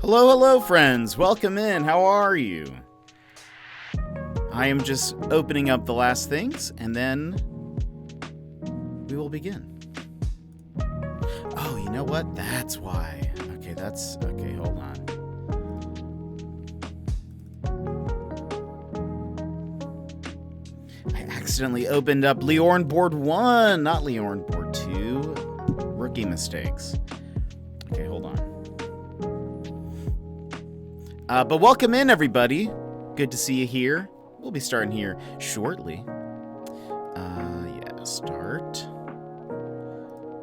Hello, hello, friends. Welcome in. How are you? I am just opening up the last things, and then we will begin. Oh, you know what? That's why. Okay, hold on. I accidentally opened up Leorn Board 1, not Leorn Board 2. Rookie mistakes. Okay, hold on. But welcome in, everybody. Good to see you here. We'll be starting here shortly. Start.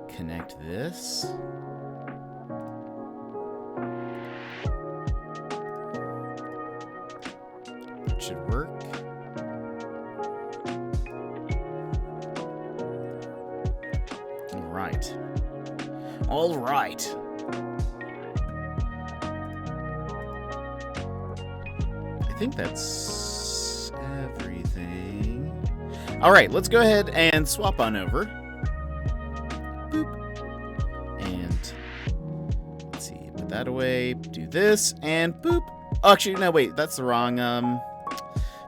Connect this. It should work. All right. I think that's everything. All right, let's go ahead and swap on over. Boop. And let's see, put that away, do this, and boop. Oh, actually, no, wait, that's the wrong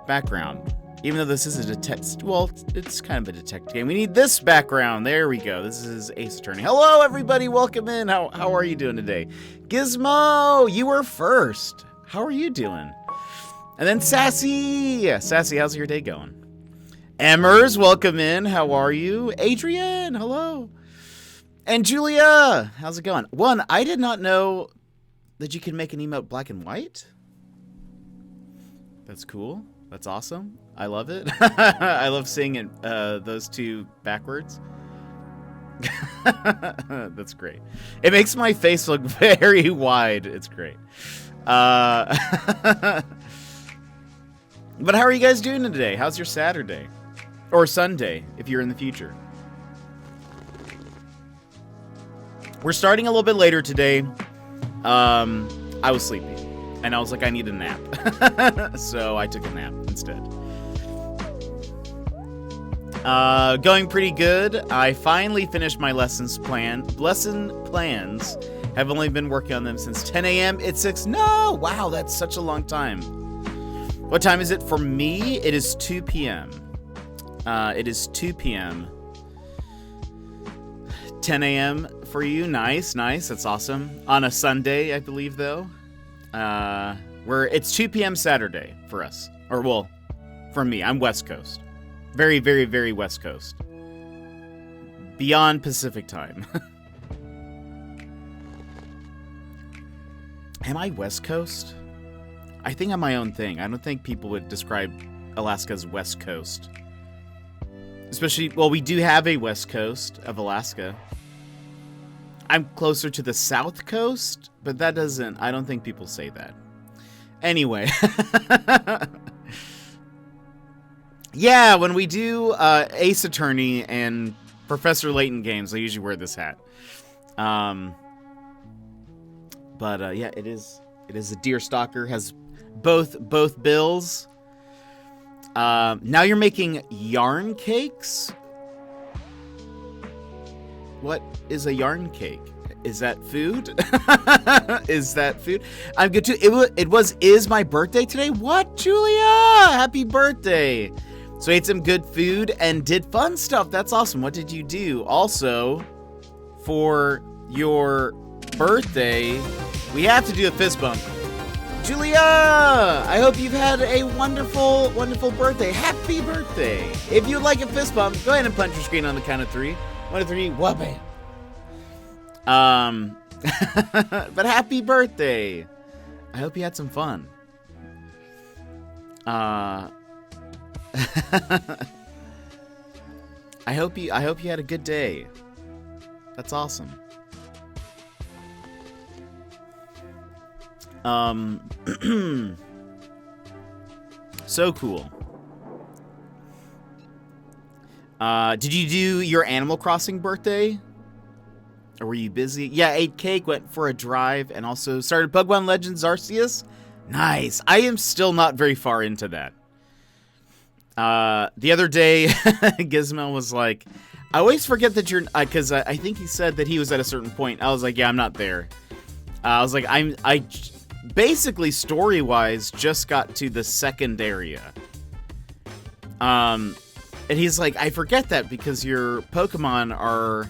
background. Even though this is a detect, well, it's kind of a detect game. We need this background. There we go. This is Ace Attorney. Hello, everybody. Welcome in. How are you doing today? Gizmo, you were first. How are you doing? And then Sassy. Sassy, how's your day going? Emmers, welcome in. How are you? Adrian, hello. And Julia, how's it going? One, I did not know that you can make an emote black and white. That's cool. That's awesome. I love it. I love seeing it, those two backwards. That's great. It makes my face look very wide. It's great. But how are you guys doing today? How's your Saturday? Or Sunday, if you're in the future. We're starting a little bit later today. I was sleepy. And I was like, I need a nap. So I took a nap instead. Going pretty good. I finally finished my lesson plans. Have only been working on them since 10 a.m. It's 6. No! Wow, that's such a long time. What time is it for me? It is 2 p.m. It is 2 p.m. 10 a.m. for you. Nice. That's awesome. On a Sunday, I believe, though. It's 2 p.m. Saturday for us. Or, well, for me. I'm West Coast. Very, very, very West Coast. Beyond Pacific time. Am I West Coast? I think I'm my own thing. I don't think people would describe Alaska as West Coast. Especially, well, we do have a West Coast of Alaska. I'm closer to the South Coast, but I don't think people say that. Anyway. Yeah, when we do Ace Attorney and Professor Layton games, I usually wear this hat. Yeah, it is a deer stalker, has both bills. Now you're making yarn cakes? What is a yarn cake? Is that food? Is that food? I'm good too. Is my birthday today? What, Julia? Happy birthday. So I ate some good food and did fun stuff. That's awesome. What did you do? Also, for your birthday, we have to do a fist bump. Julia, I hope you've had a wonderful, wonderful birthday. Happy birthday. If you'd like a fist bump, go ahead and punch your screen on the count of 3. 1, 2, 3, wha-bam. But happy birthday. I hope you had some fun. I hope you had a good day. That's awesome. So cool. Did you do your Animal Crossing birthday? Or were you busy? Yeah, ate cake, went for a drive, and also started Pokemon Legends Arceus. Nice. I am still not very far into that. The other day, Gizmo was like, I always forget that you're, because I think he said that he was at a certain point. I was like, yeah, I'm not there. I was like, basically story-wise just got to the second area. And he's like, I forget that because your Pokemon are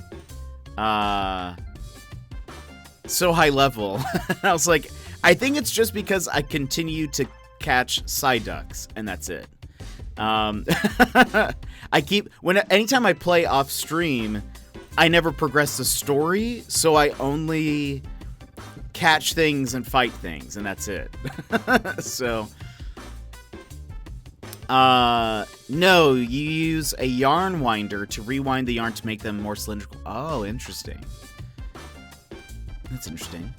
so high level. And I was like, I think it's just because I continue to catch Psyducks, and that's it. Anytime I play off stream, I never progress the story, so I only catch things and fight things, and that's it. So, no, you use a yarn winder to rewind the yarn to make them more cylindrical. Oh, interesting. That's interesting.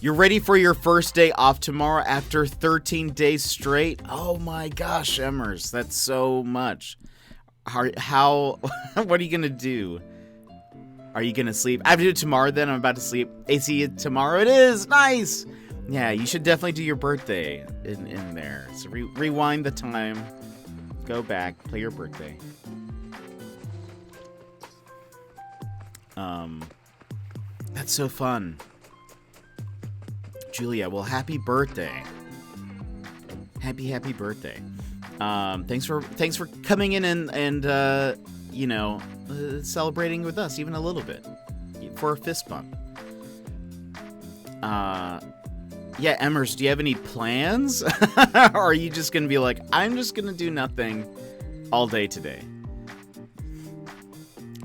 You're ready for your first day off tomorrow after 13 days straight? Oh my gosh, Emmers, that's so much. How what are you gonna do? Are you gonna sleep? I have to do it tomorrow then, I'm about to sleep. AC, tomorrow it is, nice! Yeah, you should definitely do your birthday in there. So rewind the time, go back, play your birthday. That's so fun. Julia, well, happy birthday. Happy birthday. Thanks for coming in and celebrating with us even a little bit for a fist bump. Yeah, Emmers, do you have any plans? Or are you just gonna be like, I'm just gonna do nothing all day today?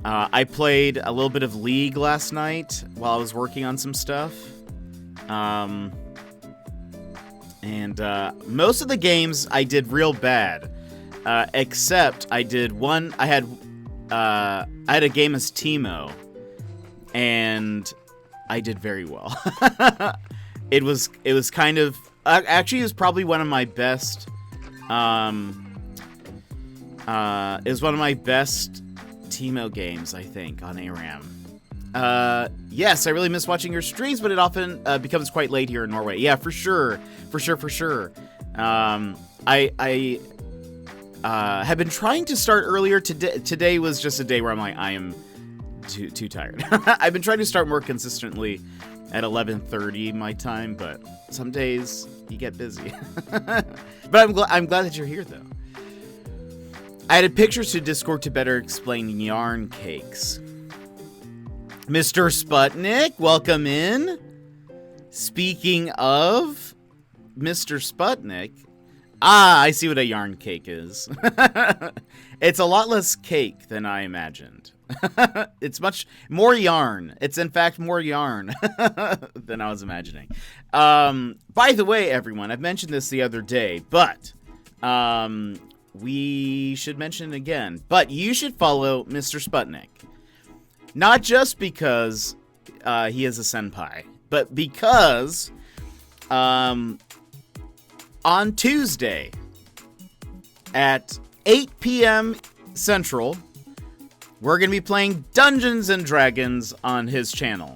I played a little bit of League last night while I was working on some stuff. Most of the games I did real bad, except I did one. I had a game as Teemo, and I did very well. It was kind of actually it was probably one of my best. It was one of my best Teemo games, I think, on ARAM. Yes, I really miss watching your streams, but it often becomes quite late here in Norway. Yeah, for sure. I have been trying to start earlier. Today was just a day where I'm like, I am too tired. I've been trying to start more consistently at 11:30 my time, but some days you get busy. But I'm glad that you're here, though. I added pictures to Discord to better explain yarn cakes. Mr. Sputnik, welcome in. Speaking of Mr. Sputnik, I see what a yarn cake is. It's a lot less cake than I imagined. It's much more yarn. It's in fact more yarn than I was imagining. By the way, everyone, I've mentioned this the other day, but we should mention it again. But you should follow Mr. Sputnik. Not just because he is a senpai, but because on Tuesday at 8 p.m. Central, we're going to be playing Dungeons and Dragons on his channel.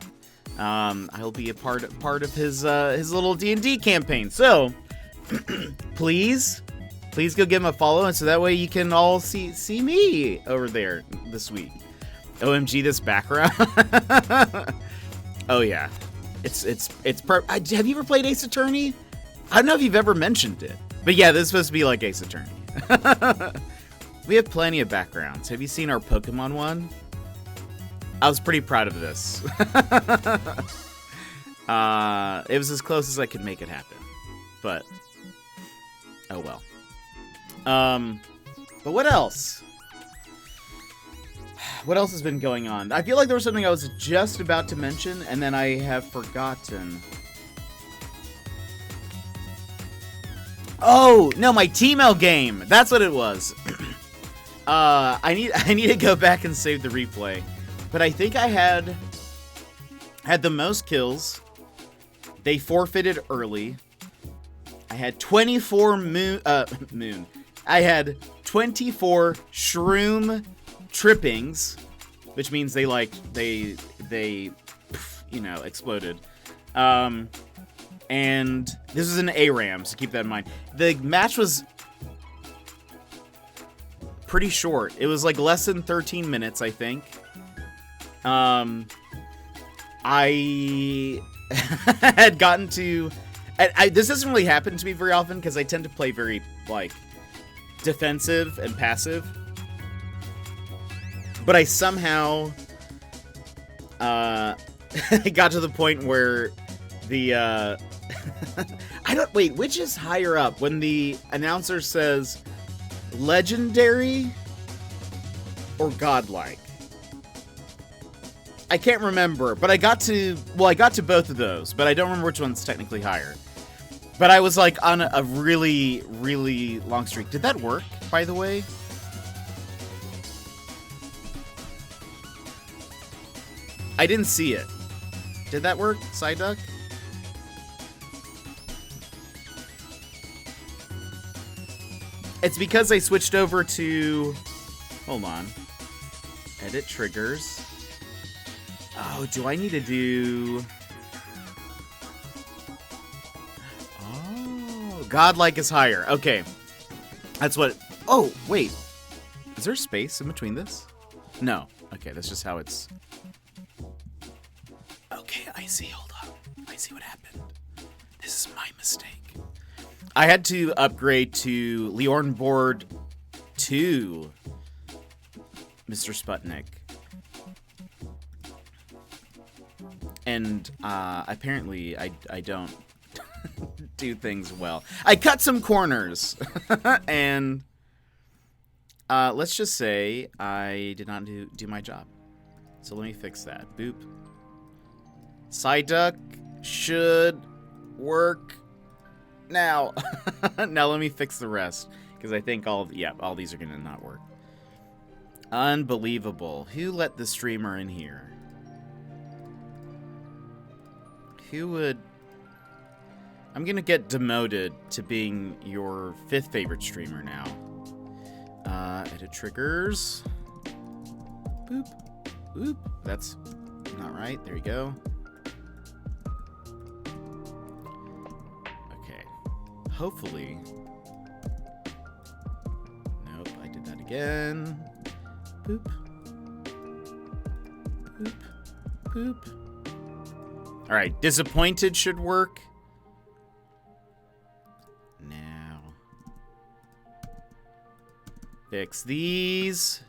I'll be a part of his little D&D campaign. So, please go give him a follow, and so that way you can all see me over there this week. OMG, this background. Oh yeah, it's have you ever played Ace Attorney? I don't know if you've ever mentioned it, but yeah, this is supposed to be like Ace Attorney. We have plenty of backgrounds. Have you seen our Pokemon one? I was pretty proud of this. It was as close as I could make it happen, but oh well. But what else? What else has been going on? I feel like there was something I was just about to mention, and then I have forgotten. Oh, no, my Teemo game. That's what it was. I need to go back and save the replay. But I think I had the most kills. They forfeited early. I had 24 moon. I had 24 shroom trippings, which means they exploded. And this is an ARAM, so keep that in mind. The match was pretty short. It was like less than 13 minutes, I think. I had gotten to... this doesn't really happen to me very often because I tend to play very, like, defensive and passive. But I somehow got to the point where the... Wait, which is higher up? When the announcer says legendary or godlike? I can't remember, but I got to both of those, but I don't remember which one's technically higher. But I was, like, on a really, really long streak. Did that work, by the way? I didn't see it. Did that work, Psyduck? It's because I switched over to... Hold on. Edit triggers. Oh, do I need to do... Oh, godlike is higher. Okay. That's what... Oh, wait. Is there space in between this? No. Okay, that's just how it's... Okay, I see. Hold on. I see what happened. This is my mistake. I had to upgrade to Leorn Board 2, Mr. Sputnik. And apparently I don't do things well. I cut some corners. And let's just say I did not do my job. So let me fix that. Boop. Psyduck should work now. Now let me fix the rest. Because I think all these are going to not work. Unbelievable. Who let the streamer in here? Who would... I'm gonna get demoted to being your 5th favorite streamer now. Edit triggers. Boop. Boop. That's not right. There you go. Okay. Hopefully... Nope, I did that again. Boop. Boop. Boop. Alright, disappointed should work. Now. Fix these.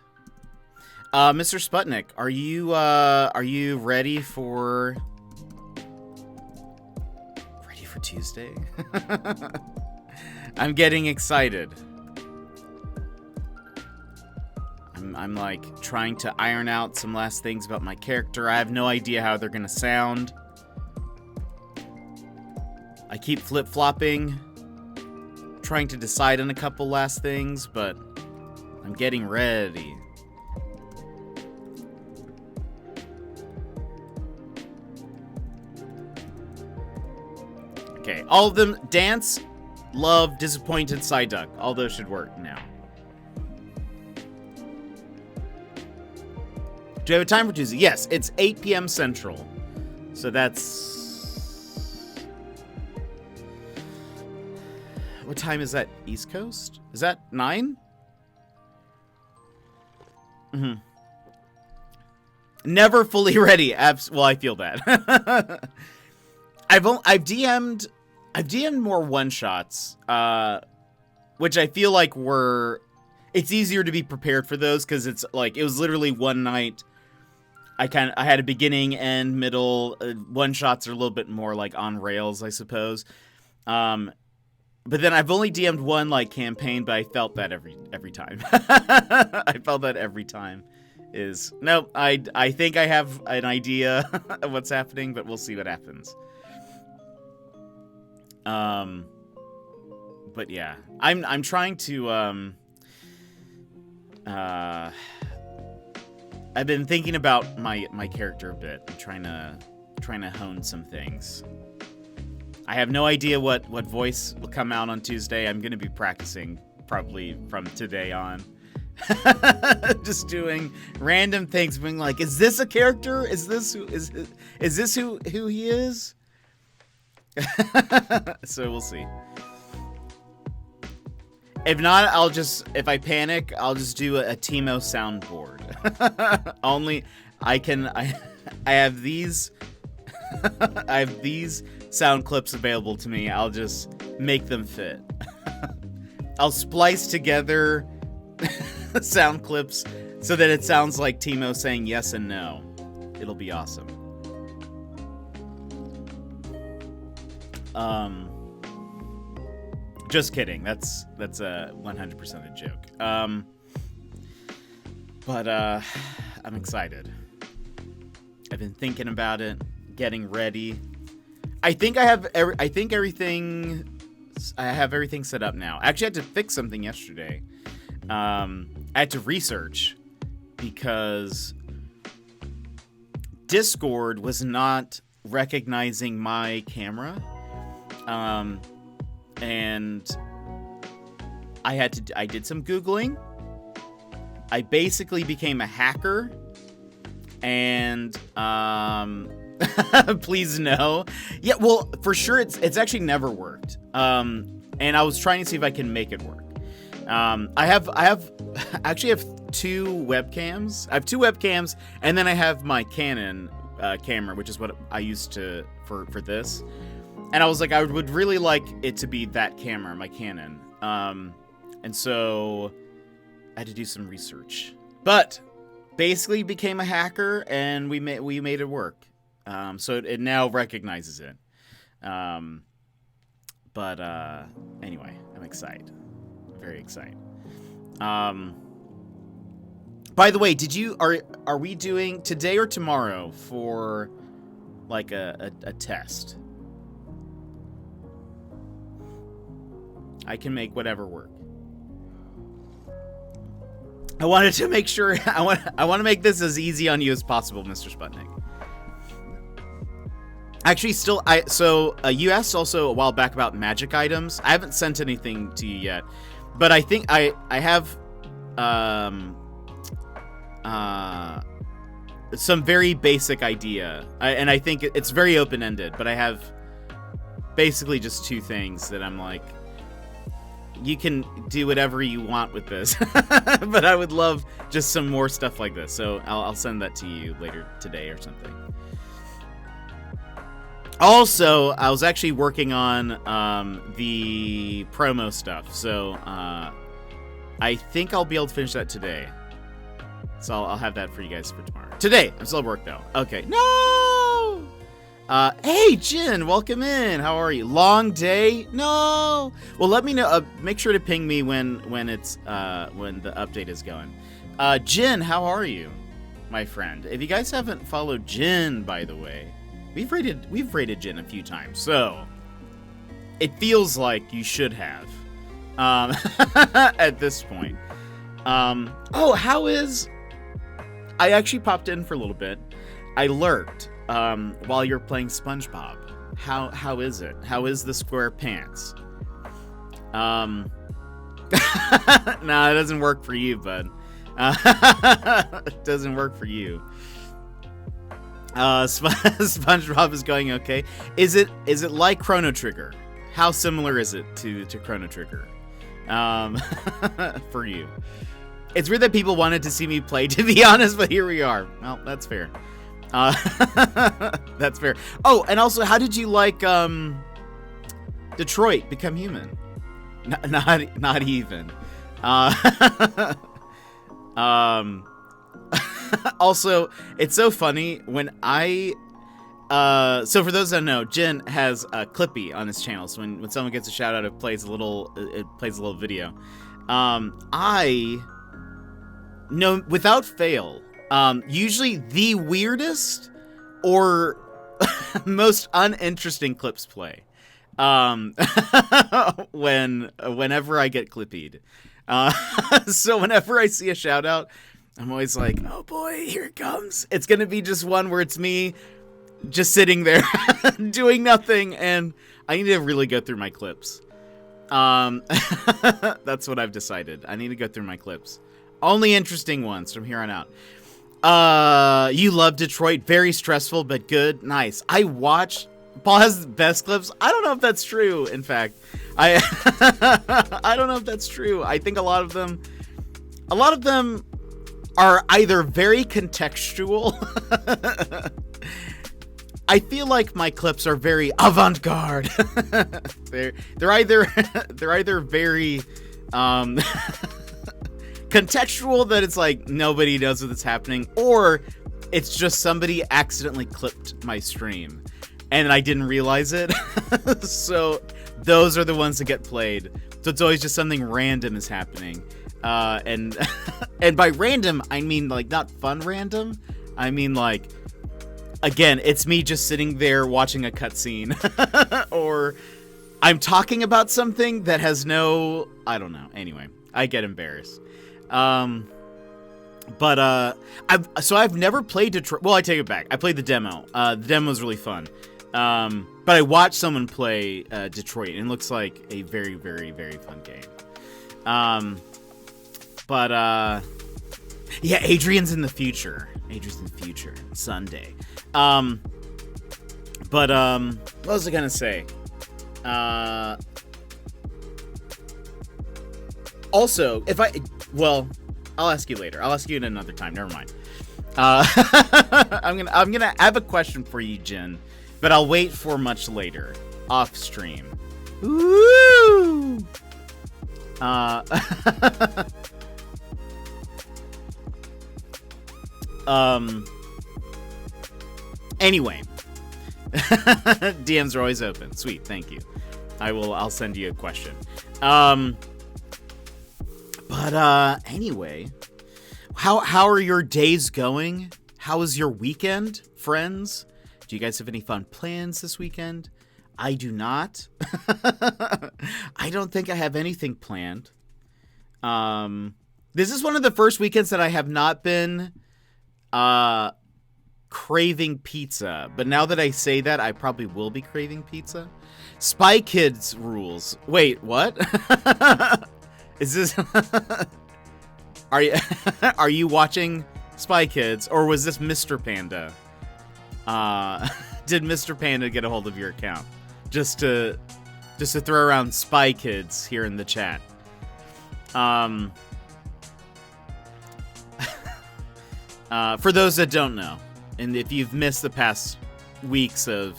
Mr. Sputnik, are you ready for Tuesday? I'm getting excited. I'm like trying to iron out some last things about my character. I have no idea how they're gonna sound. I keep flip-flopping, trying to decide on a couple last things, but I'm getting ready. Okay, all of them, dance, love, disappointed, Psyduck. All those should work now. Do you have a time for Tuesday? Yes, it's 8 p.m. Central. So that's... What time is that? East Coast? Is that 9? Mm-hmm. Never fully ready. Well, I feel that. I've DM'd more one-shots, which I feel like it's easier to be prepared for those because it's like it was literally one night. I had a beginning, end, middle. One-shots are a little bit more like on rails, I suppose. But then I've only DM'd one like campaign, but I felt that every time. I felt that every time. No, I think I have an idea of what's happening, but we'll see what happens. But yeah, I'm trying to I've been thinking about my character a bit. I'm trying to hone some things. I have no idea what voice will come out on Tuesday. I'm going to be practicing probably from today on. Just doing random things, being like, is this a character? Is this who he is? So we'll see. If not, if I panic, I'll just do a Teemo soundboard. Only I have these I have these sound clips available to me. I'll just make them fit. I'll splice together sound clips so that it sounds like Teemo saying yes and no. It'll be awesome. Just kidding. That's a 100% a joke. But I'm excited. I've been thinking about it, getting ready. I think I have everything set up now. I actually had to fix something yesterday. I had to research because Discord was not recognizing my camera. And I did some Googling. I basically became a hacker, and please no. Yeah, well, for sure it's actually never worked. And I was trying to see if I can make it work. I actually have two webcams. I have two webcams, and then I have my Canon camera, which is what I used to for this. And I was like, I would really like it to be that camera, my Canon. And so I had to do some research. But basically became a hacker, and we made it work. So it now recognizes it. But anyway, I'm excited. Very excited. By the way, are we doing today or tomorrow for like a test? I can make whatever work. I wanted to make sure I want to make this as easy on you as possible, Mr. Sputnik. Actually, you asked also a while back about magic items. I haven't sent anything to you yet, but I think I have some very basic idea, and I think it's very open-ended, but I have basically just two things that I'm like, you can do whatever you want with this, but I would love just some more stuff like this. So I'll send that to you later today or something. Also, I was actually working on the promo stuff, so I think I'll be able to finish that today. So I'll have that for you guys for tomorrow. Today, I'm still at work though. Okay, no. Hey, Jin, welcome in. How are you? Long day? No. Well, let me know. Make sure to ping me when the update is going. Jin, how are you, my friend? If you guys haven't followed Jin, by the way, we've rated Jin a few times, so it feels like you should have. At this point. Oh, how is? I actually popped in for a little bit. I lurked. While you're playing SpongeBob. How is it? How is the square pants? Nah, it doesn't work for you, bud. It doesn't work for you. SpongeBob is going okay. Is it like Chrono Trigger? How similar is it to Chrono Trigger? For you. It's weird that people wanted to see me play, to be honest, but here we are. Well, that's fair. That's fair. Oh, and also, how did you like Detroit Become Human? Not even. Also, it's so funny when so for those that don't know, Jin has a Clippy on his channel. So when someone gets a shout out, it plays a little video. I know without fail, usually the weirdest or most uninteresting clips play whenever I get Clippied. So whenever I see a shout out, I'm always like, oh boy, here it comes. It's gonna be just one where it's me just sitting there doing nothing, and I need to really go through my clips. That's what I've decided. I need to go through my clips. Only interesting ones from here on out. You love Detroit. Very stressful, but good. Nice. I watched... Paul has the best clips. I don't know if that's true, in fact. I don't know if that's true. I think a lot of them are either very contextual. I feel like my clips are very avant-garde. they're either very contextual, that it's like nobody knows what's happening, or it's just somebody accidentally clipped my stream and I didn't realize it. So those are the ones that get played. So it's always just something random is happening. And and by random, I mean like not fun random. I mean like, again, it's me just sitting there watching a cutscene, or I'm talking about something that has no, I don't know. Anyway, I get embarrassed. I've never played Detroit. Well, I take it back. I played the demo. The demo was really fun. But I watched someone play Detroit, and it looks like a very, very, very fun game. Yeah, Adrian's in the future. Sunday. What was I gonna say? Also, I'll ask you later. I'll ask you at another time. Never mind. I have a question for you, Jen, but I'll wait for much later, off stream. Woo! Anyway, DMs are always open. Sweet, thank you. I'll send you a question. Anyway, how are your days going? How was your weekend, friends? Do you guys have any fun plans this weekend? I do not. I don't think I have anything planned. This is one of the first weekends that I have not been craving pizza. But now that I say that, I probably will be craving pizza. Spy Kids rules. Wait, what? Is this... Are you watching Spy Kids, or was this Mr. Panda? Did Mr. Panda get a hold of your account? Just to throw around Spy Kids here in the chat. For those that don't know, and if you've missed the past weeks of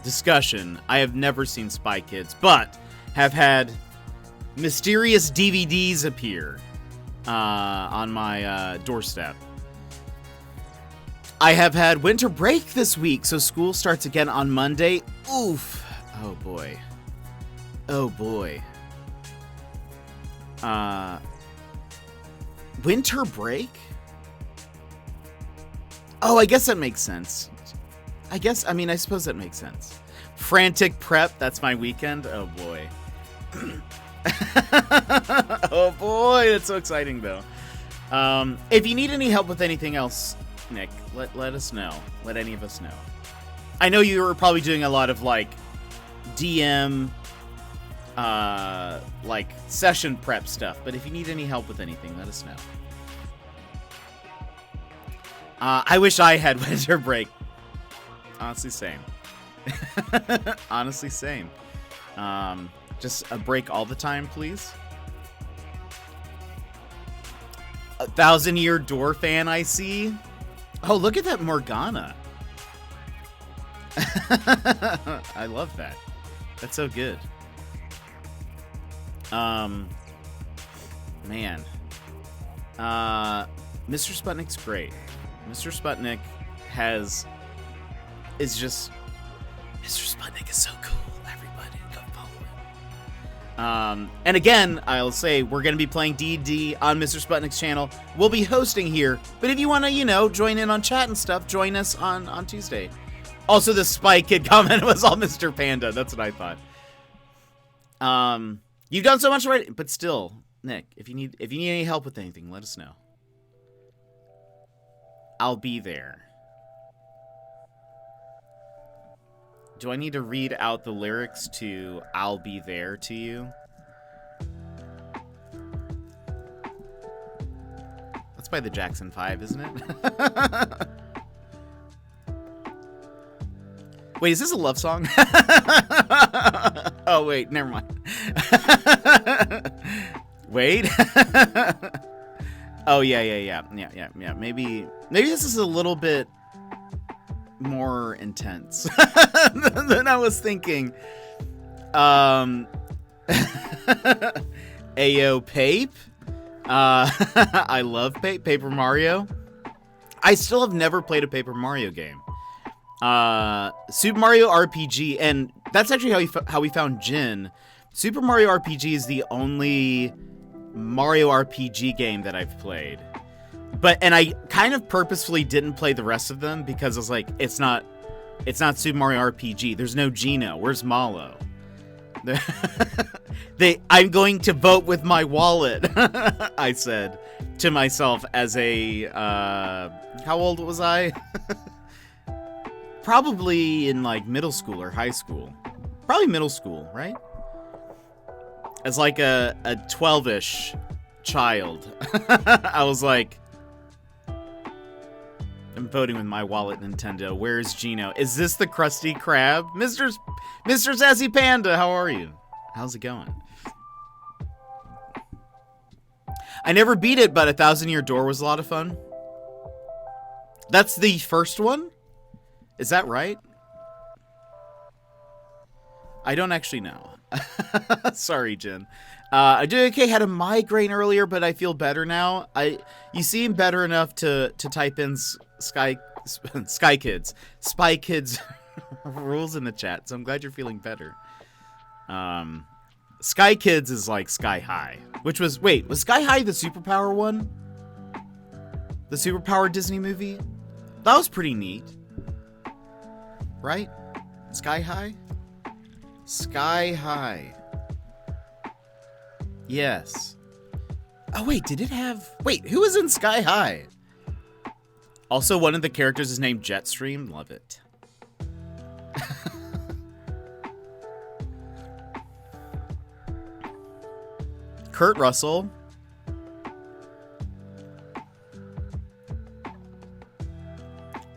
discussion, I have never seen Spy Kids, but have had mysterious DVDs appear on my doorstep. I have had winter break this week, so school starts again on Monday. Oof. Oh boy. Winter break? Oh, I guess that makes sense. I suppose that makes sense. Frantic prep, that's my weekend. Oh boy. Oh boy, that's so exciting though. If you need any help with anything else, Nick, let us know. Let any of us know. I know you were probably doing a lot of like DM like session prep stuff, but if you need any help with anything, let us know. I wish I had winter break. Honestly, same. Honestly, same. Just a break all the time, please. 1,000-year door fan, I see. Oh, look at that Morgana. I love that. That's so good. Man. Mr. Sputnik's great. Mr. Sputnik Mr. Sputnik is so cool. Everybody, go follow him. And again, I'll say we're going to be playing D&D on Mr. Sputnik's channel. We'll be hosting here, but if you want to, join in on chat and stuff, join us on Tuesday. Also, the Spy Kid comment was all Mr. Panda. That's what I thought. You've done so much already, but still, Nick, if you need any help with anything, let us know. I'll be there. Do I need to read out the lyrics to I'll Be There to you? That's by the Jackson 5, isn't it? Wait, is this a love song? Oh, wait, never mind. Wait. Oh, yeah. Maybe this is a little bit more intense than I was thinking. Ayo Pape. I love Paper Mario. I still have never played a Paper Mario game. Super Mario RPG, and that's actually how we found Jin. Super Mario RPG is the only Mario RPG game that I've played. And I kind of purposefully didn't play the rest of them because I was like, it's not Super Mario RPG. There's no Geno. Where's Malo? I'm going to vote with my wallet, I said to myself as a, how old was I? Probably in like middle school or high school. Probably middle school, right? As like a 12-ish child. I was like, I'm voting with my wallet, Nintendo. Where's Geno? Is this the Krusty Krab? Mr. Sassy Panda, how are you? How's it going? I never beat it, but 1,000 Year Door was a lot of fun. That's the first one? Is that right? I don't actually know. Sorry, Jen. I did okay. Had a migraine earlier, but I feel better now. You seem better enough to type in Spy Kids rules in the chat. So I'm glad you're feeling better. Sky Kids is like Sky High, which was Sky High the superpower one? The superpower Disney movie? That was pretty neat. Right? Sky High? Sky High. Yes. Oh, wait, did it have... Wait, who was in Sky High? Also, one of the characters is named Jetstream. Love it. Kurt Russell.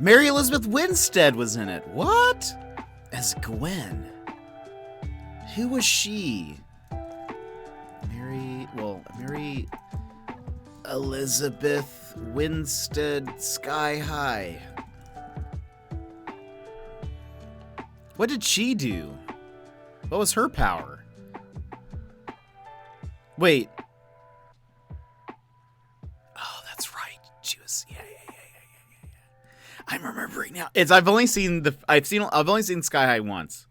Mary Elizabeth Winstead was in it. What? As Gwen. Who was she? Mary Elizabeth Winstead Sky High. What did she do? What was her power? Wait. Oh, that's right. She was yeah. I'm remembering now. I've only seen Sky High once.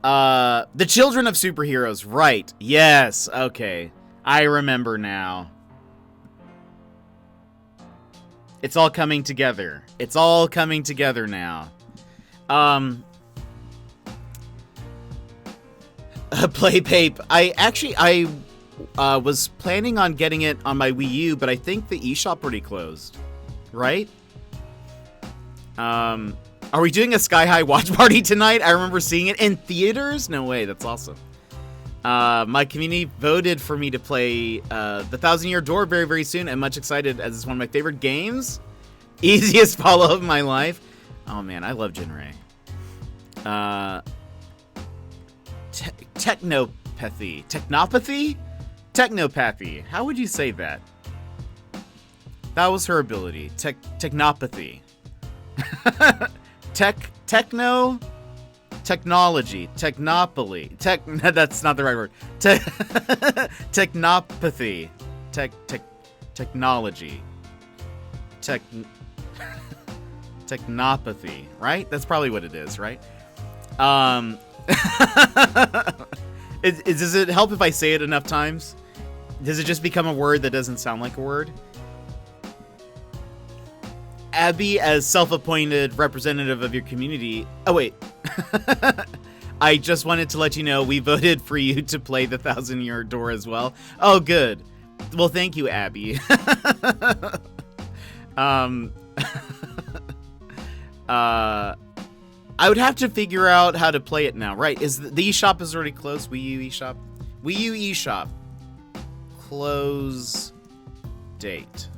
The Children of Superheroes, right. Yes, okay. I remember now. It's all coming together. It's all coming together now. Play Pape. I was planning on getting it on my Wii U, but I think the eShop already closed. Right? Are we doing a Sky High watch party tonight? I remember seeing it in theaters. No way, that's awesome. My community voted for me to play the 1,000 Year Door very, very soon. I'm much excited as it's one of my favorite games. Easiest follow of my life. Oh man, I love Jinray. Technopathy. Technopathy? Technopathy. How would you say that? That was her ability. Technopathy. Technology. Technopoly. That's not the right word. Technopathy. Technology. Technopathy, right? That's probably what it is, right? Does it help if I say it enough times? Does it just become a word that doesn't sound like a word? Abby, as self-appointed representative of your community... Oh, wait. I just wanted to let you know we voted for you to play the 1,000 Year Door as well. Oh, good. Well, thank you, Abby. I would have to figure out how to play it now. Right, is the eShop is already closed? Wii U eShop? Wii U eShop. Close date.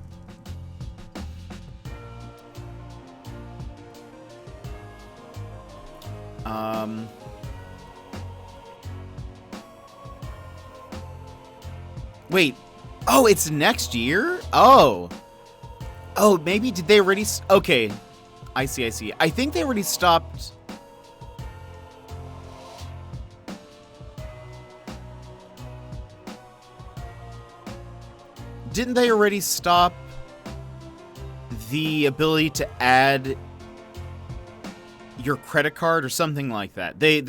Wait. Oh, it's next year? Oh. Oh, maybe did they already? Okay, I see. I see. I think they already stopped. Didn't they already stop the ability to add your credit card or something like that? They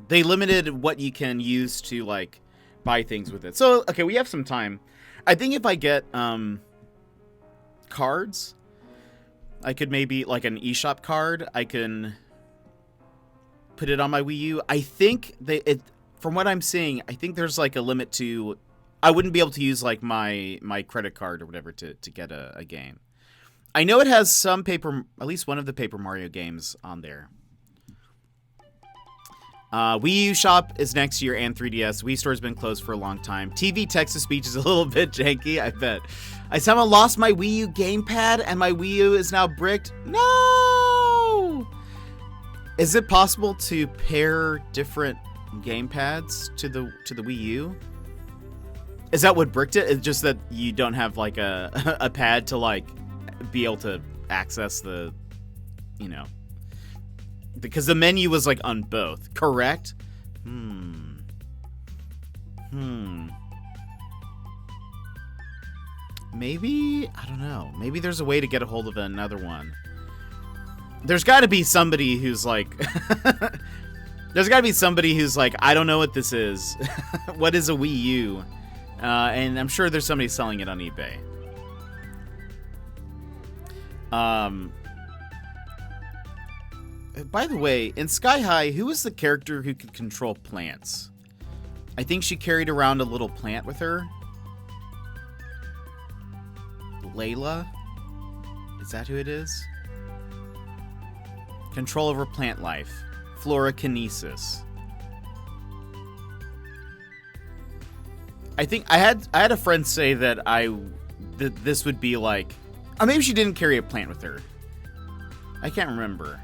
limited what you can use to like buy things with it. So okay, we have some time. I think if I get cards, I could maybe like an eShop card. I can put it on my Wii U. I think from what I'm seeing, I think there's like a limit to. I wouldn't be able to use like my credit card or whatever to get a game. I know it has some at least one of the Paper Mario games on there. Wii U Shop is next year and 3DS. Wii Store's been closed for a long time. TV text-to-speech is a little bit janky, I bet. I somehow lost my Wii U gamepad and my Wii U is now bricked. No! Is it possible to pair different gamepads to the Wii U? Is that what bricked it? It's just that you don't have like a pad to like be able to access the, you know, because the menu was like on both, correct? Maybe, I don't know. Maybe there's a way to get a hold of another one. There's got to be somebody who's like there's got to be somebody who's like, I don't know what this is. What is a Wii U? And I'm sure there's somebody selling it on eBay. By the way, in Sky High, who was the character who could control plants? I think she carried around a little plant with her. Layla? Is that who it is? Control over plant life. Florokinesis. I think I had a friend say that this would be like, or maybe she didn't carry a plant with her. I can't remember.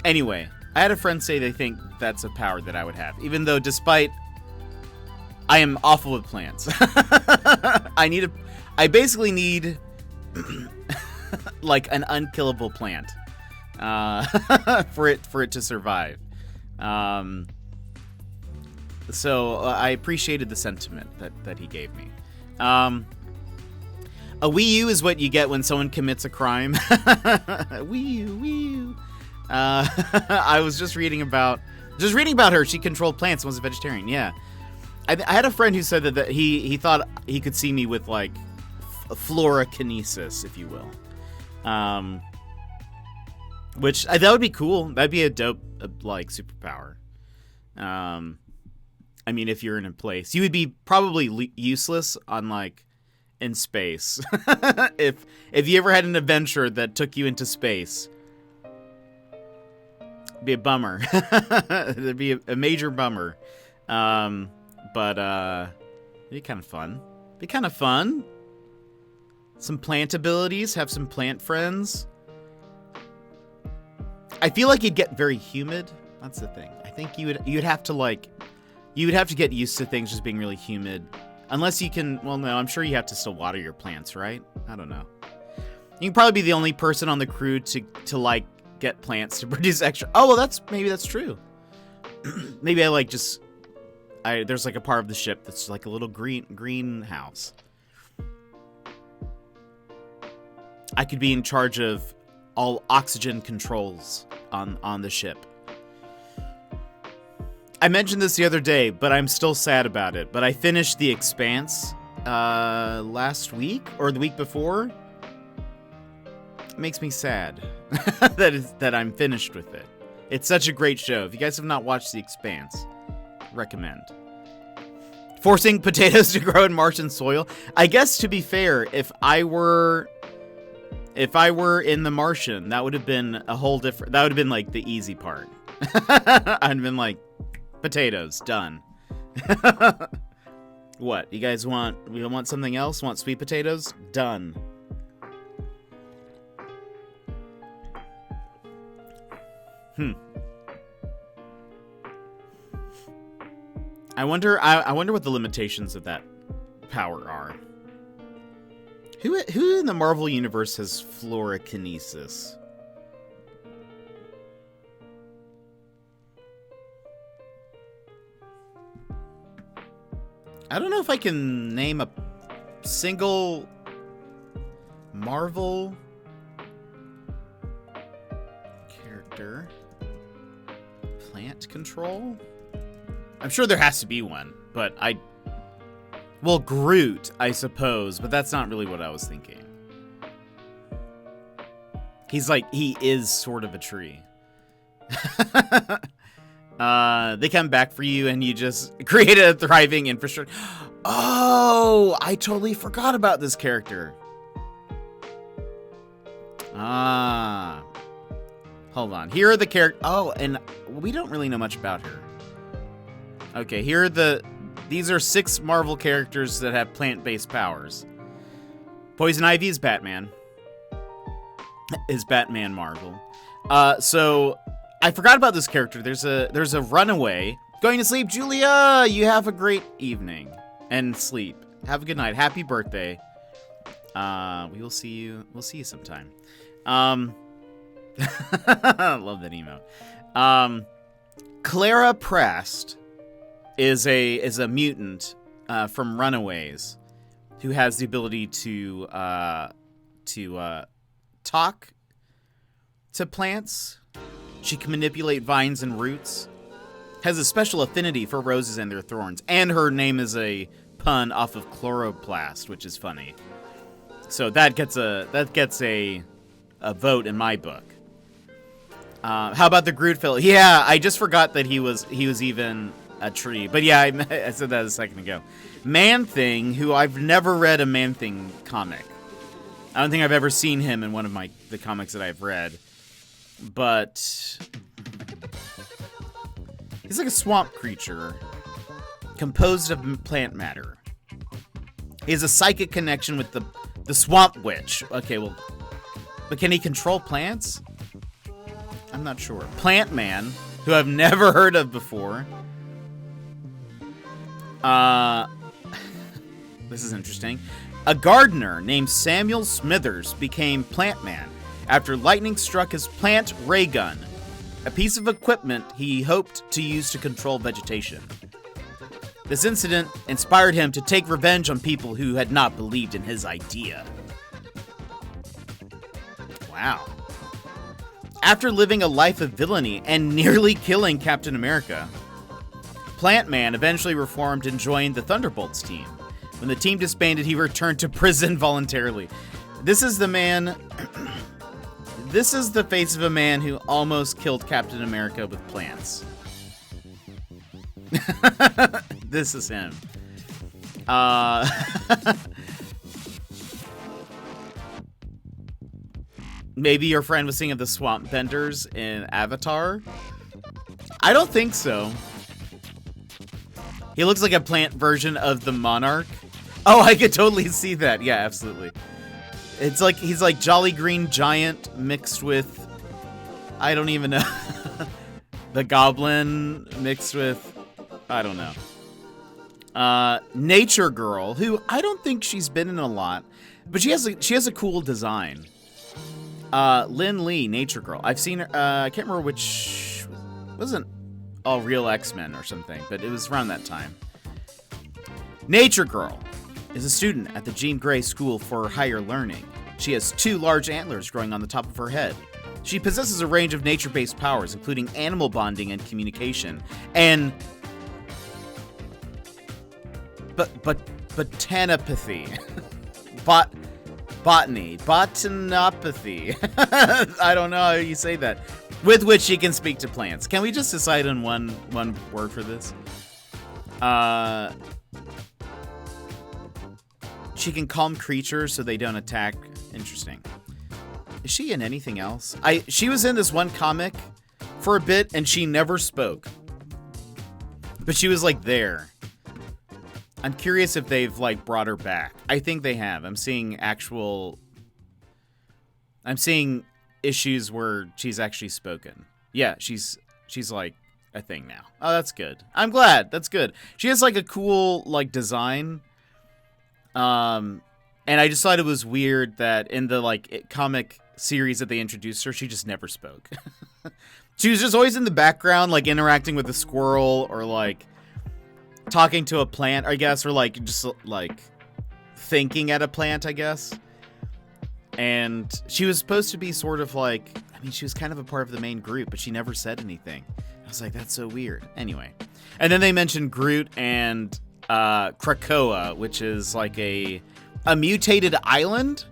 Anyway, I had a friend say they think that's a power that I would have, even though despite I am awful with plants. I basically need like an unkillable plant for it to survive. So I appreciated the sentiment that he gave me. A Wii U is what you get when someone commits a crime. Wii U. I was just reading about her. She controlled plants and was a vegetarian. Yeah, I had a friend who said that he thought he could see me with like florokinesis, if you will. Which that would be cool. That'd be a dope like superpower. I mean, if you're in a place, you would be probably useless on like in space. if you ever had an adventure that took you into space, it'd be a bummer. It'd be a major bummer. But it'd be kind of fun. Some plant abilities. Have some plant friends. I feel like you'd get very humid. That's the thing. I think you'd have to get used to things just being really humid. Unless you can, well, no, I'm sure you have to still water your plants, right? I don't know. You can probably be the only person on the crew to like get plants to produce extra. Oh, well, maybe that's true. Maybe there's like a part of the ship that's like a little greenhouse. I could be in charge of all oxygen controls on the ship. I mentioned this the other day, but I'm still sad about it. But I finished The Expanse last week or the week before. It makes me sad that I'm finished with it. It's such a great show. If you guys have not watched The Expanse, recommend. Forcing potatoes to grow in Martian soil. I guess, to be fair, if I were in The Martian, that would have been a whole different. That would have been like the easy part. I'd have been like, potatoes, done. What? You guys want something else? Want sweet potatoes? Done. I wonder what the limitations of that power are. Who in the Marvel Universe has fluorokinesis? I don't know if I can name a single Marvel character. Plant control? I'm sure there has to be one, but well, Groot, I suppose, but that's not really what I was thinking. He is sort of a tree. They come back for you and you just create a thriving infrastructure. Oh, I totally forgot about this character. Hold on. Here are the characters. Oh, and we don't really know much about her. Okay, these are 6 Marvel characters that have plant-based powers. Poison Ivy is Batman. Is Batman Marvel. So I forgot about this character. There's a runaway. Going to sleep, Julia. You have a great evening and sleep. Have a good night. Happy birthday. We will see you. We'll see you sometime. I love that emote. Clara Prest is a mutant from Runaways who has the ability to talk to plants. She can manipulate vines and roots. Has a special affinity for roses and their thorns. And her name is a pun off of chloroplast, which is funny. So that gets a vote in my book. How about the Groot fellow? Yeah, I just forgot that he was even a tree. But yeah, I said that a second ago. Man-Thing, who I've never read a Man-Thing comic. I don't think I've ever seen him in one of the comics that I've read. But he's like a swamp creature composed of plant matter. He has a psychic connection with the Swamp Witch. Okay, well, but can he control plants? I'm not sure. Plant Man, who I've never heard of before. This is interesting. A gardener named Samuel Smithers became Plant Man after lightning struck his plant ray gun, a piece of equipment he hoped to use to control vegetation. This incident inspired him to take revenge on people who had not believed in his idea. Wow. After living a life of villainy and nearly killing Captain America, Plant Man eventually reformed and joined the Thunderbolts team. When the team disbanded, he returned to prison voluntarily. This is the man... This is the face of a man who almost killed Captain America with plants. This is him. Maybe your friend was thinking of the Swamp Benders in Avatar? I don't think so. He looks like a plant version of the Monarch. Oh, I could totally see that. Yeah, absolutely. It's like he's like Jolly Green Giant mixed with, I don't even know, the Goblin mixed with, I don't know. Nature Girl, who I don't think she's been in a lot, but she has a cool design. Lynn Lee, Nature Girl. I've seen her. I can't remember which. Wasn't All Real X-Men or something, but it was around that time. Nature Girl is a student at the Jean Grey School for Higher Learning. She has 2 large antlers growing on the top of her head. She possesses a range of nature-based powers, including animal bonding and communication, and botanopathy. Botanopathy. I don't know how you say that. With which she can speak to plants. Can we just decide on one word for this? She can calm creatures so they don't attack. Interesting. Is she in anything else? She was in this one comic for a bit and she never spoke. But she was like there. I'm curious if they've like brought her back. I think they have. I'm seeing issues where she's actually spoken. Yeah, she's like a thing now. Oh, that's good. I'm glad. That's good. She has like a cool like design. And And I just thought it was weird that in the comic series that they introduced her, she just never spoke. She was just always in the background, like interacting with a squirrel or like talking to a plant, I guess, or like just like thinking at a plant, I guess. And she was supposed to be sort of like, I mean, she was kind of a part of the main group, but she never said anything. I was like, that's so weird. Anyway. And then they mentioned Groot and Krakoa, which is like a mutated island.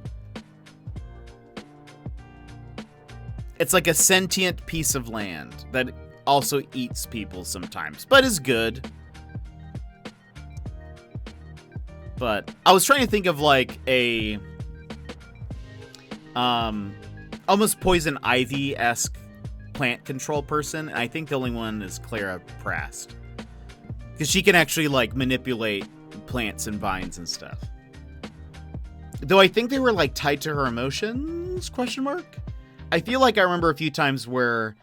It's like a sentient piece of land that also eats people sometimes, but is good. But I was trying to think of like a almost Poison Ivy-esque plant control person, and I think the only one is Clara Prast. Because she can actually like manipulate plants and vines and stuff. Though I think they were like tied to her emotions, question mark? I feel like I remember a few times where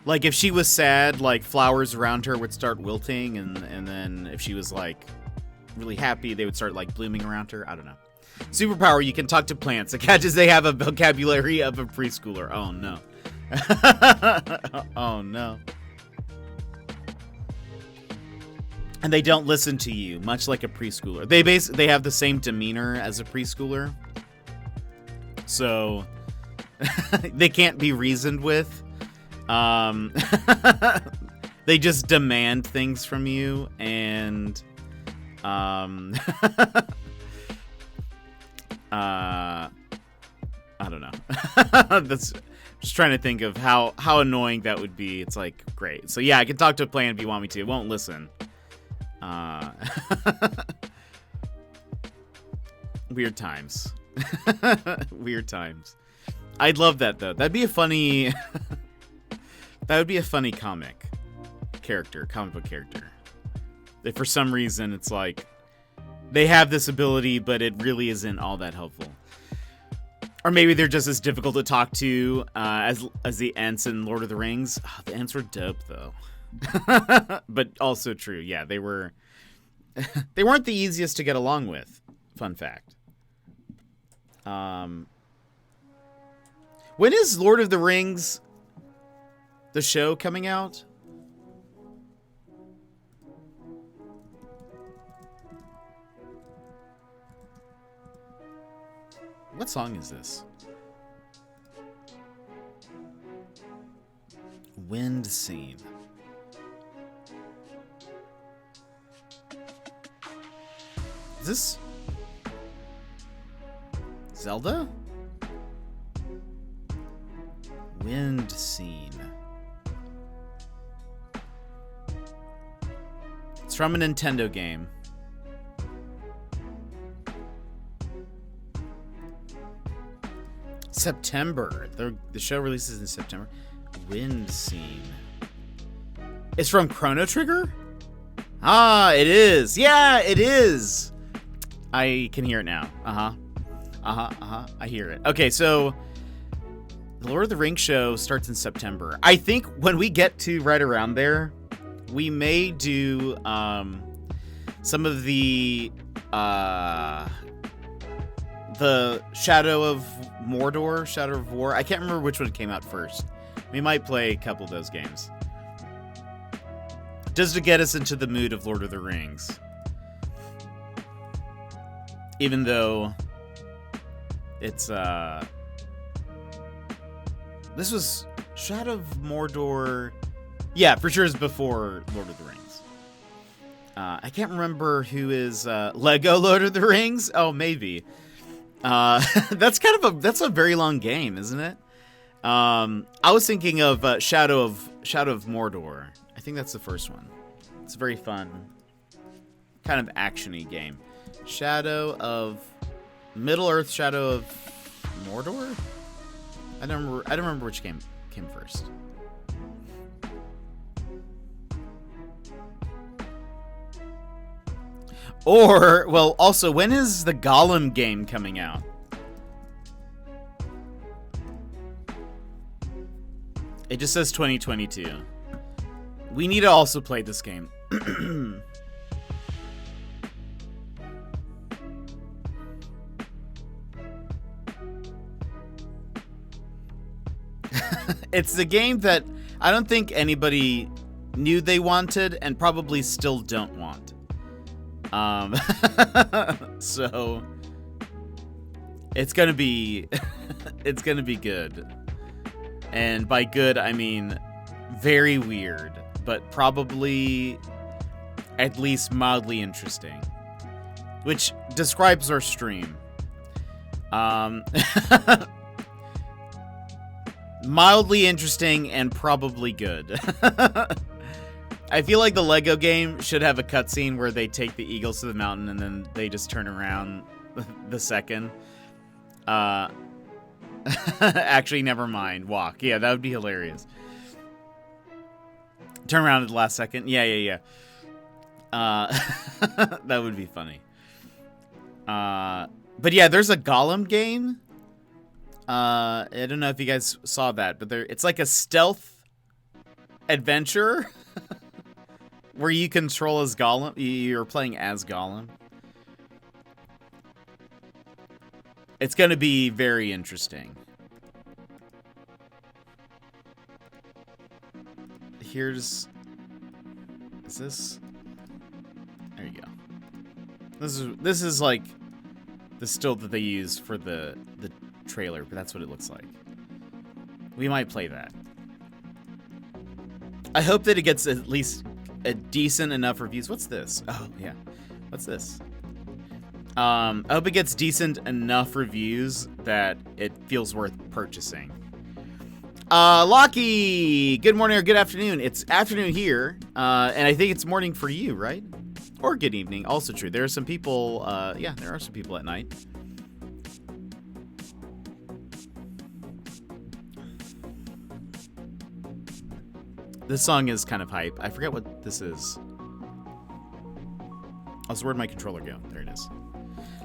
like if she was sad, like flowers around her would start wilting, and then if she was like really happy, they would start like blooming around her. I don't know. Superpower, you can talk to plants. It catches they have a vocabulary of a preschooler. Oh no. Oh no. And they don't listen to you, much like a preschooler. They have the same demeanor as a preschooler. So they can't be reasoned with. They just demand things from you, and I don't know. That's just trying to think of how annoying that would be. It's like, great. So yeah, I can talk to a plant if you want me to. It won't listen. Weird times. Weird times. I'd love that though. That'd be a funny that would be a funny comic book character. If for some reason it's like they have this ability, but it really isn't all that helpful. Or maybe they're just as difficult to talk to as the Ents in Lord of the Rings. Oh, the Ents were dope though. But also true. Yeah, they weren't the easiest to get along with. Fun fact. When is Lord of the Rings, the show, coming out? What song is this? Wind Scene. Is this Zelda? Wind Scene. It's from a Nintendo game. September. The show releases in September. Wind Scene. It's from Chrono Trigger? Ah, it is. Yeah, it is. I can hear it now. I hear it. Okay, so the Lord of the Rings show starts in September. I think when we get to right around there, we may do some of the Shadow of Mordor, Shadow of War. I can't remember which one came out first. We might play a couple of those games. Just to get us into the mood of Lord of the Rings. Even though it's this was Shadow of Mordor. Yeah, for sure is before Lord of the Rings. I can't remember who is Lego Lord of the Rings. Oh, maybe. That's a very long game, isn't it? I was thinking of Shadow of Mordor. I think that's the first one. It's a very fun, kind of action-y game. Shadow of Middle-earth, Shadow of Mordor? I don't remember which game came first. Or, well, also, when is the Gollum game coming out? It just says 2022. We need to also play this game. It's the game that I don't think anybody knew they wanted and probably still don't want. So it's gonna be it's gonna be good. And by good I mean very weird, but probably at least mildly interesting. Which describes our stream. Mildly interesting and probably good. I feel like the Lego game should have a cutscene where they take the eagles to the mountain and then they just turn around the second. Actually, never mind. Walk. Yeah, that would be hilarious. Turn around at the last second. Yeah. That would be funny. But yeah, there's a Gollum game. I don't know if you guys saw that, but it's like a stealth adventure where you control as Gollum. You're playing as Gollum. It's going to be very interesting. Is this? There you go. This is like the still that they use for the trailer, but that's what it looks like. We might play that. I hope that it gets at least a decent enough reviews. What's this? Oh, yeah. What's this? I hope it gets decent enough reviews that it feels worth purchasing. Lockie! Good morning or good afternoon. It's afternoon here, and I think it's morning for you, right? Or good evening. Also true. There are some people, yeah, there are some people at night. This song is kind of hype. I forget what this is. Also, where'd my controller go? There it is.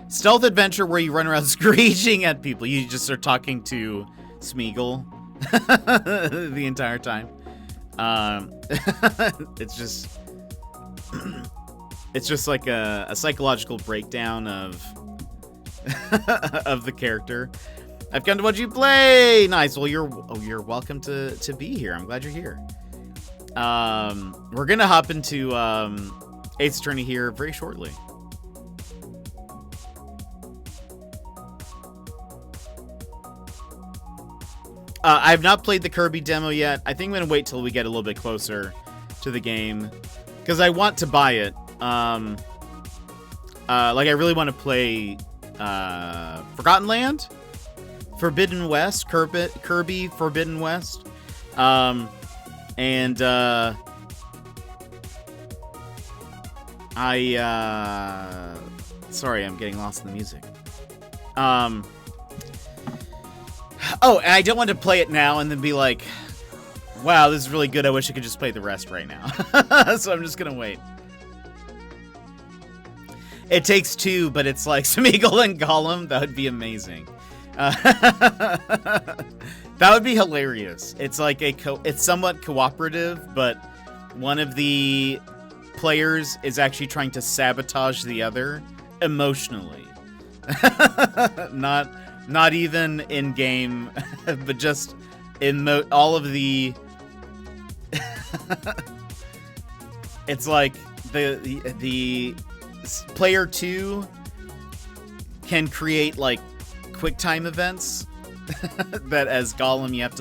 Stealth adventure where you run around screeching at people. You just are talking to Smeagol the entire time. It's just like a psychological breakdown of of the character. I've come to watch you play. Nice. Well, you're welcome to be here. I'm glad you're here. We're gonna hop into Ace Attorney here very shortly. I've not played the Kirby demo yet. I think I'm gonna wait till we get a little bit closer to the game because I want to buy it. Like I really want to play Forgotten Land, Forbidden West, Kirby Forbidden West, and sorry, I'm getting lost in the music. Oh, and I don't want to play it now and then be like, wow, this is really good. I wish I could just play the rest right now. So I'm just going to wait. It Takes Two, but it's like Smeagol and Gollum. That would be amazing. That would be hilarious. It's like it's somewhat cooperative, but one of the players is actually trying to sabotage the other emotionally. Not even in game, but just in all of the. It's like the player 2 can create like quick time events that as Gollum you have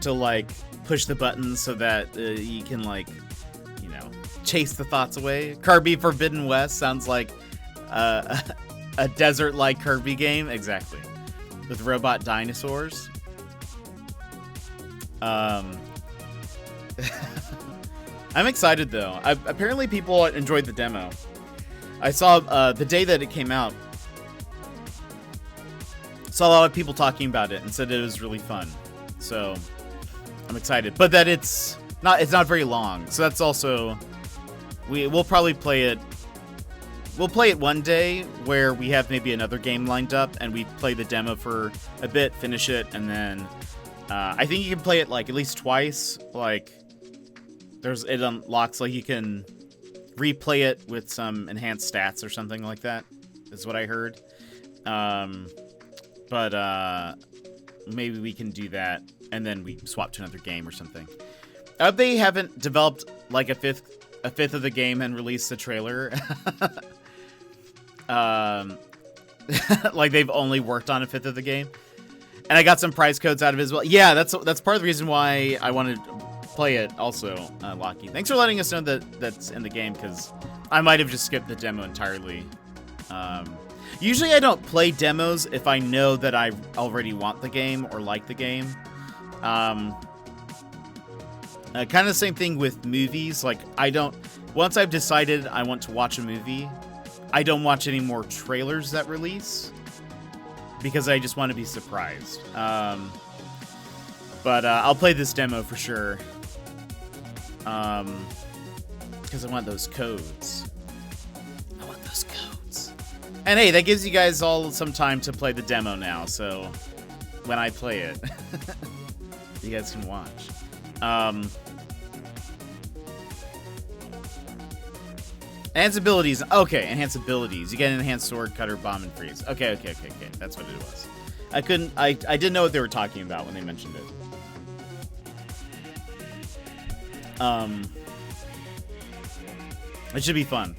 to push the buttons so that you can chase the thoughts away. Kirby Forbidden West sounds like a desert-like Kirby game, exactly, with robot dinosaurs. I'm excited though. Apparently people enjoyed the demo. I saw the day that it came out. Saw a lot of people talking about it and said it was really fun. So I'm excited, but that it's not very long. So that's also we'll probably play it. We'll play it one day where we have maybe another game lined up and we play the demo for a bit, finish it, and then I think you can play it like at least twice. Like it unlocks like you can replay it with some enhanced stats or something like that. Is what I heard. But maybe we can do that, and then we swap to another game or something. They haven't developed like a fifth of the game and released the trailer. Like they've only worked on a fifth of the game, and I got some prize codes out of it as well. Yeah, that's part of the reason why I wanted to play it. Also, Locky, thanks for letting us know that that's in the game, because I might have just skipped the demo entirely. Usually I don't play demos if I know that I already want the game or like the game. Kind of the same thing with movies. Like, once I've decided I want to watch a movie, I don't watch any more trailers that release, because I just want to be surprised. But I'll play this demo for sure. Because I want those codes. I want those codes. And hey, that gives you guys all some time to play the demo now, so when I play it, you guys can watch. Enhance abilities. Okay, enhance abilities. You get an enhanced sword, cutter, bomb, and freeze. Okay. That's what it was. I didn't know what they were talking about when they mentioned it. It should be fun.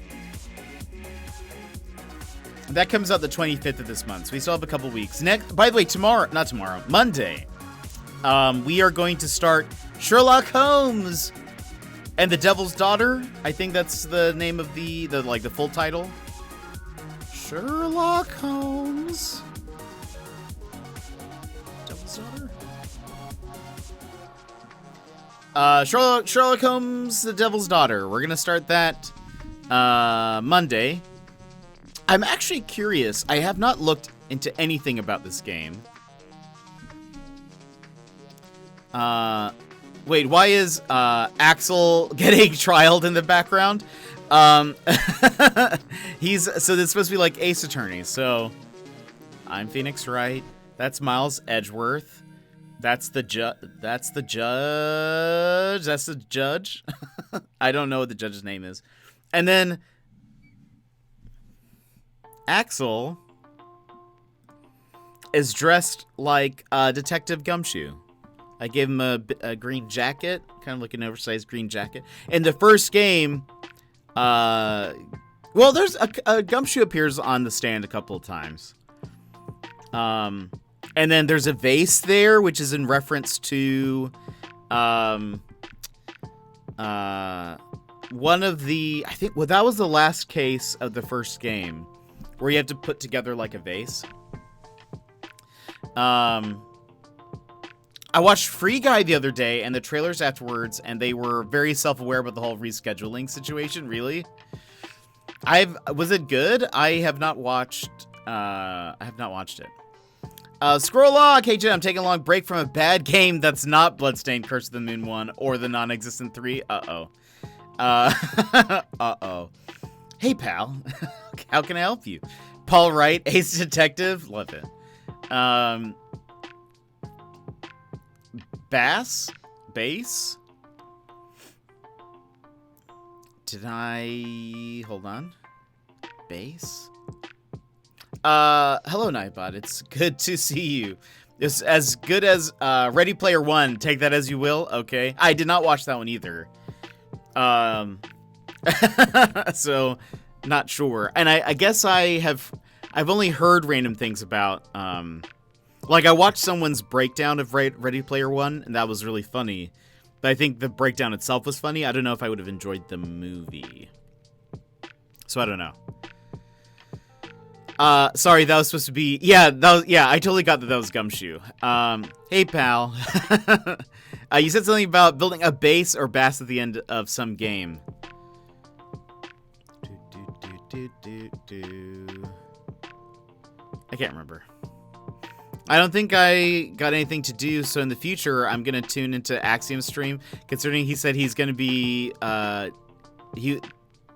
That comes out the 25th of this month, so we still have a couple weeks. By the way, Monday, we are going to start Sherlock Holmes and the Devil's Daughter. I think that's the name of the full title. Sherlock Holmes. Devil's Daughter? Sherlock Holmes, the Devil's Daughter. We're going to start that Monday. I'm actually curious. I have not looked into anything about this game. Wait, why is Axel getting trialed in the background? So this is supposed to be like Ace Attorney. So I'm Phoenix Wright. That's Miles Edgeworth. That's the judge. That's the judge. I don't know what the judge's name is. And then Axel is dressed like Detective Gumshoe. I gave him a green jacket, kind of like an oversized green jacket. In the first game, there's a Gumshoe appears on the stand a couple of times. And then there's a vase there, which is in reference to one of the, that was the last case of the first game, where you have to put together like a vase. I watched Free Guy the other day and the trailers afterwards, and they were very self-aware about the whole rescheduling situation. Really? Was it good? I have not watched it. Scroll-log! Hey, Jen, I'm taking a long break from a bad game that's not Bloodstained Curse of the Moon 1 or the non-existent 3. Uh-oh. Uh-oh. Hey, pal. How can I help you? Paul Wright, Ace Detective. Love it. Bass? Did I... Hold on. Bass? Hello, Nightbot. It's good to see you. It's as good as Ready Player One. Take that as you will. Okay. I did not watch that one either. So, not sure. And I guess I've only heard random things about, like I watched someone's breakdown of Ready Player One, and that was really funny. But I think the breakdown itself was funny. I don't know if I would have enjoyed the movie. So I don't know. Sorry, that was supposed to be... Yeah, I totally got that was Gumshoe. Hey, pal. You said something about building a base or bass at the end of some game. I can't remember. I don't think I got anything to do, so in the future, I'm going to tune into Axiom's stream, considering he said he's going to be, that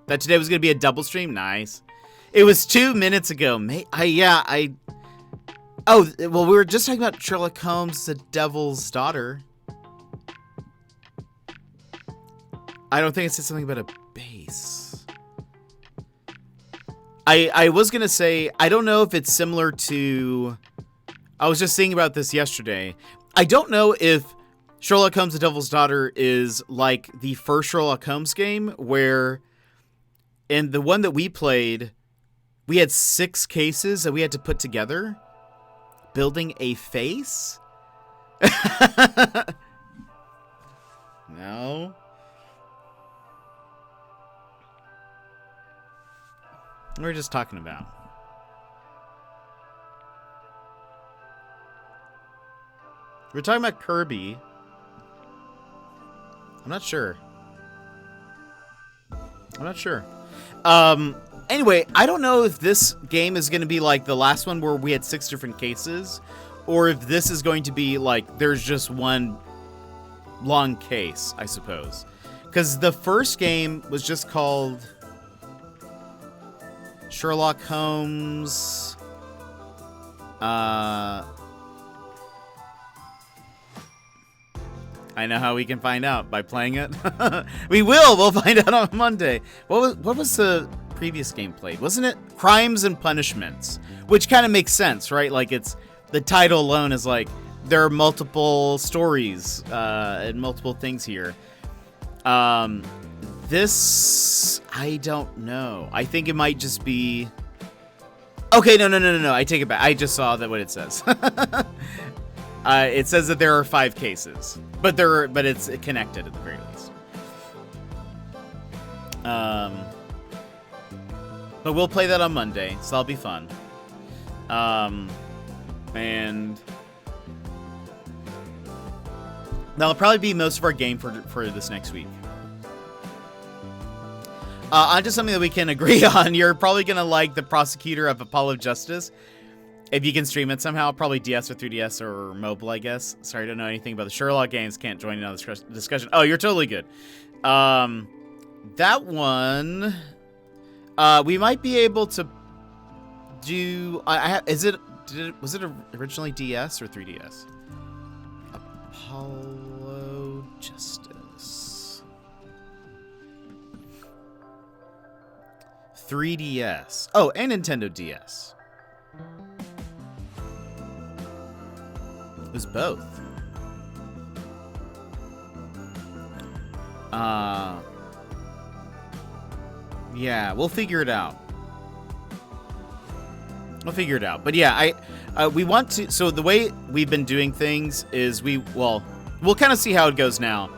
today was going to be a double stream. Nice. It was 2 minutes ago. Oh, well, we were just talking about Sherlock Holmes, the Devil's Daughter. I don't think it said something about a base. I was going to say, I don't know if it's similar to I was just thinking about this yesterday. I don't know if Sherlock Holmes: The Devil's Daughter is like the first Sherlock Holmes game, where in the one that we played, we had 6 cases that we had to put together, building a face. No. We were just talking about. We're talking about Kirby. I'm not sure. Anyway, I don't know if this game is going to be like the last one where we had 6 different cases, or if this is going to be like there's just one long case, I suppose. Because the first game was just called Sherlock Holmes. I know how we can find out by playing it. We'll find out on Monday. What was the previous game played? Wasn't it Crimes and Punishments? Which kind of makes sense, right? Like, it's the title alone is like there are multiple stories and multiple things here. This, I don't know. I think it might just be. Okay, no. I take it back. I just saw that what it says. It says that there are 5 cases, but it's connected at the very least. But we'll play that on Monday, so that'll be fun. And that'll probably be most of our game for this next week. On to something that we can agree on. You're probably gonna like The Prosecutor of Apollo Justice. If you can stream it somehow, probably DS or 3DS or mobile, I guess. Sorry, I don't know anything about the Sherlock games. Can't join in on this discussion. Oh, you're totally good. That one, we might be able to do. Was it originally DS or 3DS? Apollo Justice. 3DS. Oh, and Nintendo DS. It was both. Yeah, we'll figure it out. But yeah, we want to. So the way we've been doing things is we'll kind of see how it goes now.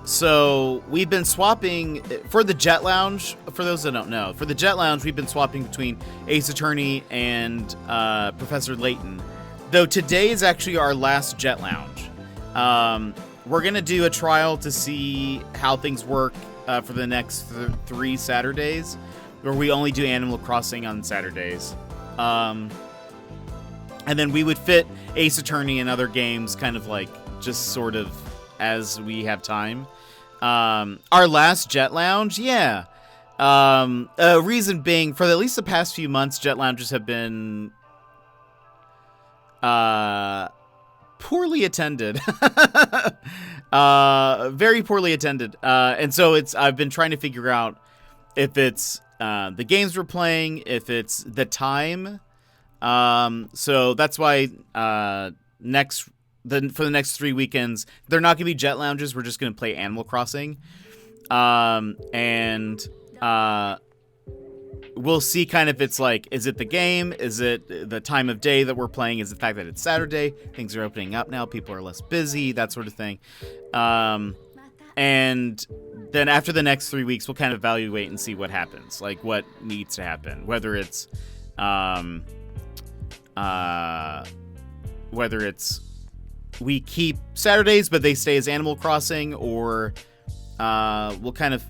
So we've been swapping for the Jet Lounge. For those that don't know, for the Jet Lounge, we've been swapping between Ace Attorney and Professor Layton. Though today is actually our last Jet Lounge. We're going to do a trial to see how things work for the next 3 Saturdays, where we only do Animal Crossing on Saturdays. And then we would fit Ace Attorney and other games kind of like just sort of as we have time. Our last Jet Lounge, yeah. Reason being, for at least the past few months, Jet Lounges have been poorly attended. Very poorly attended. And so I've been trying to figure out if it's the games we're playing, if it's the time. So that's why for the next 3 weekends, they're not going to be Jet Lounges. We're just going to play Animal Crossing. And we'll see kind of it's like, is it the game? Is it the time of day that we're playing? Is it the fact that it's Saturday? Things are opening up now. People are less busy, that sort of thing. And then after the next 3 weeks, we'll kind of evaluate and see what happens, like what needs to happen, whether it's we keep Saturdays, but they stay as Animal Crossing, or we'll kind of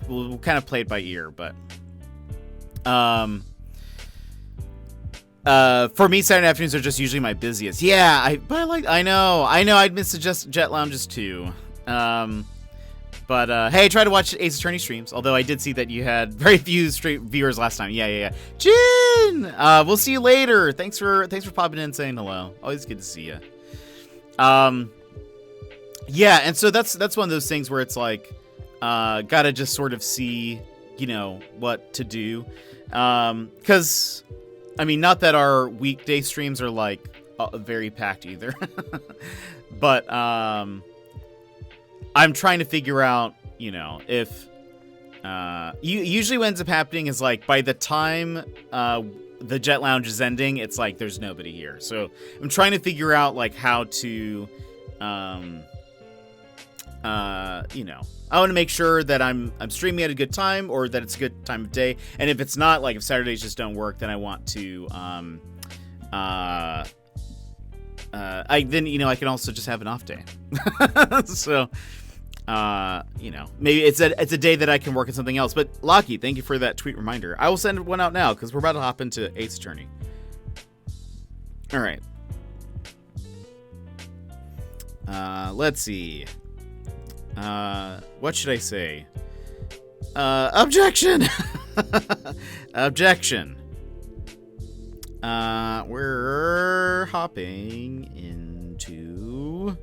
play it by ear. But for me, Saturday afternoons are just usually my busiest. Yeah, I know I'd miss the Jet Lounges too. But hey, try to watch Ace Attorney streams. Although I did see that you had very few straight viewers last time. Yeah. Jin, we'll see you later. Thanks for popping in and saying hello. Always good to see you. Yeah, and so that's one of those things where it's like, gotta just sort of see, what to do. Because I mean, not that our weekday streams are like very packed either, but I'm trying to figure out, you know, if usually what ends up happening is like by the time the Jet Lounge is ending, it's like there's nobody here. So I'm trying to figure out like how to, you know, I want to make sure that I'm streaming at a good time or that it's a good time of day. And if it's not, like if Saturdays just don't work, then I want to, then, you know, I can also just have an off day. So, you know, maybe it's a day that I can work on something else. But Lockie, thank you for that tweet reminder. I will send one out now because we're about to hop into Ace Attorney. All right. Let's see. What should I say? Objection! Objection. We're hopping into...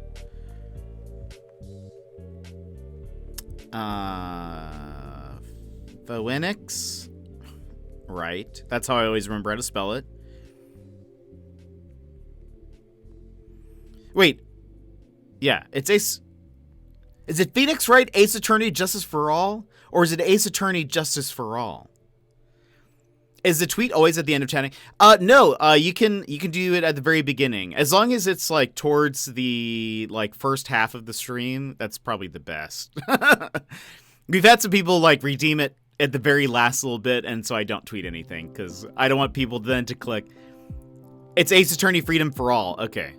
Phoenix? Right. That's how I always remember how to spell it. Wait. Yeah, it's Ace... Is it Phoenix Wright, Ace Attorney, Justice for All? Or is it Ace Attorney, Justice for All? Is the tweet always at the end of chatting? No, you can do it at the very beginning. As long as it's like towards the like first half of the stream, that's probably the best. We've had some people like redeem it at the very last little bit, and so I don't tweet anything because I don't want people then to click. It's Ace Attorney Freedom for All. Okay.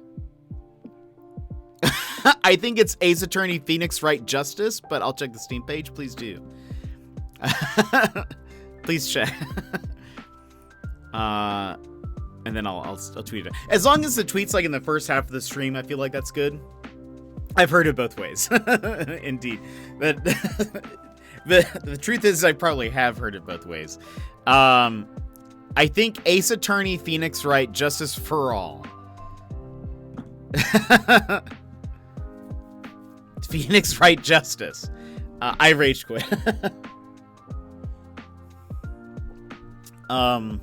I think it's Ace Attorney Phoenix Wright Justice, but I'll check the Steam page. Please do. Please check. And then I'll tweet it. As long as the tweet's like in the first half of the stream, I feel like that's good. I've heard it both ways. Indeed. But the truth is I probably have heard it both ways. I think Ace Attorney Phoenix Wright Justice for All. Phoenix Wright Justice. I rage quit. I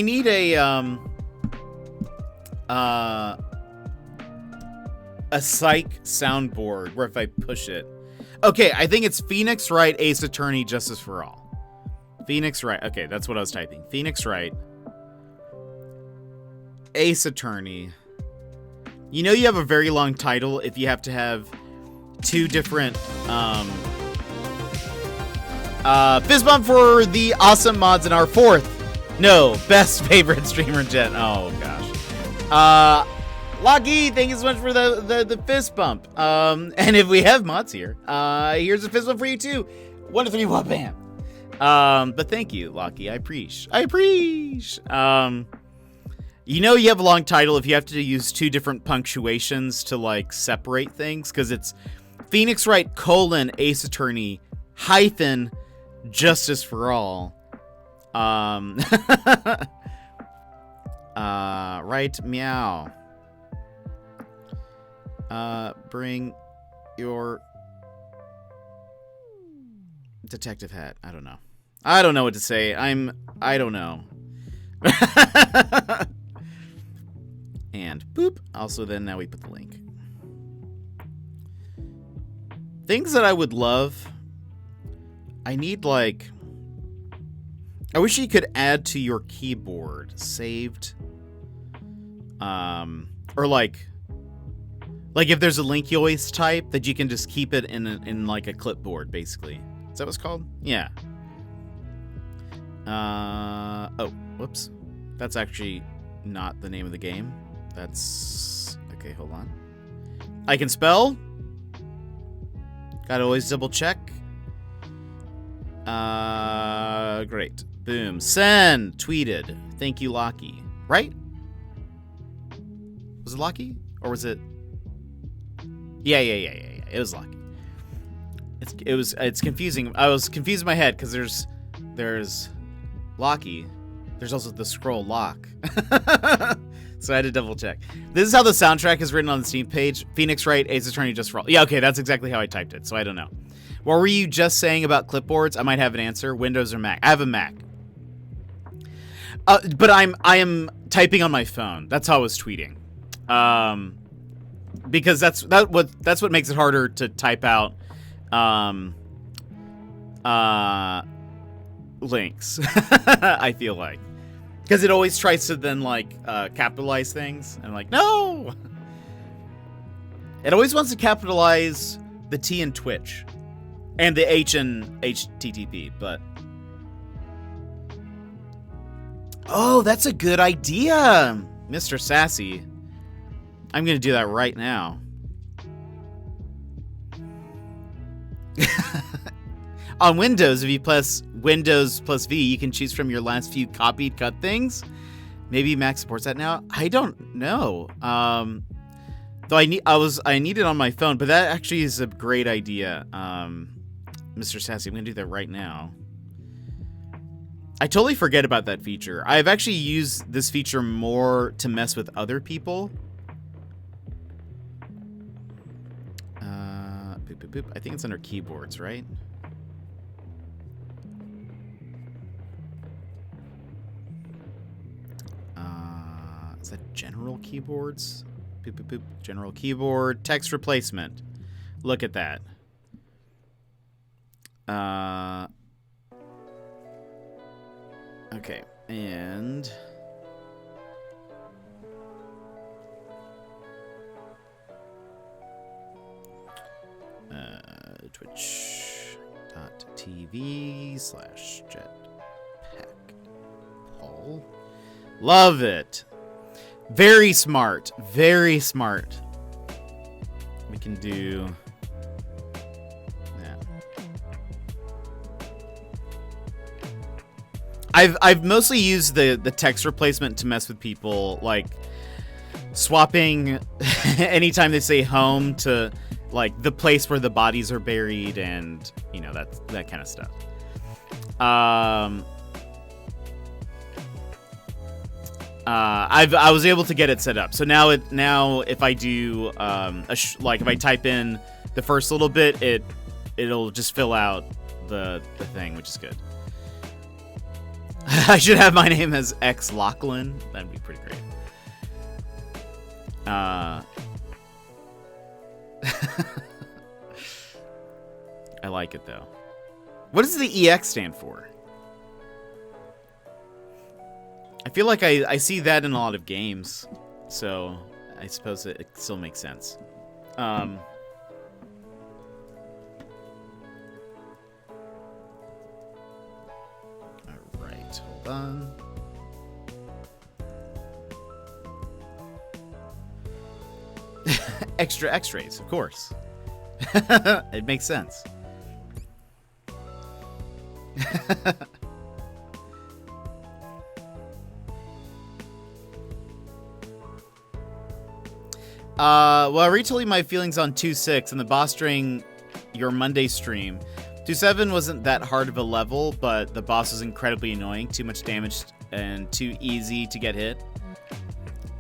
need a psych soundboard where if I push it. Okay, I think it's Phoenix Wright Ace Attorney Justice for All. Phoenix Wright. Okay, that's what I was typing. Phoenix Wright Ace Attorney. You know you have a very long title if you have to have two different fist bump for the awesome mods in our best favorite streamer Jet. Oh gosh. Lucky, thank you so much for the fist bump. And if we have mods here, here's a fist bump for you too. 1 to 3, what bam. But thank you, Lucky. I appreciate. You know you have a long title if you have to use two different punctuations to like separate things, because it's Phoenix Wright : Ace Attorney - Justice for All. Right, meow. Bring your detective hat. I don't know. I don't know what to say. I don't know. And boop. Also, then now we put the link. Things that I would love. I need like. I wish you could add to your keyboard saved. Or like if there's a link you always type that you can just keep it in like a clipboard, basically. Is that what it's called? Yeah. Oh, whoops. That's actually not the name of the game. That's... Okay, hold on. I can spell. Gotta always double check. Great. Boom. Send. Tweeted. Thank you, Lockie. Right? Was it Lockie? Or was it... Yeah. It was Lockie. It's confusing. I was confused in my head because there's Lockie. There's also the scroll lock. So I had to double check. This is how the soundtrack is written on the Steam page. Phoenix Wright, Ace Attorney, Just for All. Yeah, okay, that's exactly how I typed it, so I don't know. What were you just saying about clipboards? I might have an answer. Windows or Mac? I have a Mac. But I am typing on my phone. That's how I was tweeting. Because that's what makes it harder to type out links. I feel like. Because it always tries to then, like, capitalize things. And I'm like, no! It always wants to capitalize the T in Twitch. And the H in HTTP, but... Oh, that's a good idea, Mr. Sassy. I'm going to do that right now. On Windows, if you press Windows plus V, you can choose from your last few copied cut things. Maybe Mac supports that now. I don't know. Though I need it on my phone, but that actually is a great idea. Mr. Sassy, I'm gonna do that right now. I totally forget about that feature. I've actually used this feature more to mess with other people. Boop, boop, boop. I think it's under keyboards, right? Is that general keyboards? Boop, boop, boop. General keyboard. Text replacement. Look at that. Okay. And... Twitch.tv/jetpackpaul. Love it. Very smart. Very smart. We can do that. I've mostly used the text replacement to mess with people, like swapping anytime they say home to like the place where the bodies are buried, and you know, that kind of stuff. I was able to get it set up. So now if I do like if I type in the first little bit, it'll just fill out the thing, which is good. I should have my name as X Lachlan. That'd be pretty great. I like it though. What does the EX stand for? I feel like I see that in a lot of games, so I suppose it still makes sense. All right, hold on. Extra X-rays, of course. It makes sense. Well, retelling my feelings on 2.6 and the boss during your Monday stream. 2.7 wasn't that hard of a level, but the boss was incredibly annoying. Too much damage and too easy to get hit.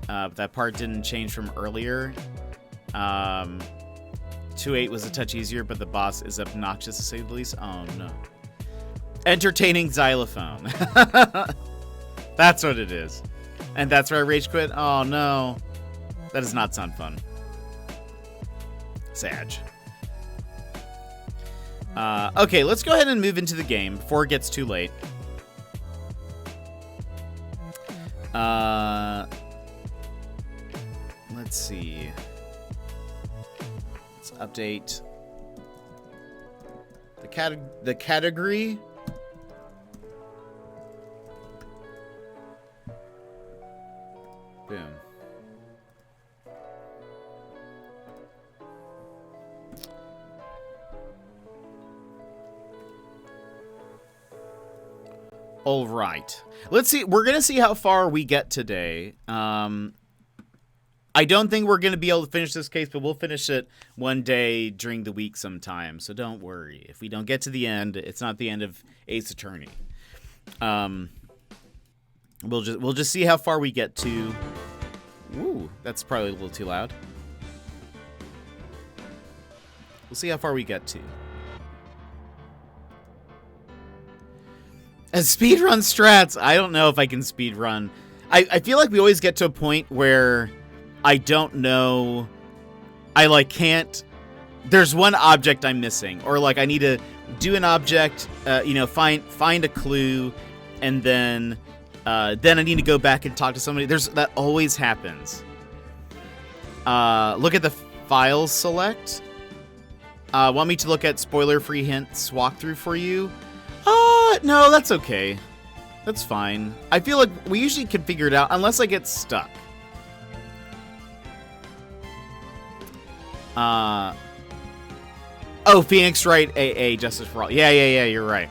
That part didn't change from earlier. 2.8 was a touch easier, but the boss is obnoxious to say the least. Oh, no. Entertaining xylophone. That's what it is. And that's where I rage quit? Oh, no. That does not sound fun. Sag. Okay, let's go ahead and move into the game before it gets too late. Let's see. Let's update the category. Boom. All right. Let's see. We're going to see how far we get today. I don't think we're going to be able to finish this case, but we'll finish it one day during the week sometime. So don't worry. If we don't get to the end, it's not the end of Ace Attorney. We'll just see how far we get to. Ooh, that's probably a little too loud. We'll see how far we get to. As speedrun strats, I don't know if I can speedrun. I feel like we always get to a point where I don't know. I like can't. There's one object I'm missing, or like I need to do an object. Find a clue, and then I need to go back and talk to somebody. That always happens. Look at the files select. Want me to look at spoiler-free hints walkthrough for you? No, that's okay. That's fine. I feel like we usually can figure it out unless I get stuck. Phoenix Wright AA Justice for All. Yeah, you're right.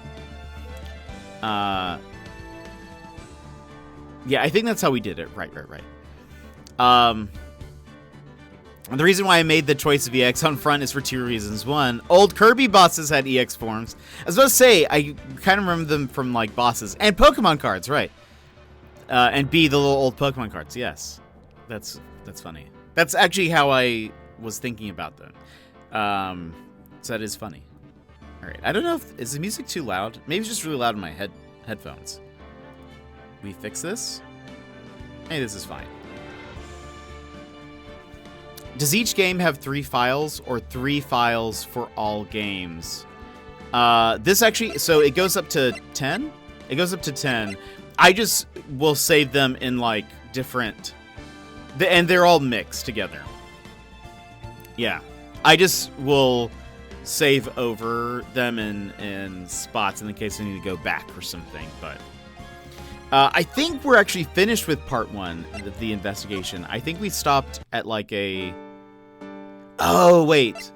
Yeah, I think that's how we did it. Right. And the reason why I made the choice of EX on front is for two reasons. One, old Kirby bosses had EX forms. I was about to say, I kind of remember them from, like, bosses. And Pokemon cards, right. And B, the little old Pokemon cards, yes. That's funny. That's actually how I was thinking about them. So that is funny. All right, I don't know is the music too loud? Maybe it's just really loud in my headphones. We fix this? Hey, this is fine. Does each game have 3 files or 3 files for all games? This actually, so it goes up to 10? It goes up to 10. I just will save them in like different, and they're all mixed together. Yeah, I just will save over them in spots in the case I need to go back for something, but I think we're actually finished with part 1 of the investigation. I think we stopped at like a... Oh, wait.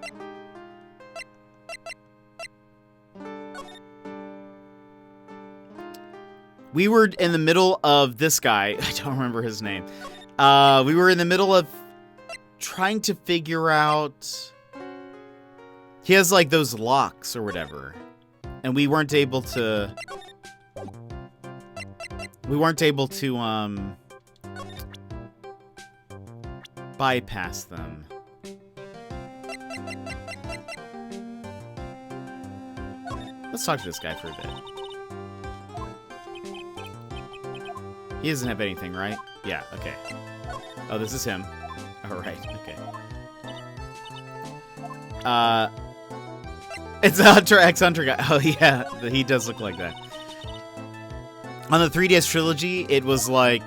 We were in the middle of this guy. I don't remember his name. We were in the middle of trying to figure out... He has like those locks or whatever. And we weren't able to... bypass them. Let's talk to this guy for a bit. He doesn't have anything, right? Yeah, okay. Oh, this is him. Alright, okay. It's a Hunter X Hunter guy. Oh, yeah, he does look like that. On the 3DS trilogy, it was like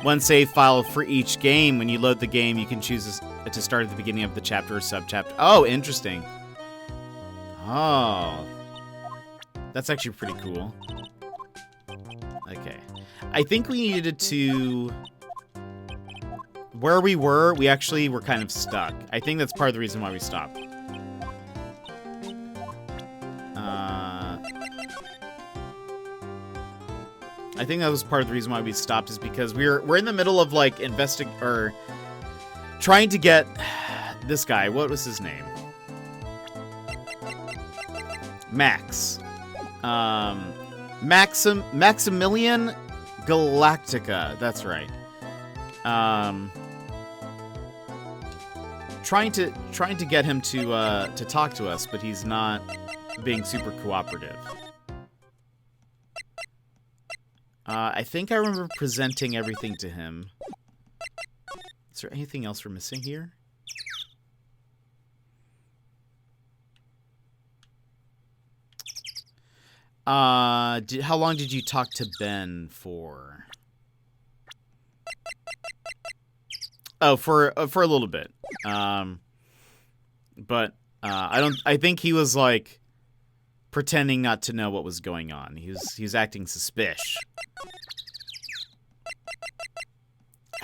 one save file for each game. When you load the game, you can choose to start at the beginning of the chapter or subchapter. Oh, interesting. Oh. That's actually pretty cool. Okay. I think we needed to... Where we actually were kind of stuck. I think that's part of the reason why we stopped. I think that was part of the reason why we stopped, is because we're in the middle of like trying to get this guy. What was his name? Max. Maximilian Galactica. That's right. Trying to get him to talk to us, but he's not being super cooperative. I think I remember presenting everything to him. Is there anything else we're missing here? How long did you talk to Ben for? Oh, for a little bit. But I think he was like pretending not to know what was going on. He was acting suspicious.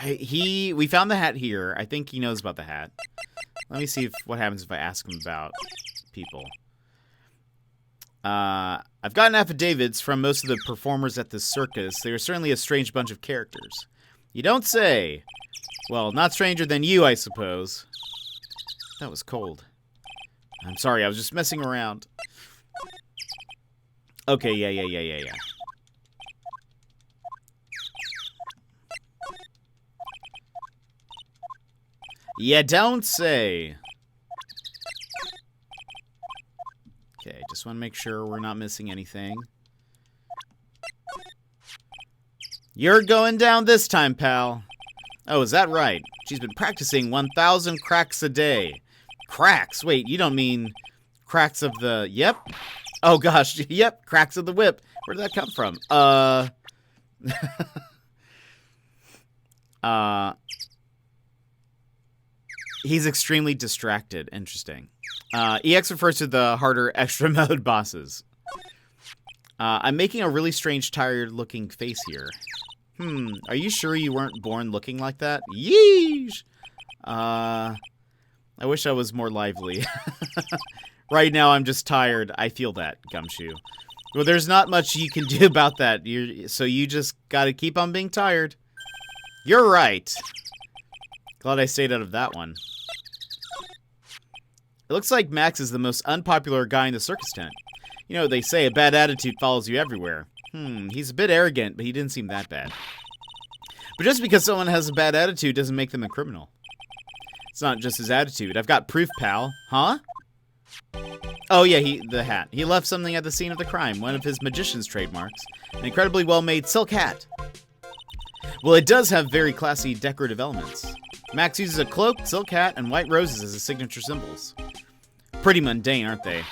We found the hat here. I think he knows about the hat. Let me see what happens if I ask him about people. I've gotten affidavits from most of the performers at this circus. They are certainly a strange bunch of characters. You don't say. Well, not stranger than you, I suppose. That was cold. I'm sorry, I was just messing around. Okay, yeah. Yeah, don't say. Okay, just want to make sure we're not missing anything. You're going down this time, pal. Oh, is that right? She's been practicing 1,000 cracks a day. Cracks? Wait, you don't mean cracks of the... Yep. Oh, gosh. Yep, cracks of the whip. Where did that come from? He's extremely distracted. Interesting. EX refers to the harder extra mode bosses. I'm making a really strange, tired-looking face here. Are you sure you weren't born looking like that? Yeesh! I wish I was more lively. Right now, I'm just tired. I feel that, Gumshoe. Well, there's not much you can do about that, so you just gotta keep on being tired. You're right. Glad I stayed out of that one. It looks like Max is the most unpopular guy in the circus tent. You know, they say a bad attitude follows you everywhere. He's a bit arrogant, but he didn't seem that bad. But just because someone has a bad attitude doesn't make them a criminal. It's not just his attitude. I've got proof, pal. Huh? Oh yeah, the hat. He left something at the scene of the crime, one of his magician's trademarks. An incredibly well-made silk hat. Well, it does have very classy decorative elements. Max uses a cloak, silk hat, and white roses as his signature symbols. Pretty mundane, aren't they?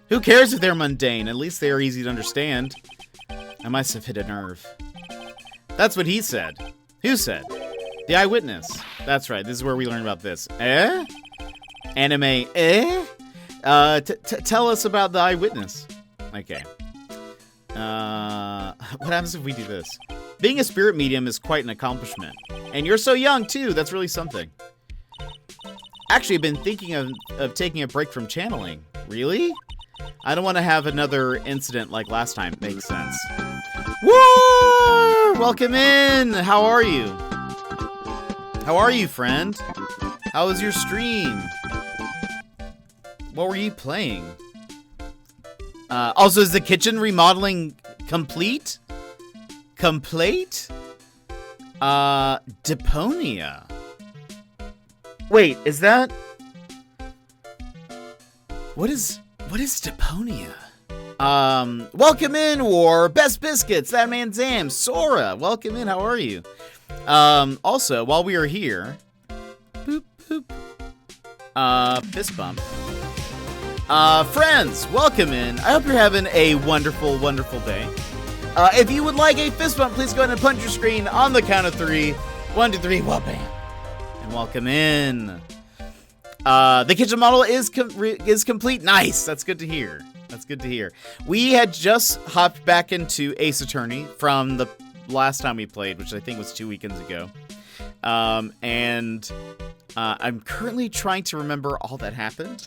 Who cares if they're mundane? At least they are easy to understand. I must have hit a nerve. That's what he said. Who said? The eyewitness. That's right, this is where we learn about this. Eh? Anime, eh? Tell us about the eyewitness. Okay. What happens if we do this? Being a spirit medium is quite an accomplishment. And you're so young, too. That's really something. Actually, I've been thinking of taking a break from channeling. Really? I don't want to have another incident like last time. Makes sense. Woo! Welcome in! How are you? How are you, friend? How was your stream? What were you playing? Also, is the kitchen remodeling complete? Complete? Deponia. Wait, is that... What is Deponia? Welcome in, War. Best Biscuits, That Man Zam, Sora. Welcome in, how are you? Also, while we are here... Boop, boop. Fist bump. Friends, welcome in. I hope you're having a wonderful, wonderful day. If you would like a fist bump, please go ahead and punch your screen on the count of 3. 1, 2, 3, well, bam. And welcome in. The kitchen model is complete. Nice. That's good to hear. That's good to hear. We had just hopped back into Ace Attorney from the last time we played, which I think was 2 weekends ago. And I'm currently trying to remember all that happened.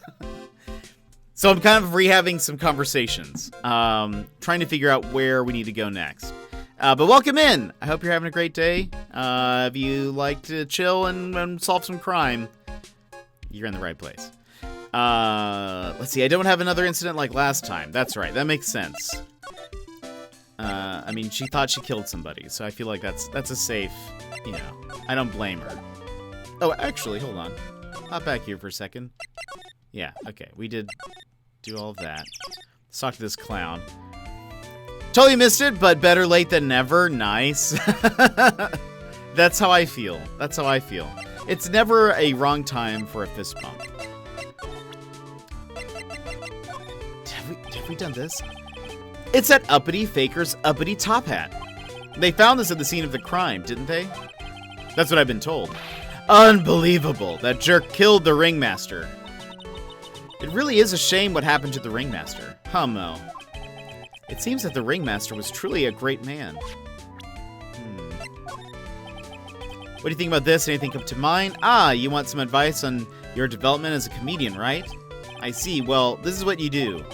So I'm kind of rehabbing some conversations, trying to figure out where we need to go next. But welcome in. I hope you're having a great day. If you like to chill and solve some crime, you're in the right place. Let's see. I don't have another incident like last time. That's right. That makes sense. I mean, she thought she killed somebody, so I feel like that's a safe, you know, I don't blame her. Oh, actually, hold on. Hop back here for a second. Yeah, okay. We did do all of that. Let's talk to this clown. Totally missed it, but better late than never. Nice. That's how I feel. That's how I feel. It's never a wrong time for a fist bump. Have we done this? It's that uppity faker's uppity top hat. They found this at the scene of the crime, didn't they? That's what I've been told. Unbelievable. That jerk killed the ringmaster. It really is a shame what happened to the ringmaster. Huh, Mo? It seems that the ringmaster was truly a great man. What do you think about this? Anything come to mind? Ah, you want some advice on your development as a comedian, right? I see. Well, this is what you do.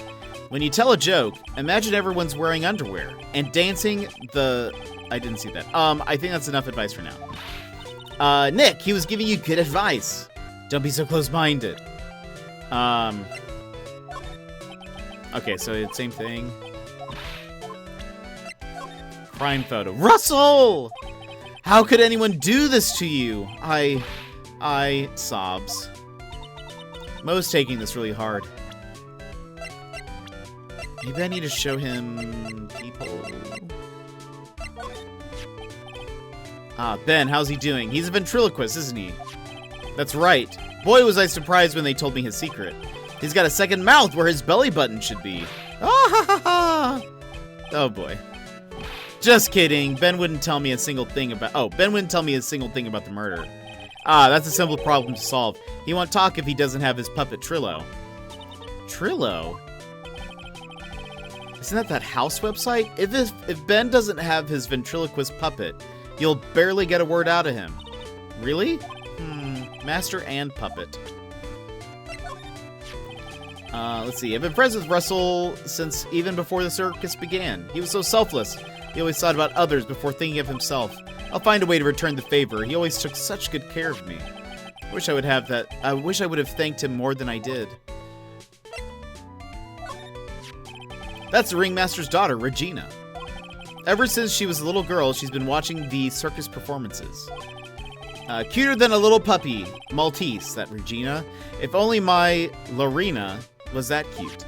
When you tell a joke, imagine everyone's wearing underwear and dancing the... I didn't see that. I think that's enough advice for now. Nick, he was giving you good advice. Don't be so close-minded. Okay, so it's same thing. Crime photo. Russell! How could anyone do this to you? I sobs. Mo's taking this really hard. Maybe I need to show him people. Ben, how's he doing? He's a ventriloquist, isn't he? That's right. Boy, was I surprised when they told me his secret. He's got a second mouth where his belly button should be. Ah, ha, ha, ha. Oh, boy. Just kidding. Ben wouldn't tell me a single thing about... Oh, Ben wouldn't tell me a single thing about the murder. That's a simple problem to solve. He won't talk if he doesn't have his puppet Trillo. Trillo? Isn't that house website? If Ben doesn't have his ventriloquist puppet, you'll barely get a word out of him. Really? Master and puppet. Let's see. I've been friends with Russell since even before the circus began. He was so selfless. He always thought about others before thinking of himself. I'll find a way to return the favor. He always took such good care of me. I wish I would have thanked him more than I did. That's the ringmaster's daughter, Regina. Ever since she was a little girl, she's been watching the circus performances. Cuter than a little puppy, Maltese, that Regina. If only my Lorena was that cute.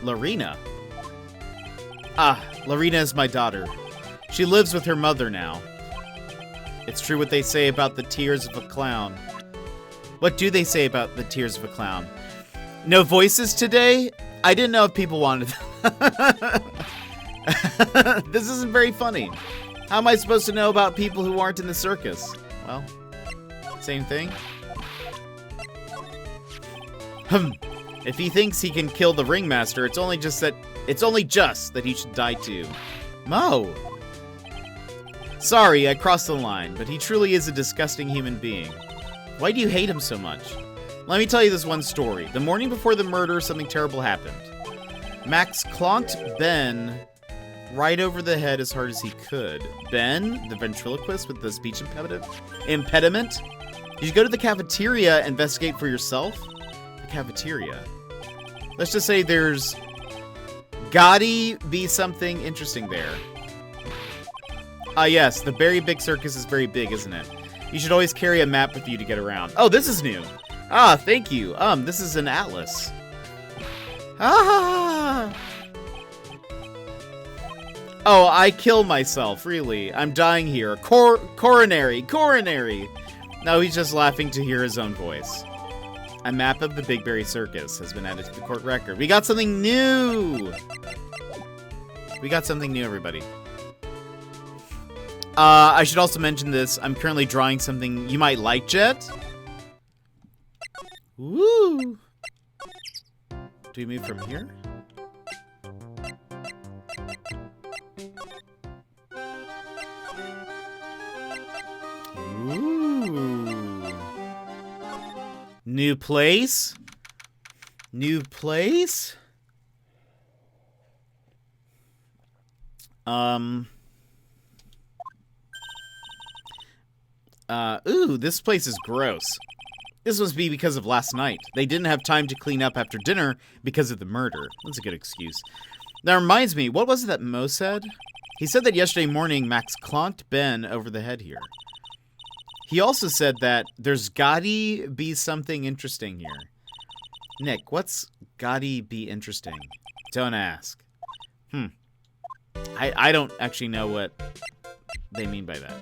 Lorena? Lorena is my daughter. She lives with her mother now. It's true what they say about the tears of a clown. What do they say about the tears of a clown? No voices today? I didn't know if people wanted... This isn't very funny. How am I supposed to know about people who aren't in the circus? Well, same thing. If he thinks he can kill the ringmaster, it's only just that he should die too. Mo! Sorry, I crossed the line, but he truly is a disgusting human being. Why do you hate him so much? Let me tell you this one story. The morning before the murder, something terrible happened. Max clonked Ben right over the head as hard as he could. Ben, the ventriloquist with the speech impediment? Did you go to the cafeteria and investigate for yourself? The cafeteria. Let's just say there's gotta be something interesting there. Yes, the very big circus is very big, isn't it? You should always carry a map with you to get around. Oh, this is new. Thank you. This is an atlas. Oh, I kill myself, really. I'm dying here. Coronary. No, he's just laughing to hear his own voice. A map of the Big Berry Circus has been added to the court record. We got something new! Everybody. I should also mention this. I'm currently drawing something you might like, Jet. Woo! Do we move from here? Ooh. New place? New place? Ooh, this place is gross. This must be because of last night. They didn't have time to clean up after dinner because of the murder. That's a good excuse. That reminds me, what was it that Mo said? He said that yesterday morning Max clonked Ben over the head here. He also said that there's gotta be something interesting here. Nick, what's gotta be interesting? Don't ask. I don't actually know what they mean by that.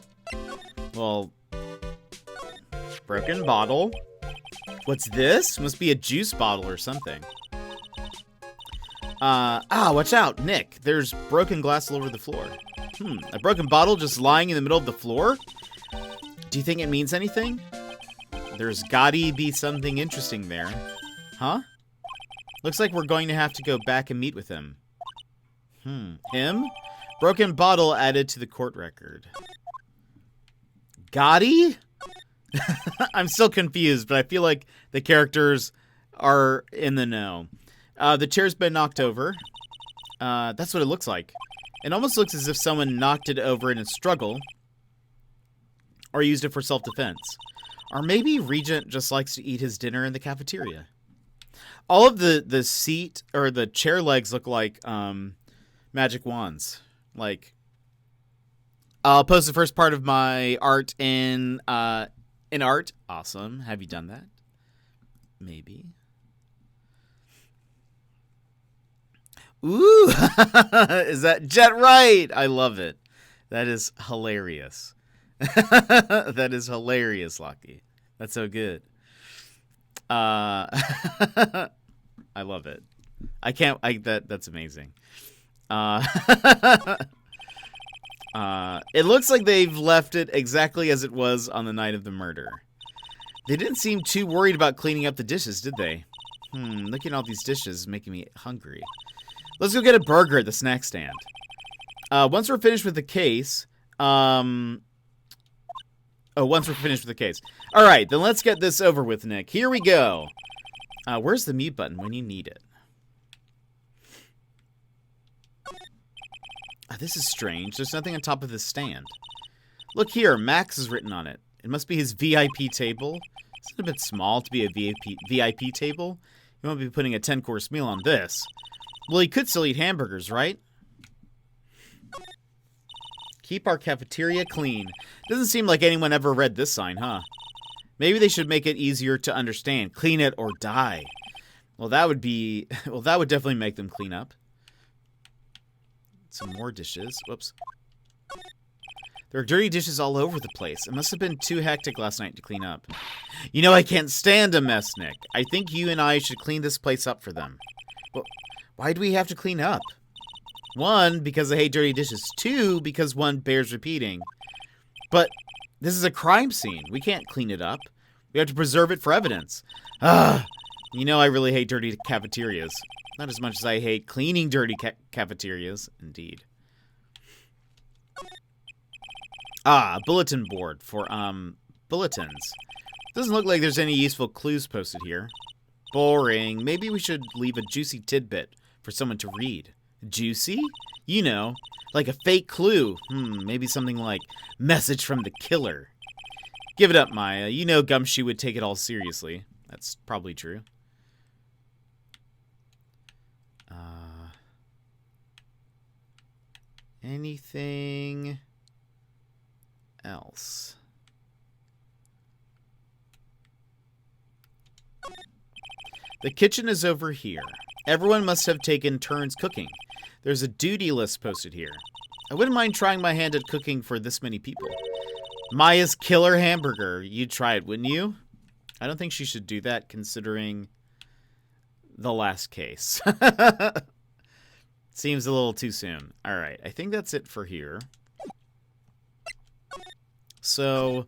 Well, broken bottle. What's this? Must be a juice bottle or something. Watch out, Nick. There's broken glass all over the floor. A broken bottle just lying in the middle of the floor? Do you think it means anything? There's gotta be something interesting there. Huh? Looks like we're going to have to go back and meet with him. Him? Broken bottle added to the court record. Gotti? I'm still confused, but I feel like the characters are in the know. The chair's been knocked over. That's what it looks like. It almost looks as if someone knocked it over in a struggle, or used it for self-defense. Or maybe Regent just likes to eat his dinner in the cafeteria. All of the seat, or the chair legs look like, magic wands. Like, I'll post the first part of my art in art. Awesome. Have you done that? Maybe. Ooh, is that Jet right? I love it. That is hilarious. That is hilarious, Lockie. That's so good. I love it. That's amazing. It looks like they've left it exactly as it was on the night of the murder. They didn't seem too worried about cleaning up the dishes, did they? Looking at all these dishes is making me hungry. Let's go get a burger at the snack stand. Once we're finished with the case, once we're finished with the case. All right, then let's get this over with, Nick. Here we go. Where's the mute button when you need it? This is strange. There's nothing on top of this stand. Look here, Max is written on it. It must be his VIP table. It's a bit small to be a VIP table. You won't be putting a 10-course meal on this. Well, he could still eat hamburgers, right? Keep our cafeteria clean. Doesn't seem like anyone ever read this sign, huh? Maybe they should make it easier to understand. Clean it or die. Well, that would definitely make them clean up. Some more dishes. Whoops. There are dirty dishes all over the place. It must have been too hectic last night to clean up. You know, I can't stand a mess, Nick. I think you and I should clean this place up for them. Well, why do we have to clean up? 1, because I hate dirty dishes. 2, because 1 bears repeating. But this is a crime scene. We can't clean it up. We have to preserve it for evidence. You know I really hate dirty cafeterias. Not as much as I hate cleaning dirty cafeterias. Indeed. A bulletin board for, bulletins. Doesn't look like there's any useful clues posted here. Boring. Maybe we should leave a juicy tidbit for someone to read. Juicy? You know, like a fake clue. Maybe something like, message from the killer. Give it up, Maya. You know Gumshoe would take it all seriously. That's probably true. Anything else? The kitchen is over here. Everyone must have taken turns cooking. There's a duty list posted here. I wouldn't mind trying my hand at cooking for this many people. Maya's killer hamburger. You'd try it, wouldn't you? I don't think she should do that, considering the last case. Seems a little too soon. All right, I think that's it for here. So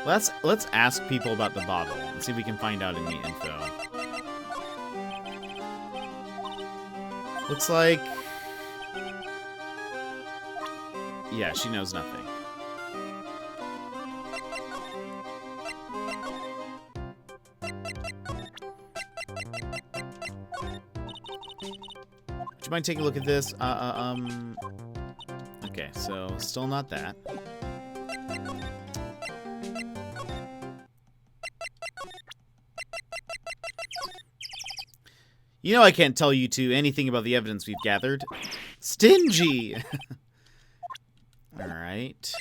let's ask people about the bottle and see if we can find out any info. Looks like, yeah, she knows nothing. Would you mind taking a look at this? Okay, so still not that. You know I can't tell you two anything about the evidence we've gathered. Stingy! Alright.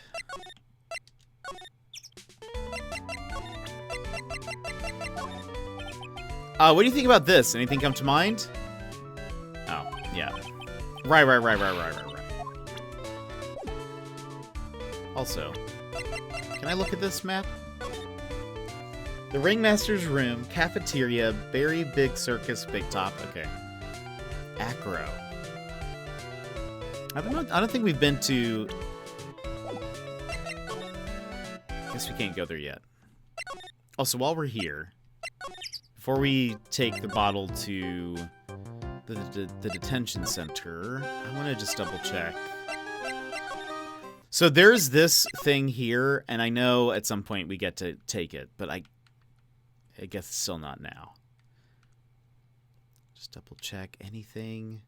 What do you think about this? Anything come to mind? Oh, yeah. Right. Also, can I look at this map? The Ringmaster's room, cafeteria, Berry Big Circus, Big Top. Okay. Acro. I don't think we've been to... I guess we can't go there yet. Also, while we're here, before we take the bottle to the detention center, I want to just double check. So there's this thing here, and I know at some point we get to take it, but I guess it's still not now. Just double check. Anything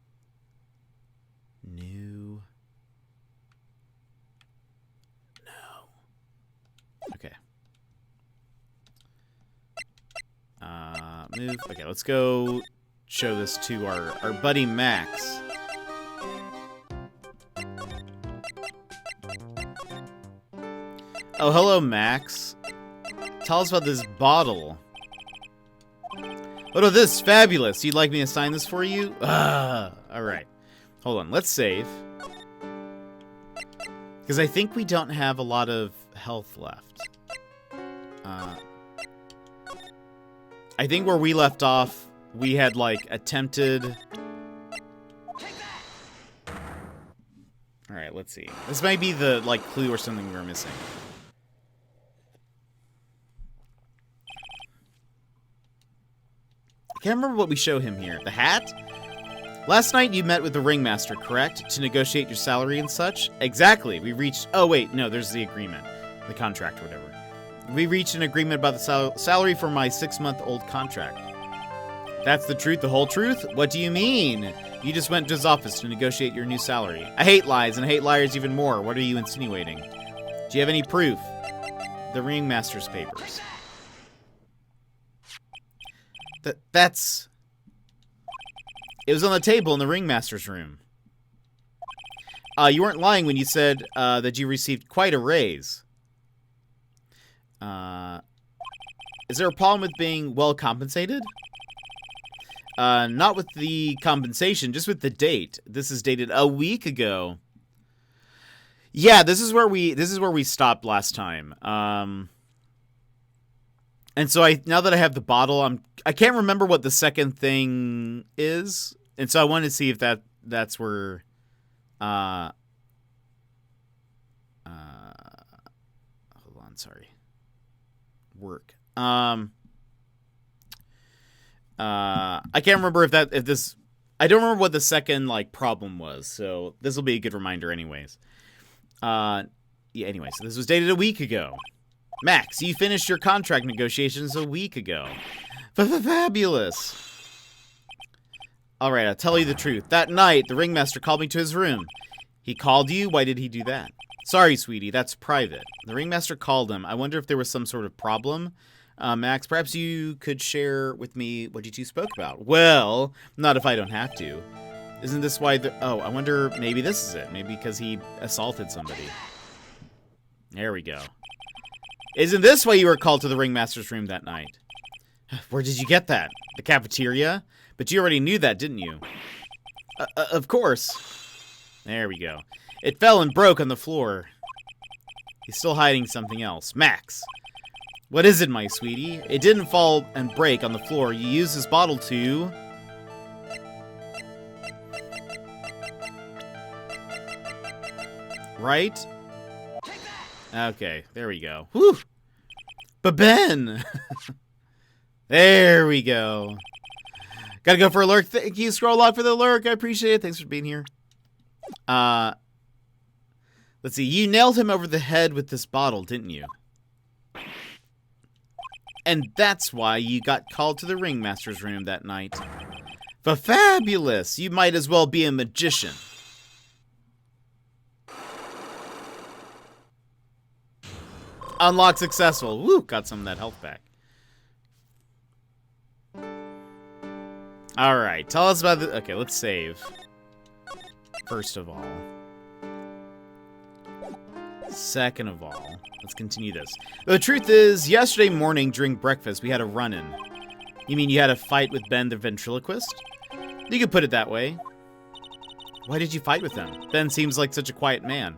new? No. Okay. Move. Okay, let's go show this to our buddy Max. Oh, hello, Max. Tell us about this bottle. Oh, no, this is fabulous. You'd like me to sign this for you? Alright. Hold on, let's save. Because I think we don't have a lot of health left. I think where we left off, we had, like, attempted... Alright, let's see. This might be the, like, clue or something we were missing. I can't remember what we show him here. The hat? Last night you met with the ringmaster, correct? To negotiate your salary and such? Exactly. We reached... Oh, wait. No, there's the agreement. The contract or whatever. We reached an agreement about the salary for my 6-month-old contract. That's the truth, the whole truth? What do you mean? You just went to his office to negotiate your new salary. I hate lies, and I hate liars even more. What are you insinuating? Do you have any proof? The ringmaster's papers. That's... It was on the table in the ringmaster's room. You weren't lying when you said that you received quite a raise. Is there a problem with being well compensated? Not with the compensation, just with the date. This is dated a week ago. Yeah, this is where we stopped last time. And so now that I have the bottle, I can't remember what the second thing is, and so I wanted to see if that's where hold on, sorry. Work. I can't remember if this I don't remember what the second like problem was, so this will be a good reminder anyways. Yeah, anyway, so this was dated a week ago. Max, you finished your contract negotiations a week ago. Fabulous. Alright, I'll tell you the truth. That night, the ringmaster called me to his room. He called you? Why did he do that? Sorry, sweetie, that's private. The ringmaster called him. I wonder if there was some sort of problem. Max, perhaps you could share with me what you two spoke about. Well, not if I don't have to. Isn't this why oh, I wonder, maybe this is it. Maybe because he assaulted somebody. There we go. Isn't this why you were called to the ringmaster's room that night? Where did you get that? The cafeteria? But you already knew that, didn't you? Of course. There we go. It fell and broke on the floor. He's still hiding something else. Max. What is it, my sweetie? It didn't fall and break on the floor. You used this bottle to... Right? Okay, there we go. Whew! But Ben! There we go. Gotta go for a lurk. Thank you, Scroll-Lock, for the lurk. I appreciate it. Thanks for being here. Let's see. You nailed him over the head with this bottle, didn't you? And that's why you got called to the ringmaster's room that night. Fabulous! You might as well be a magician. Unlock successful. Woo! Got some of that health back. Alright, tell us about the... Okay, let's save. First of all. Second of all, let's continue this. The truth is, yesterday morning during breakfast, we had a run-in. You mean you had a fight with Ben the ventriloquist? You could put it that way. Why did you fight with him? Ben seems like such a quiet man.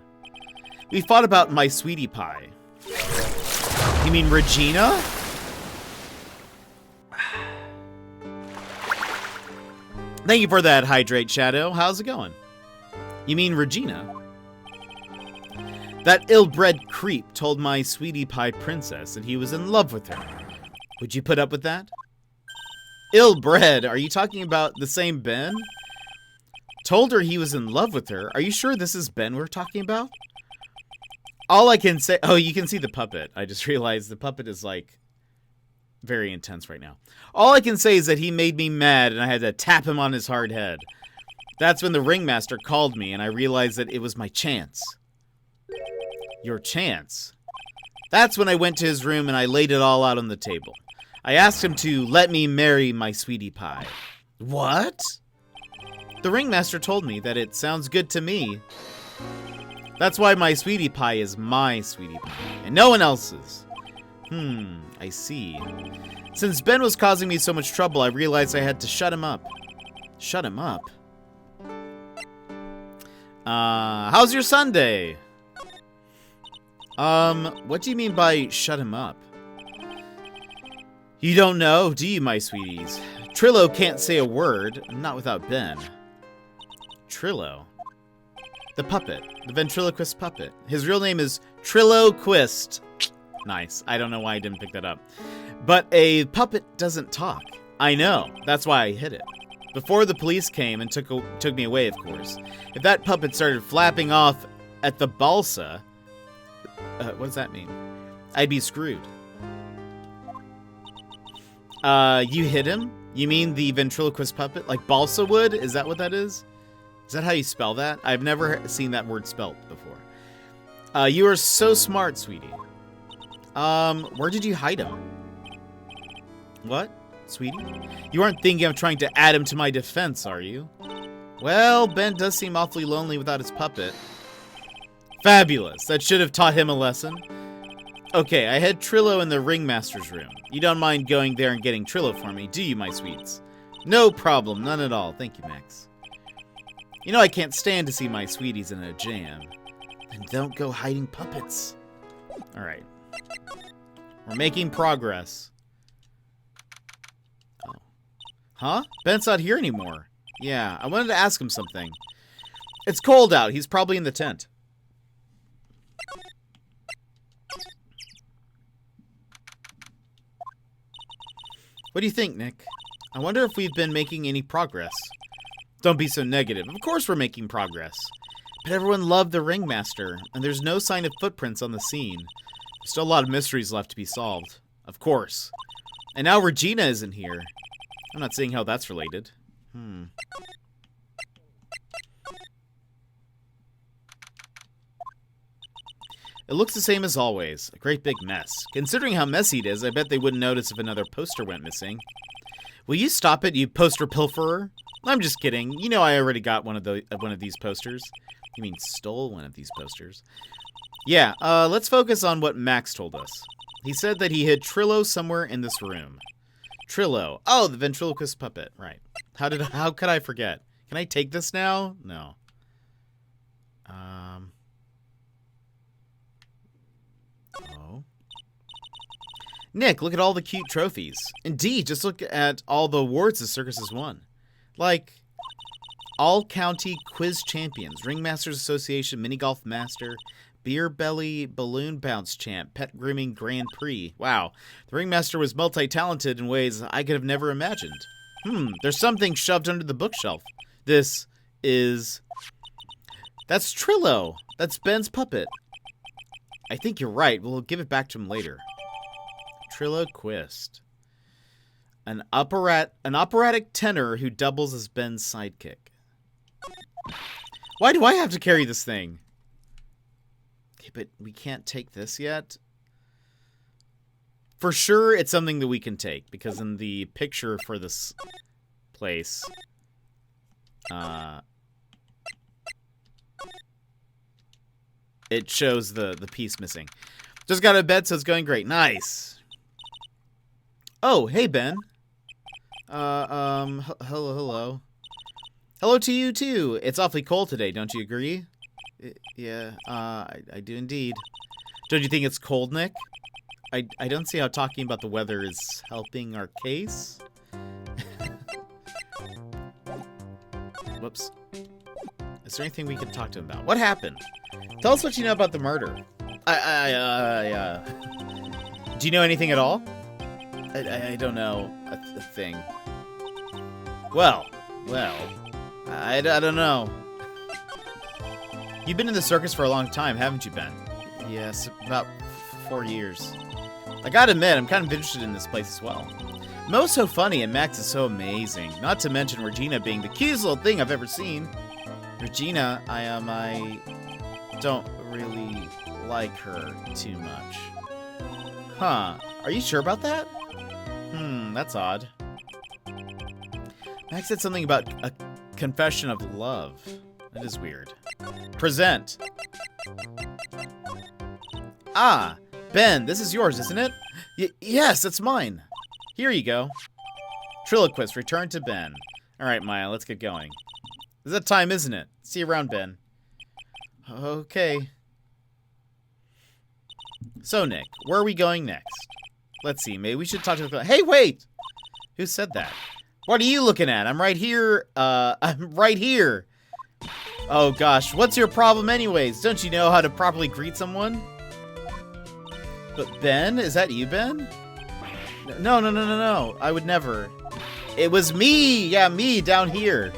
We fought about my sweetie pie. You mean Regina? Thank you for that, Hydrate Shadow. How's it going? You mean Regina? That ill-bred creep told my sweetie pie princess that he was in love with her. Would you put up with that? Ill-bred? Are you talking about the same Ben? Told her he was in love with her. Are you sure this is Ben we're talking about? All I can say... Oh, you can see the puppet. I just realized the puppet is, like, very intense right now. All I can say is that he made me mad and I had to tap him on his hard head. That's when the ringmaster called me and I realized that it was my chance. Your chance? That's when I went to his room and I laid it all out on the table. I asked him to let me marry my sweetie pie. What? The ringmaster told me that it sounds good to me. That's why my sweetie pie is my sweetie pie, and no one else's. I see. Since Ben was causing me so much trouble, I realized I had to shut him up. Shut him up? How's your Sunday? What do you mean by shut him up? You don't know, do you, my sweeties? Trillo can't say a word, not without Ben. Trillo? The puppet. The ventriloquist puppet. His real name is Trilloquist. Nice. I don't know why I didn't pick that up. But a puppet doesn't talk. I know. That's why I hid it. Before the police came and took me away, of course. If that puppet started flapping off at the balsa... what does that mean? I'd be screwed. You hit him? You mean the ventriloquist puppet? Like balsa wood? Is that what that is? Is that how you spell that? I've never seen that word spelt before. You are so smart, sweetie. Where did you hide him? What? Sweetie? You aren't thinking of trying to add him to my defense, are you? Well, Ben does seem awfully lonely without his puppet. Fabulous. That should have taught him a lesson. Okay, I had Trillo in the ringmaster's room. You don't mind going there and getting Trillo for me, do you, my sweets? No problem, none at all. Thank you, Max. You know I can't stand to see my sweeties in a jam. Then don't go hiding puppets. Alright. We're making progress. Oh. Huh? Ben's not here anymore. Yeah, I wanted to ask him something. It's cold out. He's probably in the tent. What do you think, Nick? I wonder if we've been making any progress. Don't be so negative. Of course we're making progress. But everyone loved the ringmaster, and there's no sign of footprints on the scene. There's still a lot of mysteries left to be solved. Of course. And now Regina isn't here. I'm not seeing how that's related. It looks the same as always. A great big mess. Considering how messy it is, I bet they wouldn't notice if another poster went missing. Will you stop it, you poster pilferer? I'm just kidding. You know I already got one of these posters. You mean stole one of these posters? Yeah, let's focus on what Max told us. He said that he hid Trillo somewhere in this room. Trillo. Oh, the ventriloquist puppet. Right. How could I forget? Can I take this now? No. Oh. Nick, look at all the cute trophies. Indeed, just look at all the awards the circus has won. Like, All-County Quiz Champions, Ringmasters Association Mini Golf Master, Beer Belly Balloon Bounce Champ, Pet Grooming Grand Prix. Wow, the Ringmaster was multi-talented in ways I could have never imagined. There's something shoved under the bookshelf. This is... That's Trillo. That's Ben's puppet. I think you're right. We'll give it back to him later. Trilloquist. An operatic tenor who doubles as Ben's sidekick. Why do I have to carry this thing? Okay, but we can't take this yet. For sure, it's something that we can take, because in the picture for this place, it shows the piece missing. Just got out of bed, so it's going great. Nice. Oh, hey, Ben. Hello. Hello to you, too. It's awfully cold today, don't you agree? Yeah, I do indeed. Don't you think it's cold, Nick? I don't see how talking about the weather is helping our case. Whoops. Is there anything we can talk to him about? What happened? Tell us what you know about the murder. Do you know anything at all? I don't know a thing. Well, I don't know. You've been in the circus for a long time, haven't you, Ben? Yes, about 4 years. I gotta admit, I'm kind of interested in this place as well. Mo's so funny and Max is so amazing. Not to mention Regina being the cutest little thing I've ever seen. Regina, I don't really like her too much. Huh. Are you sure about that? That's odd. Max said something about a confession of love. That is weird. Present. Ah, Ben, this is yours, isn't it? Yes, it's mine. Here you go. Trilloquist, return to Ben. Alright, Maya, let's get going. It's that time, isn't it? See you around, Ben. Okay. So, Nick, where are we going next? Let's see, maybe we should talk to the... Hey, wait! Who said that? What are you looking at? I'm right here. I'm right here. Oh, gosh. What's your problem anyways? Don't you know how to properly greet someone? But Ben? Is that you, Ben? No. I would never. It was me! Yeah, me, down here.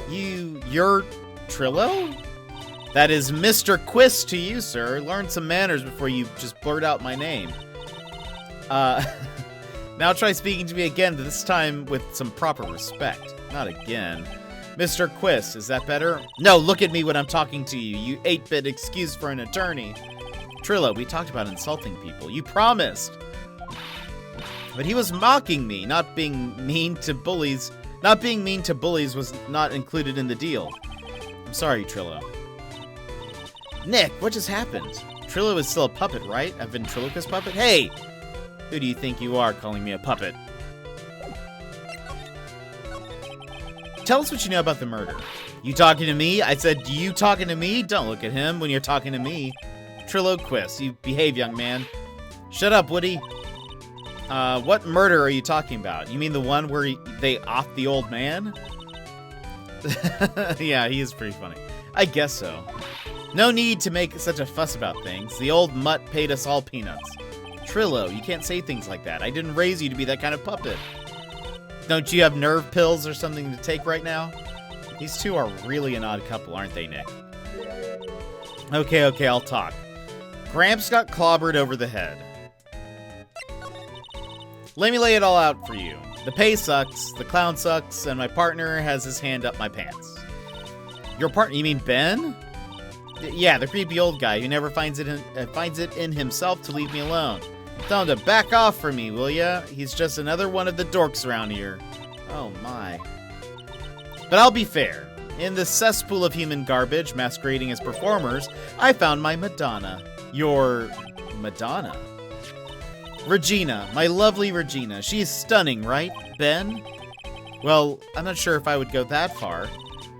You're Trillo? That is Mr. Quist to you, sir. Learn some manners before you just blurt out my name. Now try speaking to me again, but this time with some proper respect. Not again. Mr. Quist, is that better? No, look at me when I'm talking to you, you 8-bit excuse for an attorney. Trillo, we talked about insulting people. You promised. But he was mocking me, not being mean to bullies. Not being mean to bullies was not included in the deal. I'm sorry, Trillo. Nick, what just happened? Trillo is still a puppet, right? A ventriloquist puppet? Hey! Who do you think you are calling me a puppet? Tell us what you know about the murder. You talking to me? I said, you talking to me? Don't look at him when you're talking to me. Trillo Quist, you behave, young man. Shut up, Woody. What murder are you talking about? You mean the one where they offed the old man? Yeah, he is pretty funny. I guess so. No need to make such a fuss about things. The old mutt paid us all peanuts. Trillo, you can't say things like that. I didn't raise you to be that kind of puppet. Don't you have nerve pills or something to take right now? These two are really an odd couple, aren't they, Nick? Okay, I'll talk. Gramps got clobbered over the head. Let me lay it all out for you. The pay sucks, the clown sucks, and my partner has his hand up my pants. Your partner? You mean Ben? Yeah, the creepy old guy who never finds it in himself to leave me alone. Tell him to back off from me, will ya? He's just another one of the dorks around here. Oh my. But I'll be fair. In this cesspool of human garbage masquerading as performers, I found my Madonna. Your Madonna? Regina, my lovely Regina. She's stunning, right, Ben? Well, I'm not sure if I would go that far.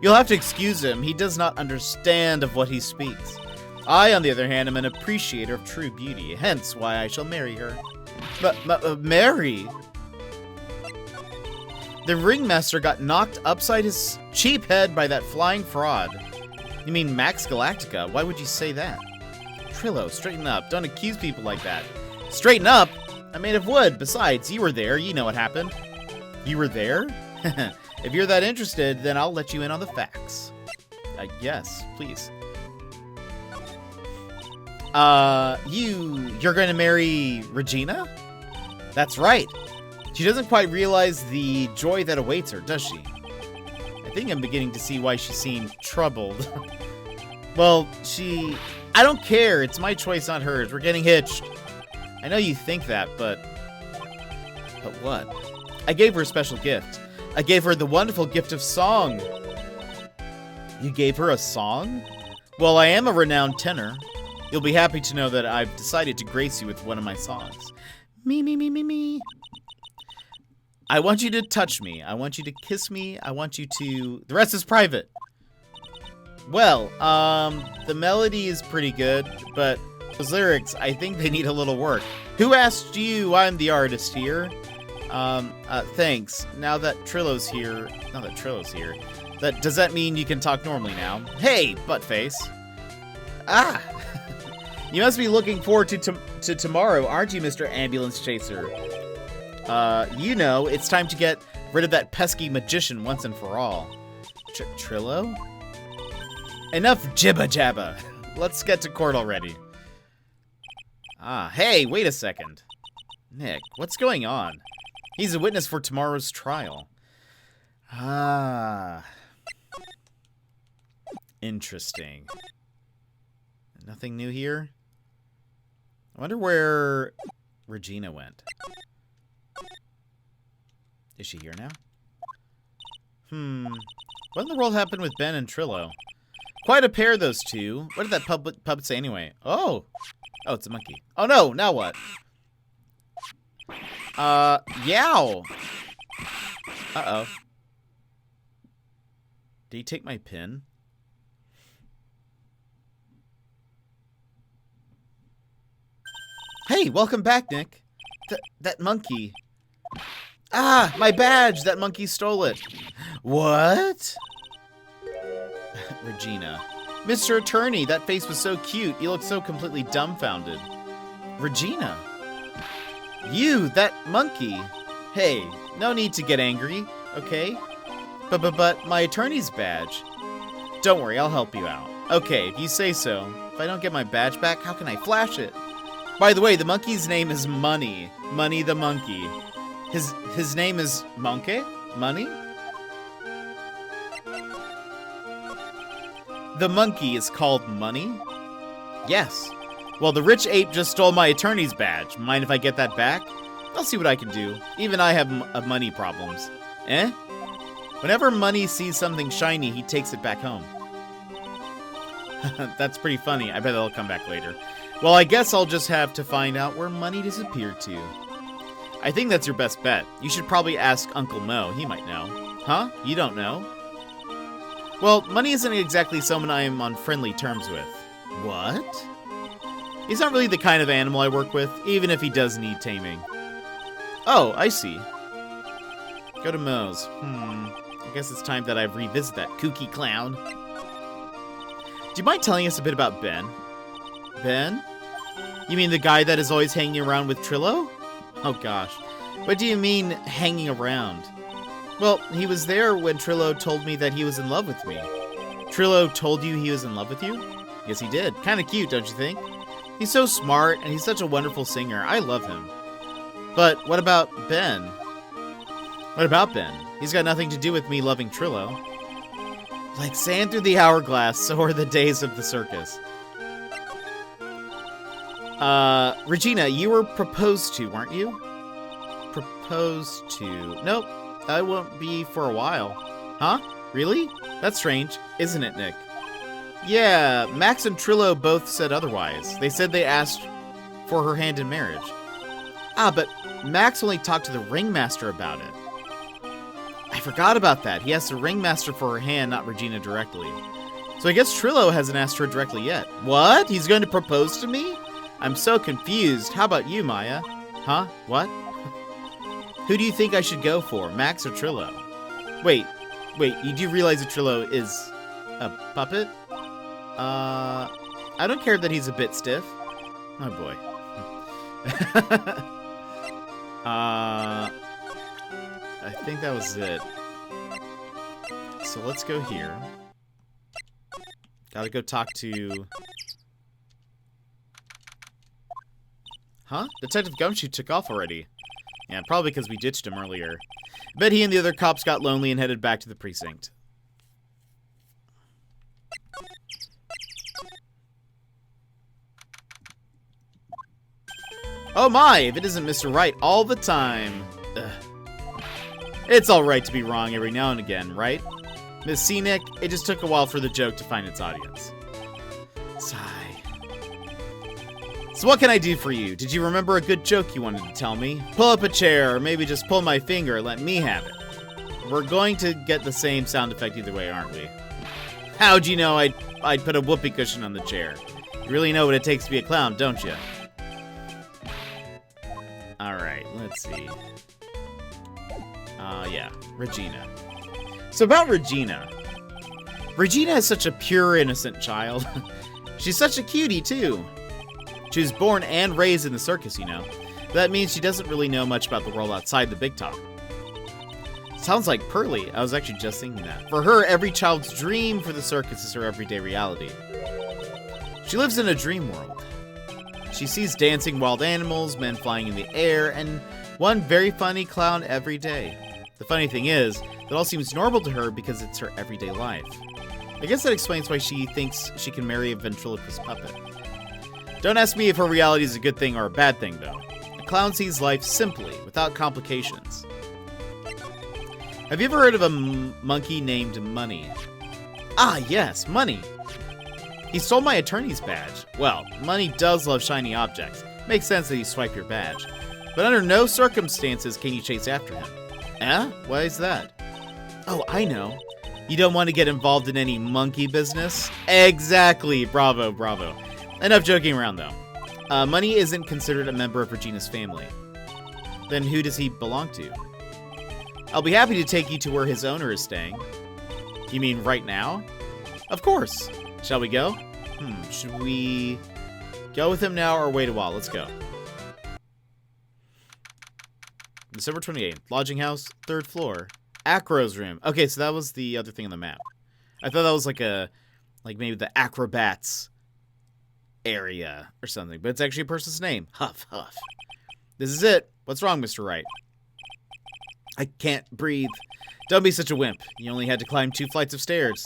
You'll have to excuse him. He does not understand of what he speaks. I, on the other hand, am an appreciator of true beauty, hence why I shall marry her. Marry? The ringmaster got knocked upside his cheap head by that flying fraud. You mean Max Galactica? Why would you say that? Trillo, straighten up. Don't accuse people like that. Straighten up? I'm made of wood. Besides, you were there. You know what happened. You were there? If you're that interested, then I'll let you in on the facts. Yes, please. You're going to marry Regina? That's right. She doesn't quite realize the joy that awaits her, does she? I think I'm beginning to see why she seemed troubled. Well, I don't care. It's my choice, not hers. We're getting hitched. I know you think that, but what? I gave her a special gift. I gave her the wonderful gift of song. You gave her a song? Well, I am a renowned tenor. You'll be happy to know that I've decided to grace you with one of my songs. Me. I want you to touch me. I want you to kiss me. I want you to... The rest is private. Well, the melody is pretty good, but those lyrics, I think they need a little work. Who asked you? I'm the artist here. Thanks. Now that Trillo's here... Does that mean you can talk normally now? Hey, buttface. Ah! You must be looking forward to tomorrow, aren't you, Mr. Ambulance Chaser? You know, it's time to get rid of that pesky magician once and for all. Trillo? Enough jibba-jabba. Let's get to court already. Ah, hey, wait a second. Nick, what's going on? He's a witness for tomorrow's trial. Ah. Interesting. Nothing new here? I wonder where Regina went. Is she here now? What in the world happened with Ben and Trillo? Quite a pair, those two. What did that puppet say anyway? Oh, it's a monkey. Oh no, now what? Yow! Uh-oh. Did he take my pin? Hey, welcome back, Nick. That monkey. Ah, my badge! That monkey stole it. What? Regina. Mr. Attorney, that face was so cute. You look so completely dumbfounded. Regina. You, that monkey. Hey, no need to get angry, okay? But my attorney's badge. Don't worry, I'll help you out. Okay, if you say so. If I don't get my badge back, how can I flash it? By the way, the monkey's name is Money. Money the monkey. His name is Monkey? Money? The monkey is called Money? Yes. Well, the rich ape just stole my attorney's badge. Mind if I get that back? I'll see what I can do. Even I have money problems. Eh? Whenever Money sees something shiny, he takes it back home. That's pretty funny. I bet that'll come back later. Well, I guess I'll just have to find out where Money disappeared to. I think that's your best bet. You should probably ask Uncle Mo. He might know. Huh? You don't know? Well, Money isn't exactly someone I am on friendly terms with. What? He's not really the kind of animal I work with, even if he does need taming. Oh, I see. Go to Mo's. I guess it's time that I revisit that kooky clown. Do you mind telling us a bit about Ben? Ben? You mean the guy that is always hanging around with Trillo? Oh gosh. What do you mean, hanging around? Well, he was there when Trillo told me that he was in love with me. Trillo told you he was in love with you? Yes, he did. Kinda cute, don't you think? He's so smart, and he's such a wonderful singer. I love him. But what about Ben? What about Ben? He's got nothing to do with me loving Trillo. Like sand through the hourglass, so are the days of the circus. Regina, you were proposed to, weren't you? Proposed to... Nope, I won't be for a while. Huh? Really? That's strange, isn't it, Nick? Yeah, Max and Trillo both said otherwise. They said they asked for her hand in marriage. Ah, but Max only talked to the ringmaster about it. I forgot about that. He asked the ringmaster for her hand, not Regina directly. So I guess Trillo hasn't asked her directly yet. What? He's going to propose to me? I'm so confused. How about you, Maya? Huh? What? Who do you think I should go for, Max or Trillo? Wait, you do realize that Trillo is a puppet? I don't care that he's a bit stiff. Oh boy. I think that was it. So let's go here. Gotta go talk to... Huh? Detective Gumshoe took off already. Yeah, probably because we ditched him earlier. Bet he and the other cops got lonely and headed back to the precinct. Oh my, if it isn't Mr. Right all the time. Ugh. It's alright to be wrong every now and again, right? Miss Scenic, it just took a while for the joke to find its audience. Sigh. So what can I do for you? Did you remember a good joke you wanted to tell me? Pull up a chair, or maybe just pull my finger and let me have it. We're going to get the same sound effect either way, aren't we? How'd you know I'd put a whoopee cushion on the chair? You really know what it takes to be a clown, don't you? Alright, let's see. Yeah, Regina. So about Regina. Regina is such a pure, innocent child. She's such a cutie, too. She was born and raised in the circus, you know. That means she doesn't really know much about the world outside the big top. Sounds like Pearly. I was actually just thinking that. For her, every child's dream for the circus is her everyday reality. She lives in a dream world. She sees dancing wild animals, men flying in the air, and one very funny clown every day. The funny thing is, that all seems normal to her because it's her everyday life. I guess that explains why she thinks she can marry a ventriloquist puppet. Don't ask me if her reality is a good thing or a bad thing, though. A clown sees life simply, without complications. Have you ever heard of a monkey named Money? Ah, yes, Money. He stole my attorney's badge. Well, Money does love shiny objects. Makes sense that he swiped your badge. But under no circumstances can you chase after him. Eh? Why is that? Oh, I know. You don't want to get involved in any monkey business? Exactly. Bravo, bravo. Enough joking around, though. Money isn't considered a member of Regina's family. Then who does he belong to? I'll be happy to take you to where his owner is staying. You mean right now? Of course. Shall we go? Should we go with him now or wait a while? Let's go. December 28th. Lodging house, 3rd floor. Acro's room. Okay, so that was the other thing on the map. I thought that was like maybe the acrobats area or something, but it's actually a person's name. Huff, Huff. This is it. What's wrong, Mr. Wright? I can't breathe. Don't be such a wimp. You only had to climb 2 flights of stairs.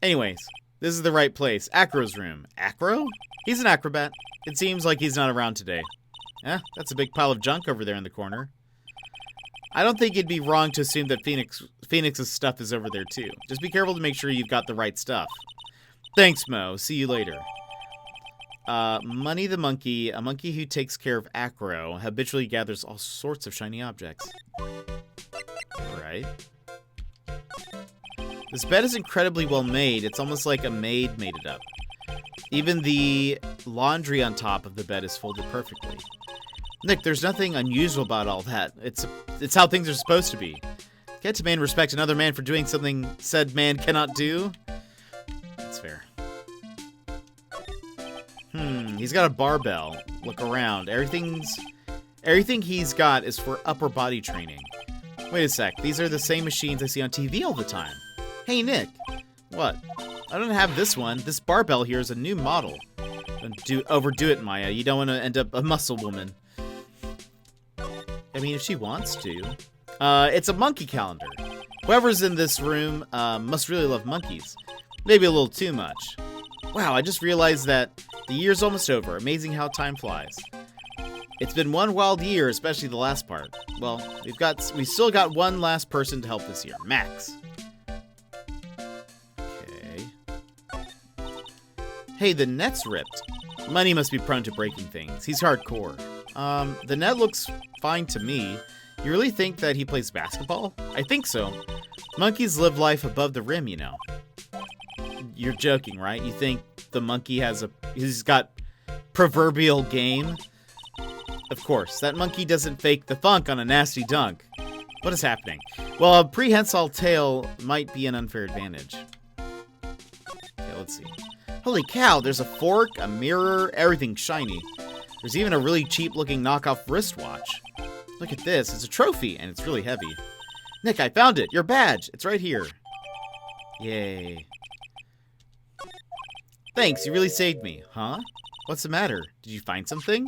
Anyways, this is the right place. Acro's room. Acro? He's an acrobat. It seems like he's not around today. That's a big pile of junk over there in the corner. I don't think it'd be wrong to assume that Phoenix's stuff is over there too. Just be careful to make sure you've got the right stuff. Thanks, Mo. See you later. Money the monkey, a monkey who takes care of Acro, habitually gathers all sorts of shiny objects. Right. This bed is incredibly well made. It's almost like a maid made it up. Even the laundry on top of the bed is folded perfectly. Nick, there's nothing unusual about all that. It's how things are supposed to be. Can't a man respect another man for doing something said man cannot do? That's fair. He's got a barbell. Look around. Everything he's got is for upper body training. Wait a sec. These are the same machines I see on TV all the time. Hey, Nick. What? I don't have this one. This barbell here is a new model. Don't overdo it, Maya. You don't want to end up a muscle woman. I mean, if she wants to. It's a monkey calendar. Whoever's in this room must really love monkeys. Maybe a little too much. Wow, I just realized that the year's almost over. Amazing how time flies. It's been one wild year, especially the last part. Well, we still got one last person to help this year. Max. Okay. Hey, the net's ripped. Money must be prone to breaking things. He's hardcore. The net looks fine to me. You really think that he plays basketball? I think so. Monkeys live life above the rim, you know. You're joking, right? You think the monkey he's got proverbial game? Of course, that monkey doesn't fake the funk on a nasty dunk. What is happening? Well, a prehensile tail might be an unfair advantage. Okay, let's see. Holy cow, there's a fork, a mirror, everything shiny. There's even a really cheap-looking knockoff wristwatch. Look at this, it's a trophy, and it's really heavy. Nick, I found it! Your badge! It's right here. Yay. Thanks, you really saved me. Huh? What's the matter? Did you find something?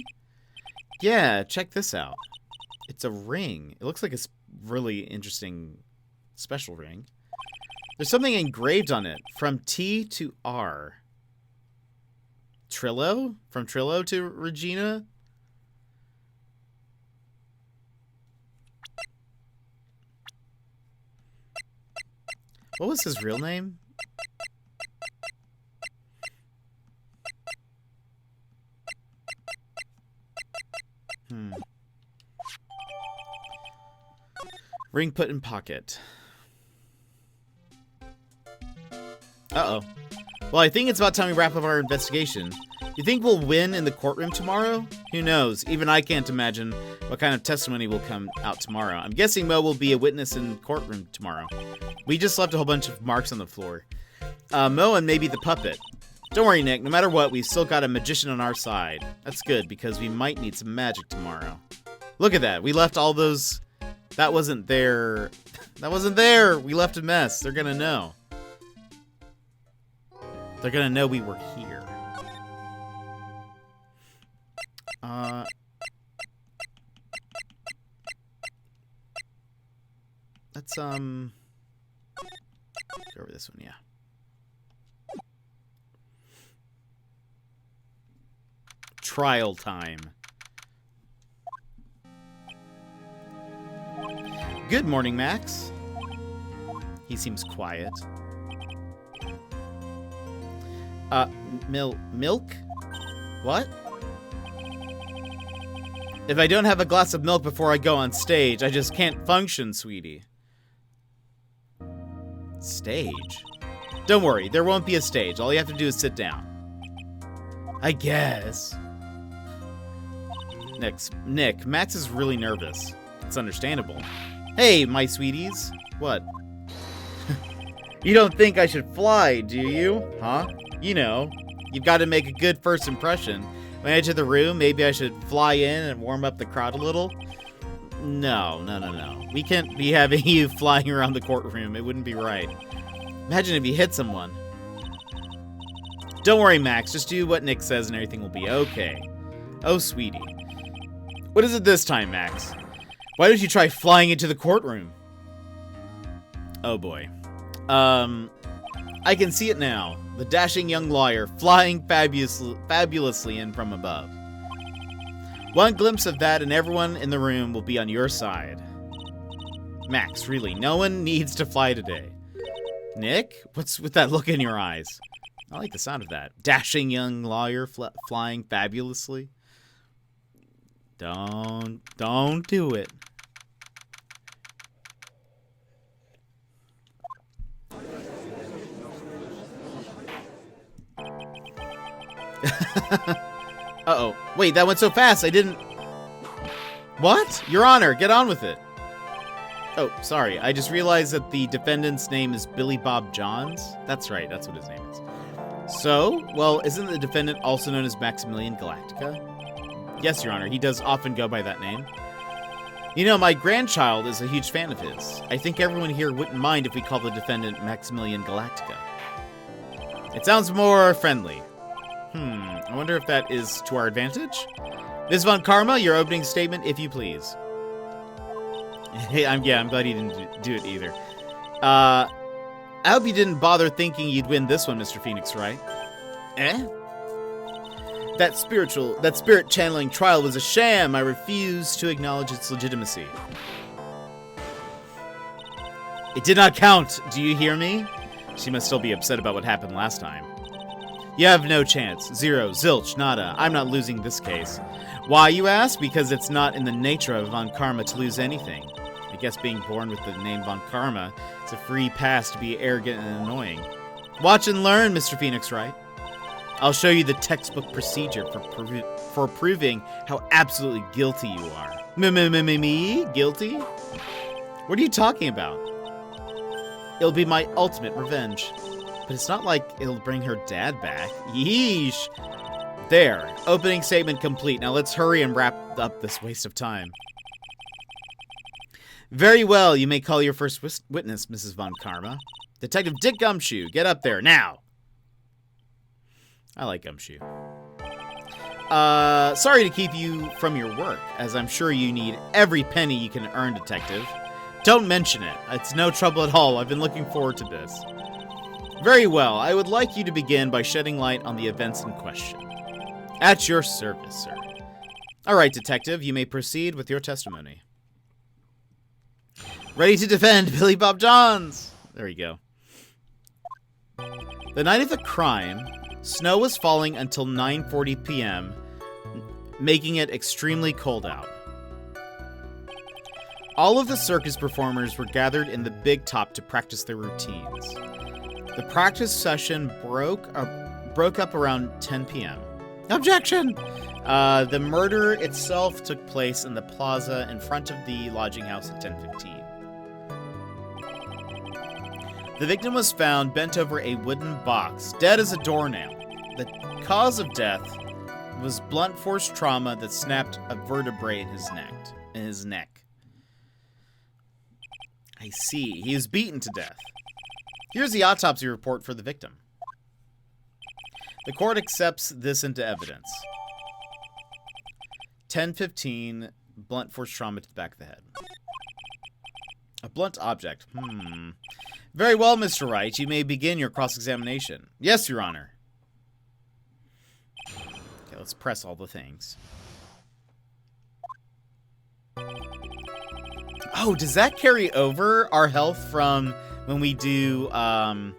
Yeah, check this out. It's a ring. It looks like a really interesting special ring. There's something engraved on it. From T to R. Trillo? From Trillo to Regina? What was his real name? Ring put in pocket. Uh-oh. Well, I think it's about time we wrap up our investigation. You think we'll win in the courtroom tomorrow? Who knows? Even I can't imagine what kind of testimony will come out tomorrow. I'm guessing Mo will be a witness in courtroom tomorrow. We just left a whole bunch of marks on the floor. Mo and maybe the puppet. Don't worry, Nick. No matter what, we've still got a magician on our side. That's good, because we might need some magic tomorrow. Look at that. We left all those... That wasn't there. That wasn't there. We left a mess. They're gonna know. They're gonna know we were here. Let's, go over this one, yeah. Trial time. Good morning, Max. He seems quiet. Milk? What? If I don't have a glass of milk before I go on stage, I just can't function, sweetie. Stage? Don't worry, there won't be a stage. All you have to do is sit down. I guess. Nick, Max is really nervous. It's understandable. Hey, my sweeties. What? You don't think I should fly, do you? Huh? You know, you've got to make a good first impression. When I enter the room, maybe I should fly in and warm up the crowd a little? No. We can't be having you flying around the courtroom. It wouldn't be right. Imagine if you hit someone. Don't worry, Max. Just do what Nick says and everything will be okay. Oh, sweetie. What is it this time, Max? Why don't you try flying into the courtroom? Oh, boy. I can see it now. The dashing young lawyer flying fabulously in from above. One glimpse of that and everyone in the room will be on your side. Max, really, no one needs to fly today. Nick? What's with that look in your eyes? I like the sound of that. Dashing young lawyer flying fabulously. Don't do it. Uh-oh. Wait, that went so fast, I didn't... What? Your Honor, get on with it. Oh, sorry. I just realized that the defendant's name is Billy Bob Johns. That's right, that's what his name is. So, well, isn't the defendant also known as Maximilian Galactica? Yes, Your Honor, he does often go by that name. You know, my grandchild is a huge fan of his. I think everyone here wouldn't mind if we call the defendant Maximilian Galactica. It sounds more friendly. I wonder if that is to our advantage? Ms. Von Karma, your opening statement, if you please. Hey, I'm glad you didn't do it either. I hope you didn't bother thinking you'd win this one, Mr. Phoenix, right? Eh? That spirit channeling trial was a sham. I refuse to acknowledge its legitimacy. It did not count. Do you hear me? She must still be upset about what happened last time. You have no chance. Zero. Zilch. Nada. I'm not losing this case. Why, you ask? Because it's not in the nature of Von Karma to lose anything. I guess being born with the name Von Karma is a free pass to be arrogant and annoying. Watch and learn, Mr. Phoenix Wright. I'll show you the textbook procedure for proving how absolutely guilty you are. Me? Guilty? What are you talking about? It'll be my ultimate revenge. But it's not like it'll bring her dad back. Yeesh. There. Opening statement complete. Now let's hurry and wrap up this waste of time. Very well. You may call your first witness, Mrs. Von Karma. Detective Dick Gumshoe. Get up there. Now. I like Gumshoe. Sorry to keep you from your work, as I'm sure you need every penny you can earn, Detective. Don't mention it. It's no trouble at all. I've been looking forward to this. Very well. I would like you to begin by shedding light on the events in question. At your service, sir. All right, Detective, you may proceed with your testimony. Ready to defend, Billy Bob Johns! There you go. The night of the crime, snow was falling until 9:40 p.m., making it extremely cold out. All of the circus performers were gathered in the big top to practice their routines. The practice session broke up around 10 p.m. Objection! The murder itself took place in the plaza in front of the lodging house at 10:15. The victim was found bent over a wooden box, dead as a doornail. The cause of death was blunt force trauma that snapped a vertebrae in his neck. I see. He was beaten to death. Here's the autopsy report for the victim. The court accepts this into evidence. 10:15, blunt force trauma to the back of the head. A blunt object. Very well, Mr. Wright. You may begin your cross-examination. Yes, Your Honor. Okay, let's press all the things. Oh, does that carry over our health from when we do, the,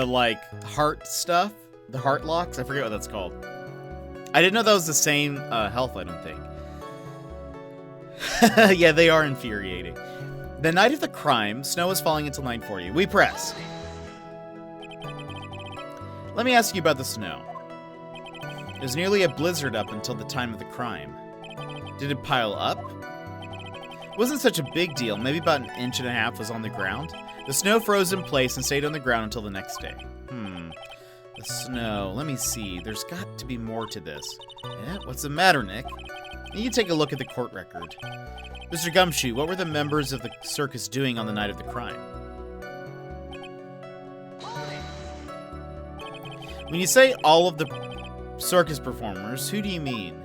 like, heart stuff? The heart locks? I forget what that's called. I didn't know that was the same, health, I don't think. Yeah, they are infuriating. The night of the crime, snow was falling until 9:40. We press. Let me ask you about the snow. It was nearly a blizzard up until the time of the crime. Did it pile up? It wasn't such a big deal. Maybe about 1.5 inches was on the ground. The snow froze in place and stayed on the ground until the next day. The snow. Let me see. There's got to be more to this. Yeah? What's the matter, Nick? You can take a look at the court record. Mr. Gumshoe, what were the members of the circus doing on the night of the crime? When you say all of the circus performers, who do you mean?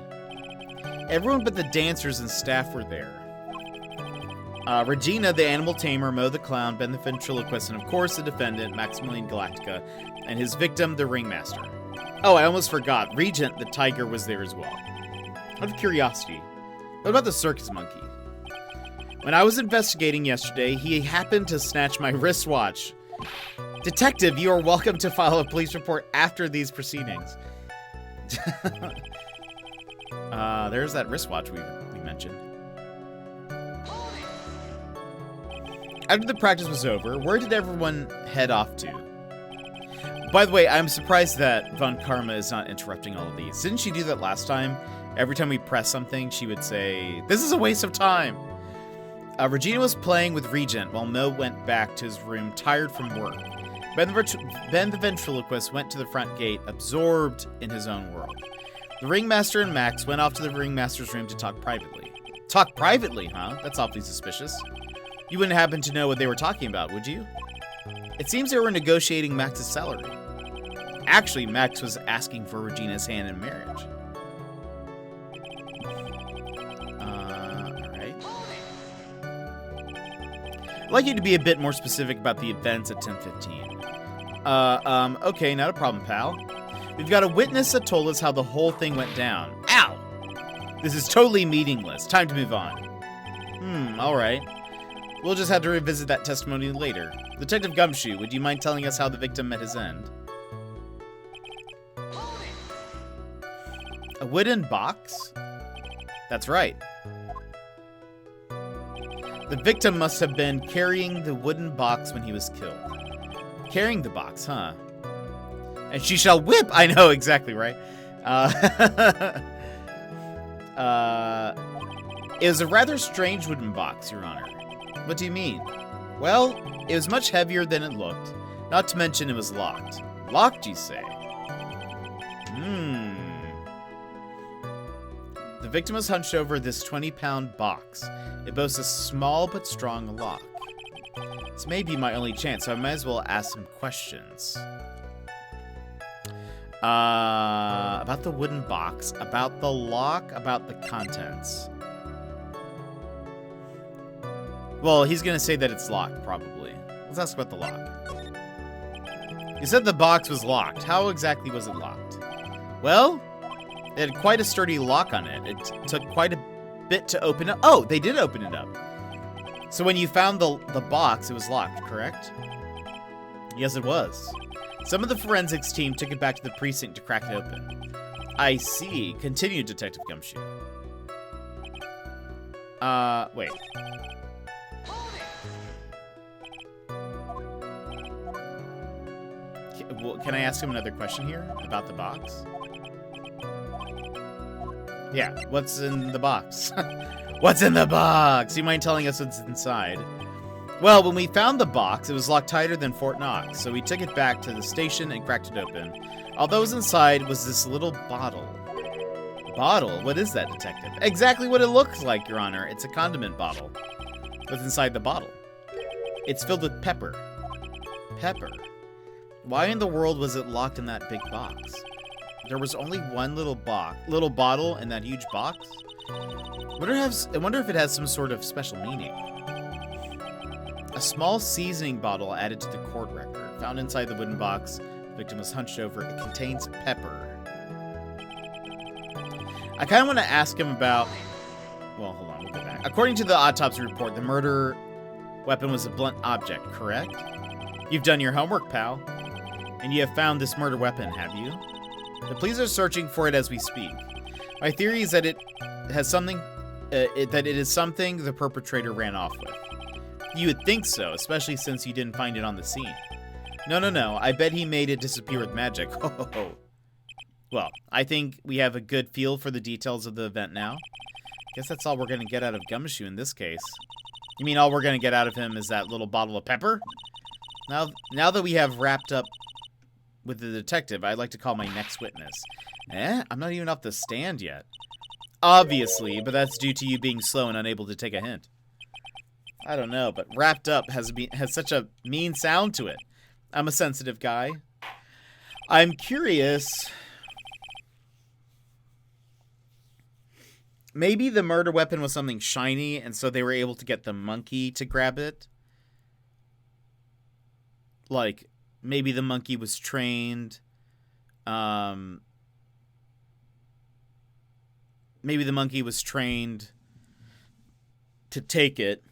Everyone but the dancers and staff were there. Regina, the animal tamer, Mo the clown, Ben the ventriloquist, and of course the defendant, Maximilian Galactica, and his victim, the ringmaster. Oh, I almost forgot. Regent, the tiger, was there as well. Out of curiosity, what about the circus monkey? When I was investigating yesterday, he happened to snatch my wristwatch. Detective, you are welcome to file a police report after these proceedings. There's that wristwatch we mentioned. After the practice was over, where did everyone head off to? By the way, I'm surprised that Von Karma is not interrupting all of these. Didn't she do that last time? Every time we press something, she would say, "This is a waste of time." Regina was playing with Regent while Mo went back to his room, tired from work. Ben the ventriloquist went to the front gate, absorbed in his own world. The ringmaster and Max went off to the ringmaster's room to talk privately. Talk privately, huh? That's awfully suspicious. You wouldn't happen to know what they were talking about, would you? It seems they were negotiating Max's salary. Actually, Max was asking for Regina's hand in marriage. Alright. I'd like you to be a bit more specific about the events at 10:15. Okay, not a problem, pal. We've got a witness that told us how the whole thing went down. Ow! This is totally meaningless. Time to move on. Alright. We'll just have to revisit that testimony later. Detective Gumshoe, would you mind telling us how the victim met his end? A wooden box? That's right. The victim must have been carrying the wooden box when he was killed. Carrying the box, huh? And she shall whip! I know, exactly, right? It was a rather strange wooden box, Your Honor. What do you mean? Well, it was much heavier than it looked. Not to mention it was locked. Locked, you say? The victim was hunched over this 20-pound box. It boasts a small but strong lock. This may be my only chance, so I might as well ask some questions. About the wooden box, about the lock, about the contents. Well, he's gonna say that it's locked, probably. Let's ask about the lock. You said the box was locked. How exactly was it locked? Well, it had quite a sturdy lock on it. It took quite a bit to open it. Oh, they did open it up. So when you found the box, it was locked, correct? Yes, it was. Some of the forensics team took it back to the precinct to crack it open. I see. Continue, Detective Gumshoe. Wait. Can I ask him another question here about the box? Yeah, what's in the box? What's in the box? You mind telling us what's inside? Well, when we found the box, it was locked tighter than Fort Knox, so we took it back to the station and cracked it open. All that was inside was this little bottle. Bottle? What is that, Detective? Exactly what it looks like, Your Honor. It's a condiment bottle. What's inside the bottle? It's filled with pepper. Pepper? Why in the world was it locked in that big box? There was only one little bottle in that huge box? I wonder if it has some sort of special meaning. A small seasoning bottle added to the court record. Found inside the wooden box. The victim was hunched over. It contains pepper. I kind of want to ask him about... Well, hold on, we'll go back. According to the autopsy report, the murder weapon was a blunt object, correct? You've done your homework, pal. And you have found this murder weapon, have you? The police are searching for it as we speak. My theory is that it has something... that it is something the perpetrator ran off with. You would think so, especially since you didn't find it on the scene. No. I bet he made it disappear with magic. Well, I think we have a good feel for the details of the event now. Guess that's all we're going to get out of Gumshoe in this case. You mean all we're going to get out of him is that little bottle of pepper? Now that we have wrapped up with the detective, I'd like to call my next witness. I'm not even off the stand yet. Obviously, but that's due to you being slow and unable to take a hint. I don't know, but wrapped up has such a mean sound to it. I'm a sensitive guy. I'm curious. Maybe the murder weapon was something shiny, and so they were able to get the monkey to grab it. Like, maybe the monkey was trained. Maybe the monkey was trained to take it.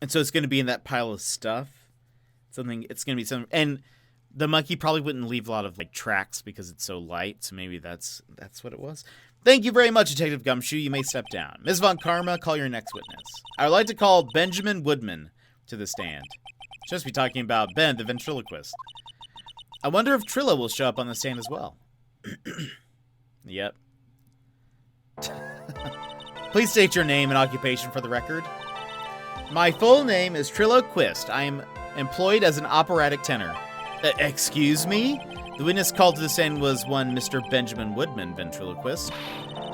And so it's going to be in that pile of stuff. It's going to be something. And the monkey probably wouldn't leave a lot of like tracks because it's so light. So maybe that's what it was. Thank you very much, Detective Gumshoe. You may step down. Ms. Von Karma, call your next witness. I would like to call Benjamin Woodman to the stand. Just be talking about Ben, the ventriloquist. I wonder if Trillo will show up on the stand as well. Yep. Please state your name and occupation for the record. My full name is Trillo Quist. I am employed as an operatic tenor. Excuse me? The witness called to the stand was one Mr. Benjamin Woodman, ventriloquist.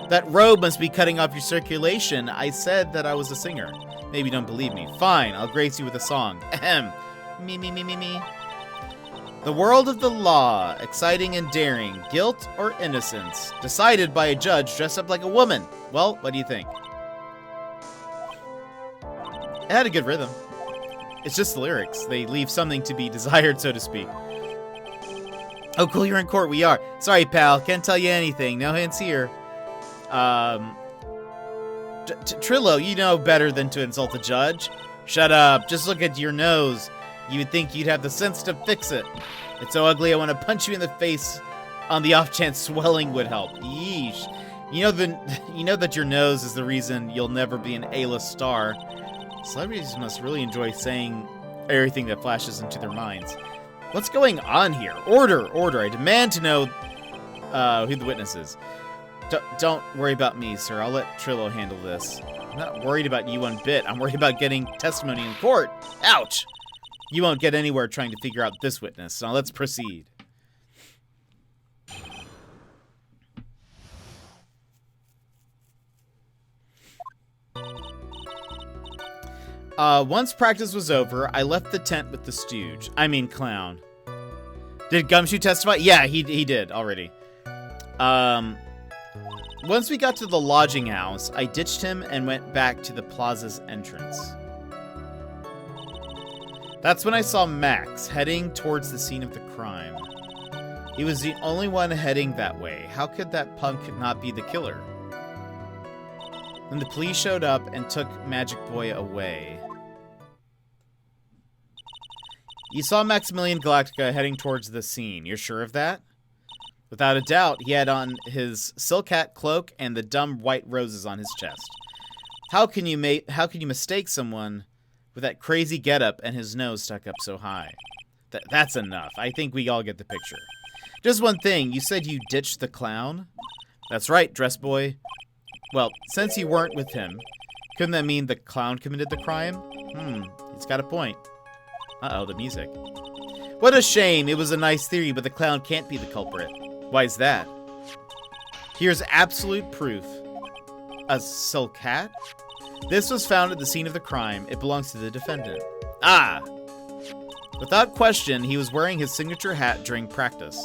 That robe must be cutting off your circulation. I said that I was a singer. Maybe you don't believe me. Fine, I'll grace you with a song. Ahem. Me. The world of the law, exciting and daring, guilt or innocence, decided by a judge dressed up like a woman. Well, what do you think? It had a good rhythm. It's just the lyrics. They leave something to be desired, so to speak. Oh, cool, you're in court. We are. Sorry, pal. Can't tell you anything. No hints here. Trillo, you know better than to insult the judge. Shut up. Just look at your nose. You would think you'd have the sense to fix it. It's so ugly, I want to punch you in the face on the off chance swelling would help. Yeesh. You know that your nose is the reason you'll never be an A-list star. Celebrities must really enjoy saying everything that flashes into their minds. What's going on here? Order! I demand to know who the witness is. Don't worry about me, sir. I'll let Trillo handle this. I'm not worried about you one bit. I'm worried about getting testimony in court. Ouch! You won't get anywhere trying to figure out this witness. Now let's proceed. Once practice was over, I left the tent with the stooge. I mean clown. Did Gumshoe testify? Yeah, he did already. Once we got to the lodging house, I ditched him and went back to the plaza's entrance. That's when I saw Max heading towards the scene of the crime. He was the only one heading that way. How could that punk not be the killer? Then the police showed up and took Magic Boy away. You saw Maximilian Galactica heading towards the scene. You're sure of that? Without a doubt, he had on his silk hat, cloak, and the dumb white roses on his chest. How can you mistake someone with that crazy getup and his nose stuck up so high? That's enough. I think we all get the picture. Just one thing. You said you ditched the clown? That's right, dress boy. Well, since you weren't with him, couldn't that mean the clown committed the crime? He's got a point. Uh-oh, the music. What a shame. It was a nice theory, but the clown can't be the culprit. Why is that? Here's absolute proof. A silk hat? This was found at the scene of the crime. It belongs to the defendant. Ah! Without question, he was wearing his signature hat during practice.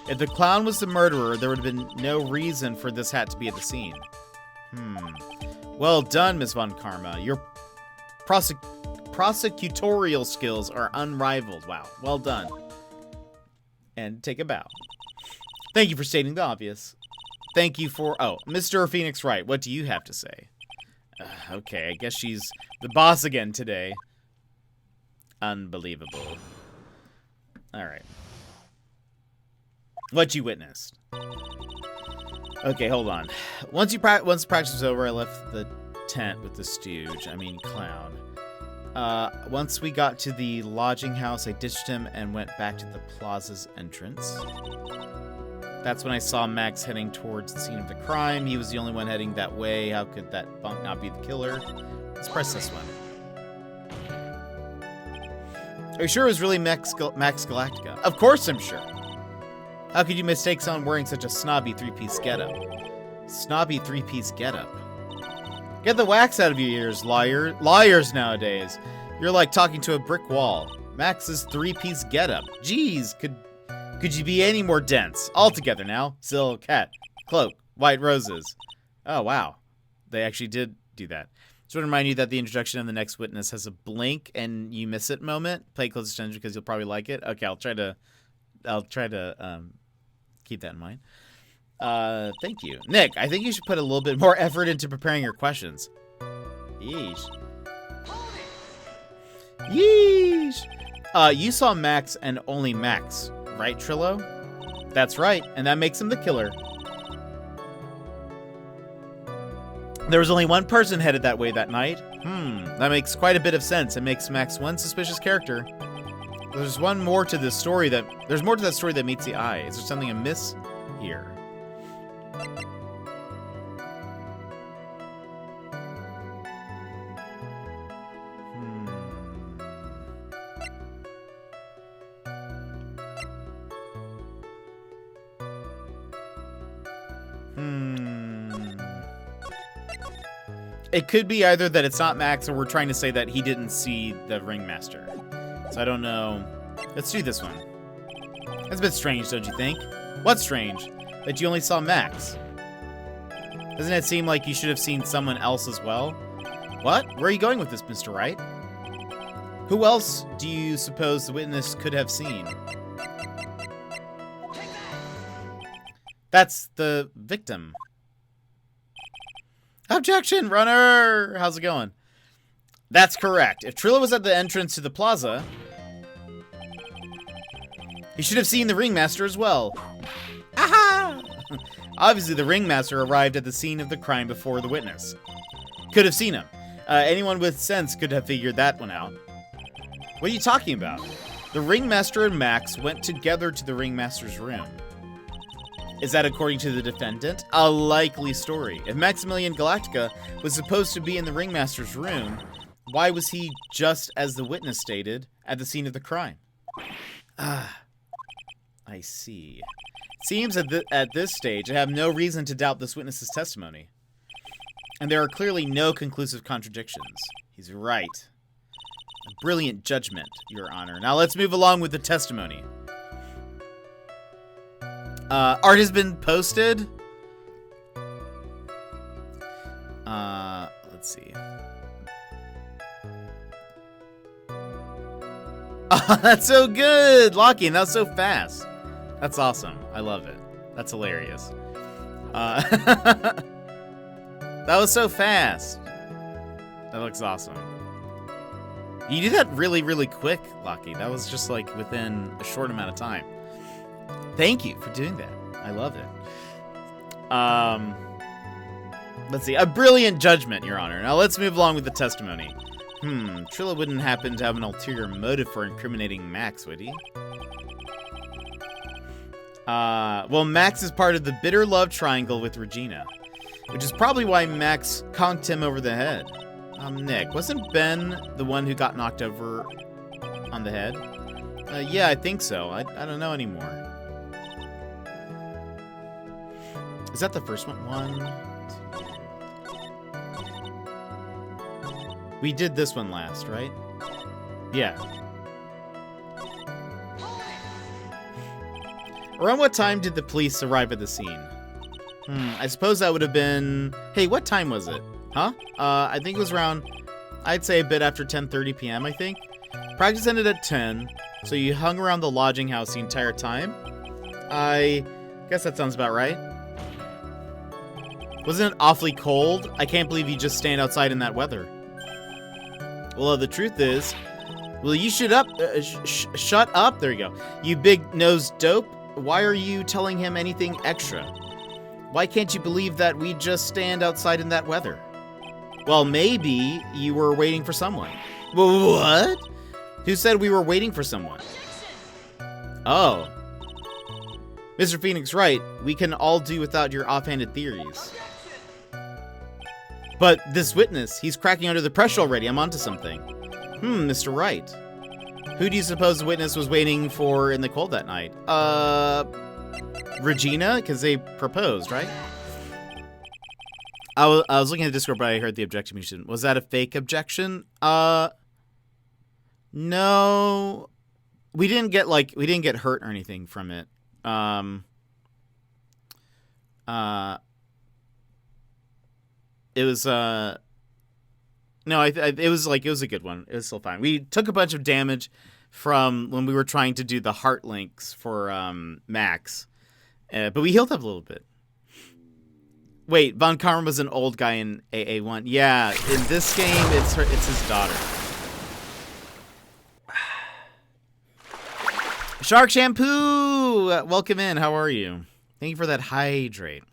If the clown was the murderer, there would have been no reason for this hat to be at the scene. Well done, Ms. Von Karma. Your prosecutorial skills are unrivaled. Wow, well done. And take a bow. Thank you for stating the obvious. Thank you for... Oh, Mr. Phoenix Wright, what do you have to say? Okay, I guess she's the boss again today. Unbelievable. Alright. What you witnessed. Okay, hold on. Once practice was over, I left the tent with the stooge. I mean, clown. Once we got to the lodging house, I ditched him and went back to the plaza's entrance. That's when I saw Max heading towards the scene of the crime. He was the only one heading that way. How could that bunk not be the killer? Let's press this one. Are you sure it was really Max Galactica? Of course I'm sure. How could you mistake someone wearing such a snobby three-piece getup? Snobby three-piece getup. Get the wax out of your ears, liar. Liars nowadays. You're like talking to a brick wall. Max's three-piece getup. Jeez, could you be any more dense? All together now. Silk hat, cloak, white roses. Oh, wow. They actually did do that. Just want to remind you that the introduction of the next witness has a blink and you miss it moment. Pay close attention because you'll probably like it. Okay, I'll try to keep that in mind. Thank you. Nick, I think you should put a little bit more effort into preparing your questions. Yeesh. Yeesh. You saw Max and only Max, right, Trillo? That's right, and that makes him the killer. There was only one person headed that way that night. That makes quite a bit of sense. It makes Max one suspicious character. There's more to that story that meets the eye. Is there something amiss here? It could be either that it's not Max or we're trying to say that he didn't see the Ringmaster. So I don't know. Let's do this one. That's a bit strange, don't you think? What's strange? That you only saw Max. Doesn't it seem like you should have seen someone else as well? What? Where are you going with this, Mr. Wright? Who else do you suppose the witness could have seen? That's the victim. Objection, runner! How's it going? That's correct. If Trillo was at the entrance to the plaza, he should have seen the Ringmaster as well. Aha! Obviously, the Ringmaster arrived at the scene of the crime before the witness. Could have seen him. Anyone with sense could have figured that one out. What are you talking about? The Ringmaster and Max went together to the Ringmaster's room. Is that according to the defendant? A likely story. If Maximilian Galactica was supposed to be in the Ringmaster's room, why was he, just as the witness stated, at the scene of the crime? Ah, I see. Seems at this stage, I have no reason to doubt this witness's testimony. And there are clearly no conclusive contradictions. He's right. A brilliant judgment, Your Honor. Now let's move along with the testimony. Art has been posted. Let's see. Oh, that's so good, Lockie, and that was so fast. That's awesome. I love it. That's hilarious. That was so fast. That looks awesome. You did that really, really quick, Lockie. That was just like within a short amount of time. Thank you for doing that. I love it. Let's see. A brilliant judgment, Your Honor. Now let's move along with the testimony. Trillo wouldn't happen to have an ulterior motive for incriminating Max, would he? Well, Max is part of the bitter love triangle with Regina, which is probably why Max conked him over the head. Nick, wasn't Ben the one who got knocked over on the head? Yeah, I think so. I don't know anymore. Is that the first one? 1, 2. We did this one last, right? Yeah. Around what time did the police arrive at the scene? I suppose that would have been... Hey, what time was it? Huh? I think it was around... I'd say a bit after 10:30 p.m., I think. Practice ended at 10, so you hung around the lodging house the entire time? I guess that sounds about right. Wasn't it awfully cold? I can't believe you just stand outside in that weather. Well, the truth is... Will you shut up? Shut up? There you go. You big-nosed dope. Why are you telling him anything extra? Why can't you believe that we just stand outside in that weather? Well, maybe you were waiting for someone. What? Who said we were waiting for someone? Oh. Mr. Phoenix, right. We can all do without your offhanded theories. But this witness, he's cracking under the pressure already. I'm onto something. Mr. Wright. Who do you suppose the witness was waiting for in the cold that night? Regina? Because they proposed, right? I was looking at the Discord, but I heard the objection. Was that a fake objection? No. We didn't get hurt or anything from it. It was, no, it was a good one. It was still fine. We took a bunch of damage from when we were trying to do the heart links for, Max. But we healed up a little bit. Wait, Von Karma was an old guy in AA1. Yeah, in this game, it's his daughter. Shark Shampoo! Welcome in. How are you? Thank you for that hydrate.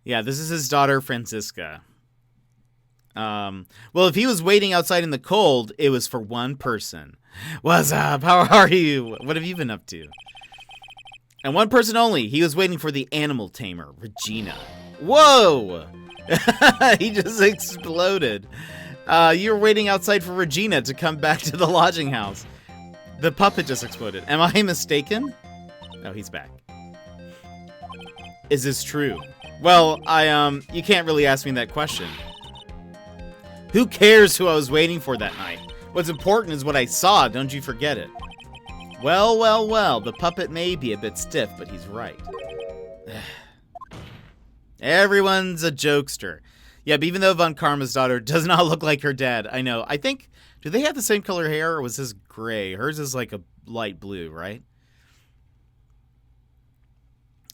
Yeah, this is his daughter, Francisca. Well, if he was waiting outside in the cold, it was for one person. What's up? How are you? What have you been up to? And one person only. He was waiting for the animal tamer, Regina. Whoa! He just exploded. You were waiting outside for Regina to come back to the lodging house. The puppet just exploded. Am I mistaken? No, he's back. Is this true? Well, you can't really ask me that question. Who cares who I was waiting for that night? What's important is what I saw, don't you forget it. Well, well, well, the puppet may be a bit stiff, but he's right. Everyone's a jokester. Yeah, but even though Von Karma's daughter does not look like her dad, I know. I think, do they have the same color hair, or was his gray? Hers is like a light blue, right?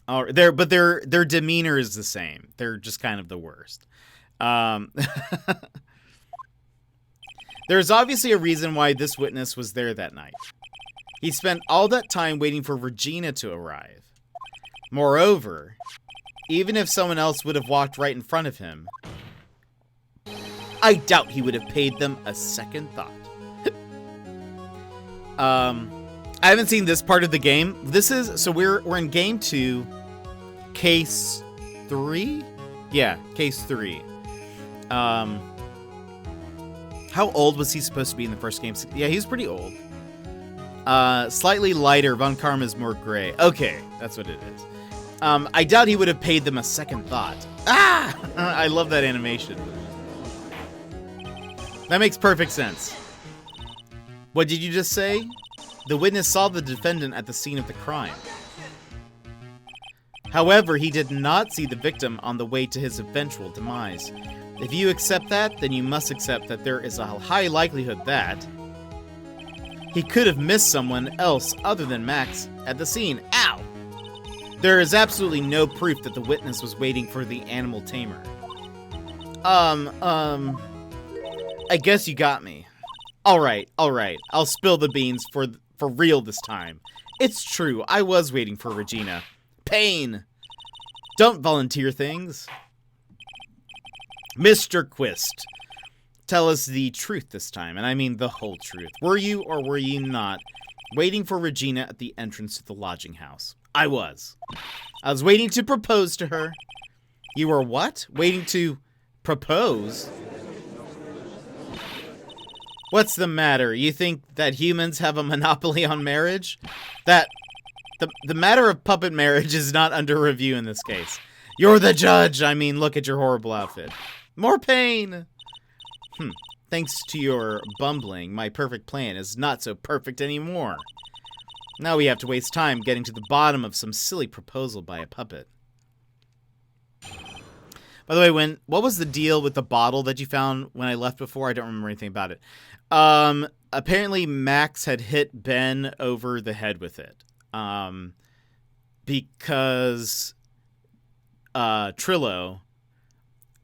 Oh, their demeanor is the same. They're just kind of the worst. There's obviously a reason why this witness was there that night. He spent all that time waiting for Regina to arrive. Moreover, even if someone else would have walked right in front of him, I doubt he would have paid them a second thought. I haven't seen this part of the game. We're in game 2, case 3? Yeah, case 3. How old was he supposed to be in the first game? Yeah, he was pretty old. Slightly lighter. Von Karma's more gray. Okay, that's what it is. I doubt he would have paid them a second thought. Ah! I love that animation. That makes perfect sense. What did you just say? The witness saw the defendant at the scene of the crime. However, he did not see the victim on the way to his eventual demise. If you accept that, then you must accept that there is a high likelihood that he could have missed someone else other than Max at the scene. Ow! There is absolutely no proof that the witness was waiting for the animal tamer. I guess you got me. Alright. I'll spill the beans for real this time. It's true, I was waiting for Regina. Pain! Don't volunteer things. Mr. Quist, tell us the truth this time, and I mean the whole truth. Were you or were you not waiting for Regina at the entrance to the lodging house? I was. I was waiting to propose to her. You were what? Waiting to propose? What's the matter? You think that humans have a monopoly on marriage? That the matter of puppet marriage is not under review in this case. You're the judge. I mean, look at your horrible outfit. More pain. Thanks to your bumbling, my perfect plan is not so perfect anymore. Now we have to waste time getting to the bottom of some silly proposal by a puppet. By the way, what was the deal with the bottle that you found when I left before? I don't remember anything about it. Apparently Max had hit Ben over the head with it. Because Trillo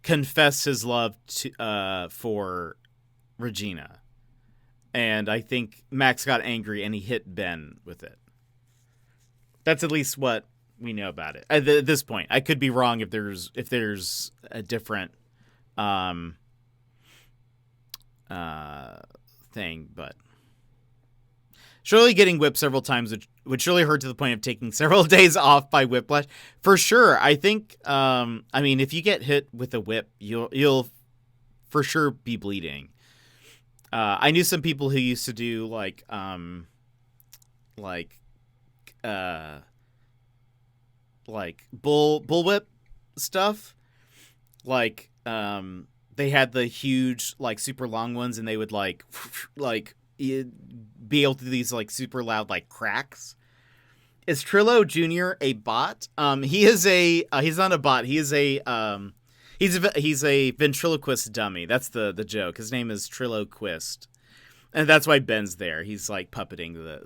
confessed his love for Regina. And I think Max got angry and he hit Ben with it. That's at least what we know about it at this point. I could be wrong if there's a different thing, but surely getting whipped several times would surely hurt to the point of taking several days off by whiplash. For sure. I think, I mean, if you get hit with a whip, you'll for sure be bleeding. I knew some people who used to do like bullwhip stuff. Like, they had the huge, like, super long ones, and they would like be able to do these like super loud like cracks. Is Trillo Jr. a bot? He is a he's not a bot. He is a he's a ventriloquist dummy. That's the joke. His name is Trillo Quist, and that's why Ben's there. He's like puppeting the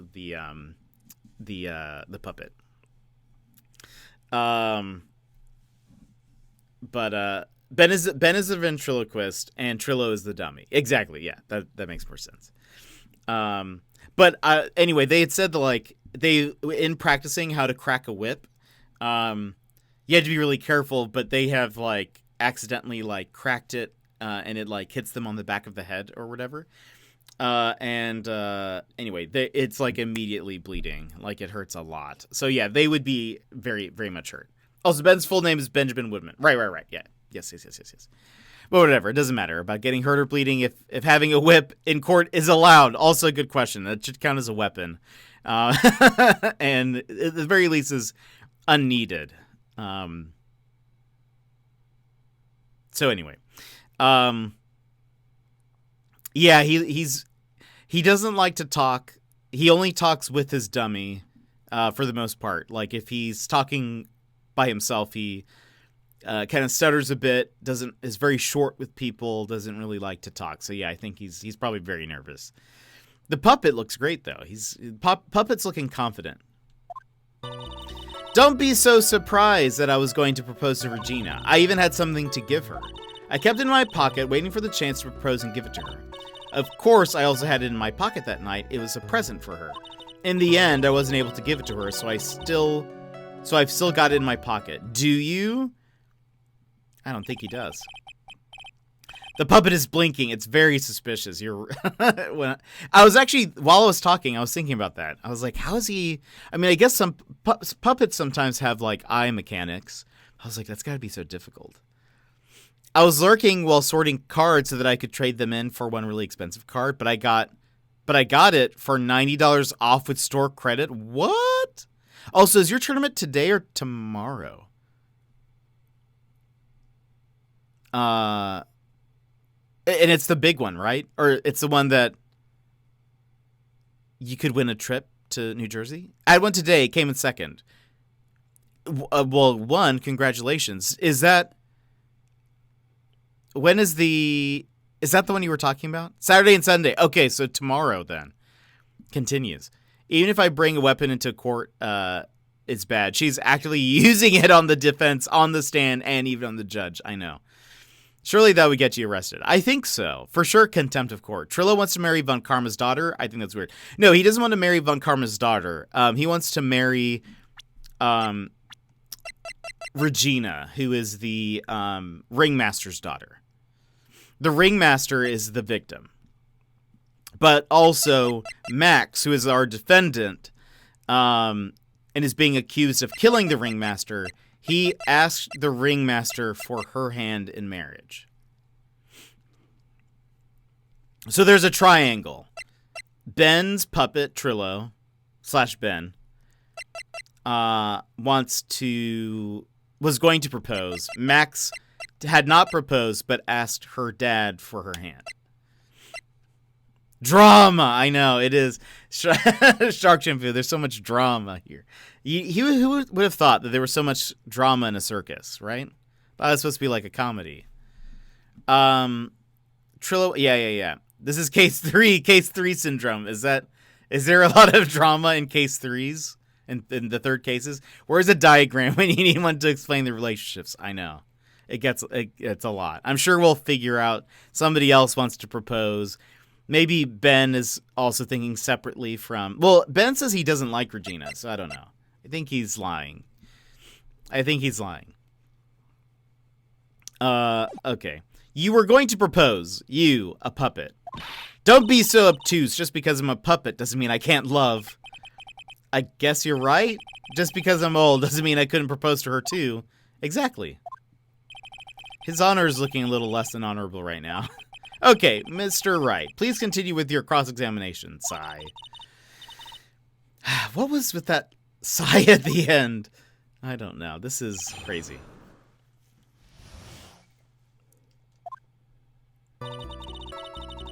puppet. But Ben is a ventriloquist and Trillo is the dummy. Exactly. Yeah, that makes more sense. But anyway, they had said that, like, they, in practicing how to crack a whip, you had to be really careful, but they have, like, accidentally, like, cracked it, and it, like, hits them on the back of the head or whatever. Anyway, it's, like, immediately bleeding. Like, it hurts a lot. So, yeah, they would be very, very much hurt. Also, Ben's full name is Benjamin Woodman. Right. Yeah. Yes. But whatever, it doesn't matter about getting hurt or bleeding if having a whip in court is allowed. Also a good question. That should count as a weapon. And at the very least is unneeded. So anyway. Yeah, he doesn't like to talk. He only talks with his dummy for the most part. Like, if he's talking by himself, he kind of stutters a bit, is very short with people, doesn't really like to talk. So yeah, I think he's probably very nervous. The puppet looks great though. Puppet's looking confident. Don't be so surprised that I was going to propose to Regina. I even had something to give her. I kept it in my pocket, waiting for the chance to propose and give it to her. Of course, I also had it in my pocket that night. It was a present for her. In the end, I wasn't able to give it to her, so I've still got it in my pocket. Do you? I don't think he does. The puppet is blinking. It's very suspicious. While I was talking, I was thinking about that. I was like, how is he? I mean, I guess some puppets sometimes have like eye mechanics. I was like, that's got to be so difficult. I was lurking while sorting cards so that I could trade them in for one really expensive card, but I got it for $90 off with store credit. What? Also, is your tournament today or tomorrow? And it's the big one, right? Or it's the one that you could win a trip to New Jersey? I had one today, came in second. Well, one, congratulations. Is that the one you were talking about? Saturday and Sunday. Okay, so tomorrow then. Continues. Even if I bring a weapon into court, it's bad. She's actively using it on the defense, on the stand, and even on the judge. I know. Surely that would get you arrested. I think so. For sure, contempt of court. Trillo wants to marry Von Karma's daughter. I think that's weird. No, he doesn't want to marry Von Karma's daughter. He wants to marry Regina, who is the ringmaster's daughter. The ringmaster is the victim. But also Max, who is our defendant, and is being accused of killing the ringmaster, he asked the ringmaster for her hand in marriage. So there's a triangle. Ben's puppet, Trillo, / Ben, was going to propose. Max had not proposed, but asked her dad for her hand. Drama, I know, it is. Shark Shampoo, there's so much drama here. Who would have thought that there was so much drama in a circus, right? Thought it was supposed to be like a comedy. Trillo, yeah. This is case 3 syndrome. Is there a lot of drama in case 3s and in the third cases? Where's a diagram when you need one to explain the relationships? I know. It's a lot. I'm sure we'll figure out somebody else wants to propose. Maybe Ben is also thinking separately from... Well, Ben says he doesn't like Regina, so I don't know. I think he's lying. Okay. You were going to propose. You, a puppet. Don't be so obtuse. Just because I'm a puppet doesn't mean I can't love. I guess you're right. Just because I'm old doesn't mean I couldn't propose to her too. Exactly. His honor is looking a little less than honorable right now. Okay, Mr. Wright, please continue with your cross-examination. Sigh. What was with that sigh at the end? I don't know. This is crazy.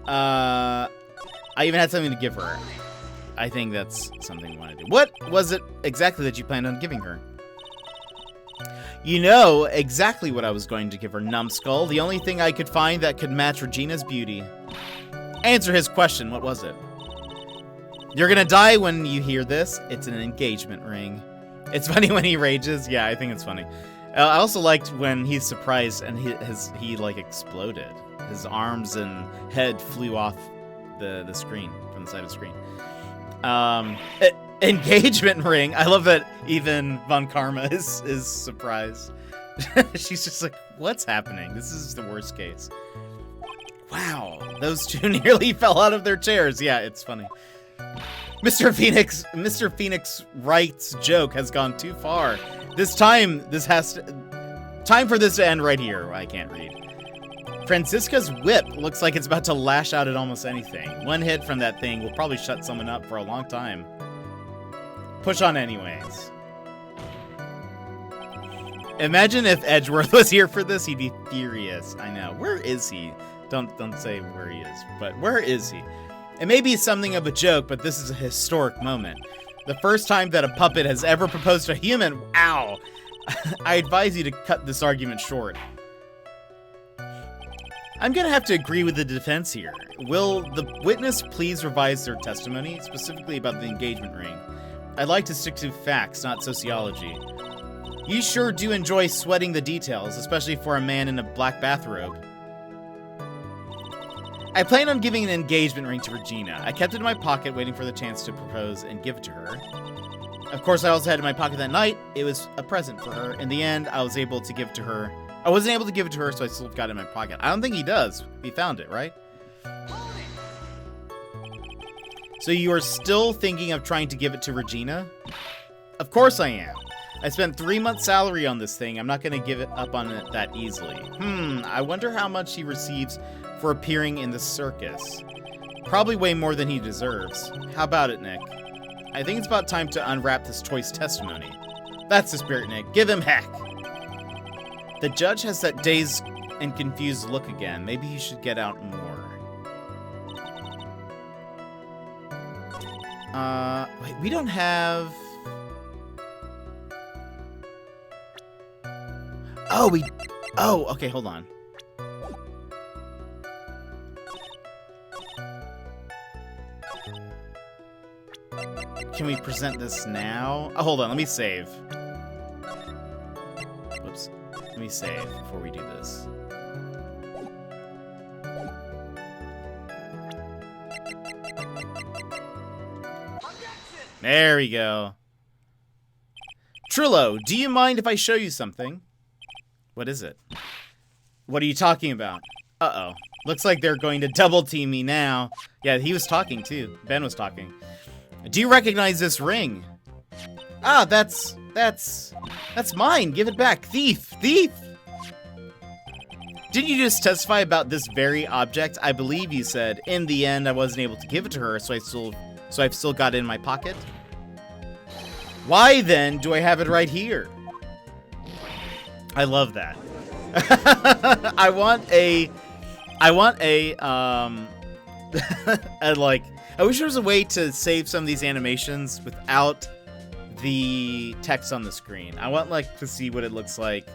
I even had something to give her. I think that's something I want to do. What was it exactly that you planned on giving her? You know exactly what I was going to give her, numbskull. The only thing I could find that could match Regina's beauty. Answer his question. What was it? You're gonna die when you hear this. It's an engagement ring. It's funny when he rages. Yeah, I think it's funny. I also liked when he's surprised and he like exploded. His arms and head flew off the screen, from the side of the screen. Engagement ring. I love that even Von Karma is surprised. She's just like, what's happening? This is the worst case. Wow, those two nearly fell out of their chairs. Yeah, it's funny. Mr. Phoenix Wright's joke has gone too far. Time for this to end right here. I can't read. Franziska's whip looks like it's about to lash out at almost anything. One hit from that thing will probably shut someone up for a long time. Push on anyways. Imagine if Edgeworth was here for this, he'd be furious. I know. Where is he? Don't say where he is, but where is he? It may be something of a joke, but this is a historic moment. The first time that a puppet has ever proposed to a human. Ow! I advise you to cut this argument short. I'm gonna have to agree with the defense here. Will the witness please revise their testimony, specifically about the engagement ring? I'd like to stick to facts, not sociology. You sure do enjoy sweating the details, especially for a man in a black bathrobe. I plan on giving an engagement ring to Regina. I kept it in my pocket, waiting for the chance to propose and give it to her. Of course, I also had it in my pocket that night. It was a present for her. In the end, I was able to give it to her. I wasn't able to give it to her, so I still got it in my pocket. I don't think he does. He found it, right? So you are still thinking of trying to give it to Regina? Of course I am. I spent 3 months' salary on this thing. I'm not going to give it up on it that easily. I wonder how much he receives for appearing in the circus. Probably way more than he deserves. How about it, Nick? I think it's about time to unwrap this toy's testimony. That's the spirit, Nick. Give him heck. The judge has that dazed and confused look again. Maybe he should get out more. Wait, we don't have... Oh, okay, hold on. Can we present this now? Oh, hold on, let me save. Whoops. Let me save before we do this. There we go. Trillo, do you mind if I show you something? What is it? What are you talking about? Uh-oh. Looks like they're going to double team me now. Yeah, he was talking too. Ben was talking. Do you recognize this ring? Ah, that's mine. Give it back. Thief! Thief! Didn't you just testify about this very object? I believe you said. In the end, I wasn't able to give it to her, so I've still got it in my pocket. Why then do I have it right here? I love that. I want a like, I wish there was a way to save some of these animations without the text on the screen. I want like to see what it looks like.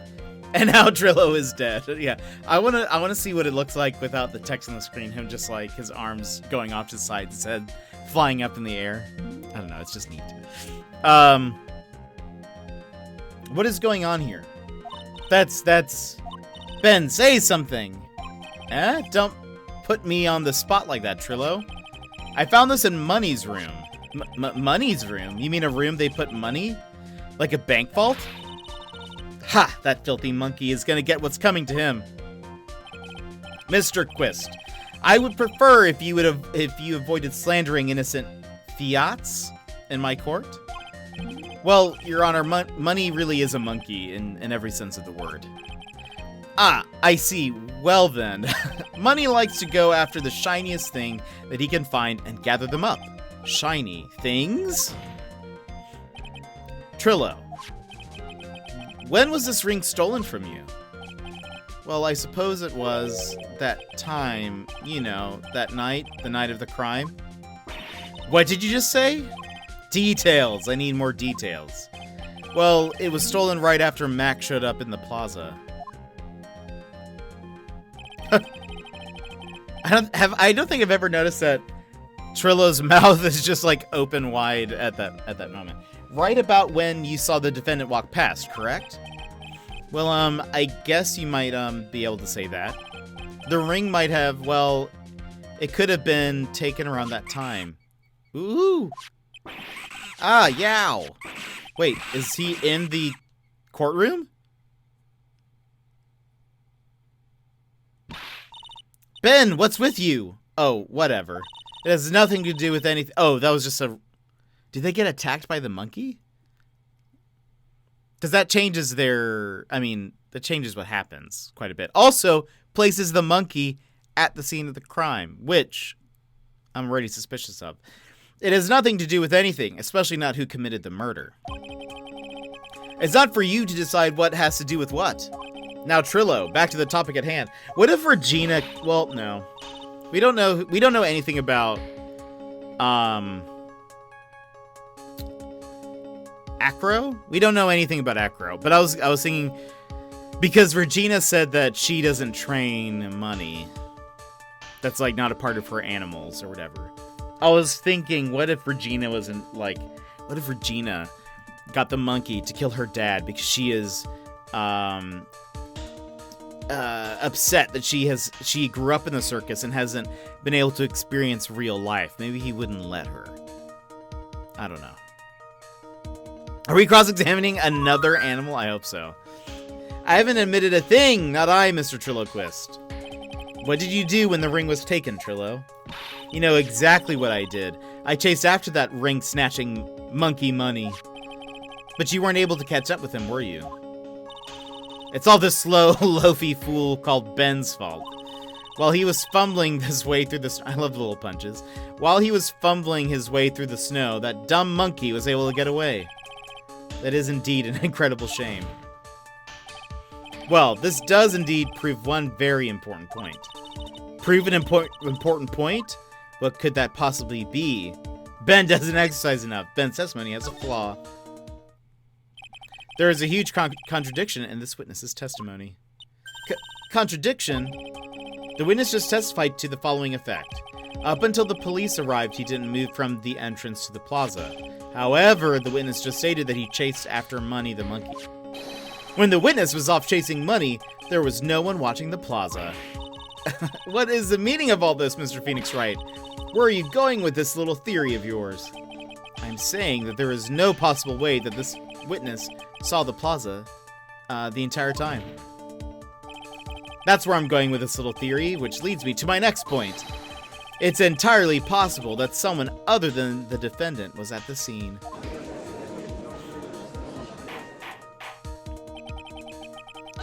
And now Trillo is dead. Yeah, I wanna see what it looks like without the text on the screen. Him just like his arms going off to the side, his head flying up in the air. I don't know. It's just neat. What is going on here? That's Ben. Say something. Don't put me on the spot like that, Trillo. I found this in Money's room. Money's room? You mean a room they put money? Like a bank vault? Ha! That filthy monkey is gonna get what's coming to him. Mr. Quist, I would prefer if you avoided slandering innocent fiats in my court. Well, Your Honor, money really is a monkey in every sense of the word. Ah, I see. Well then, money likes to go after the shiniest thing that he can find and gather them up. Shiny things? Trillo, when was this ring stolen from you? Well, I suppose it was that time, you know, that night, the night of the crime. What did you just say? Details. I need more details. Well, it was stolen right after Mac showed up in the plaza. I don't think I've ever noticed that Trillo's mouth is just like open wide at that moment. Right about when you saw the defendant walk past, correct? Well, I guess you might be able to say that. The ring might have, well, it could have been taken around that time. Ooh. Ah, yow. Wait, is he in the courtroom? Ben, what's with you? Oh, whatever. It has nothing to do with anything. Oh, that was just a... Did they get attacked by the monkey? Because that changes their... I mean, that changes what happens quite a bit. Also, places the monkey at the scene of the crime, which I'm already suspicious of. It has nothing to do with anything, especially not who committed the murder. It's not for you to decide what has to do with what. Now, Trillo, back to the topic at hand. What if Regina... Well, no. We don't know anything about... Acro? We don't know anything about Acro. But I was thinking... Because Regina said that she doesn't train money. That's, like, not a part of her animals or whatever. I was thinking, what if Regina wasn't, like... What if Regina got the monkey to kill her dad because she is... upset that she grew up in the circus and hasn't been able to experience real life. Maybe he wouldn't let her. I don't know. Are we cross-examining another animal? I hope so. I haven't admitted a thing, not I, Mr. Trilloquist. What did you do when the ring was taken, Trillo? You know exactly what I did. I chased after that ring-snatching monkey money. But you weren't able to catch up with him, were you? It's all this slow, loafy fool called Ben's fault. While he was fumbling his way through the... I love the little punches. While he was fumbling his way through the snow, that dumb monkey was able to get away. That is indeed an incredible shame. Well, this does indeed prove one very important point. Prove an important point? What could that possibly be? Ben doesn't exercise enough. Ben's testimony has a flaw. There is a huge contradiction in this witness's testimony. Contradiction? The witness just testified to the following effect. Up until the police arrived, he didn't move from the entrance to the plaza. However, the witness just stated that he chased after Money the monkey. When the witness was off chasing Money, there was no one watching the plaza. What is the meaning of all this, Mr. Phoenix Wright? Where are you going with this little theory of yours? I'm saying that there is no possible way that this witness saw the plaza the entire time. That's where I'm going with this little theory, which leads me to my next point. It's entirely possible that someone other than the defendant was at the scene.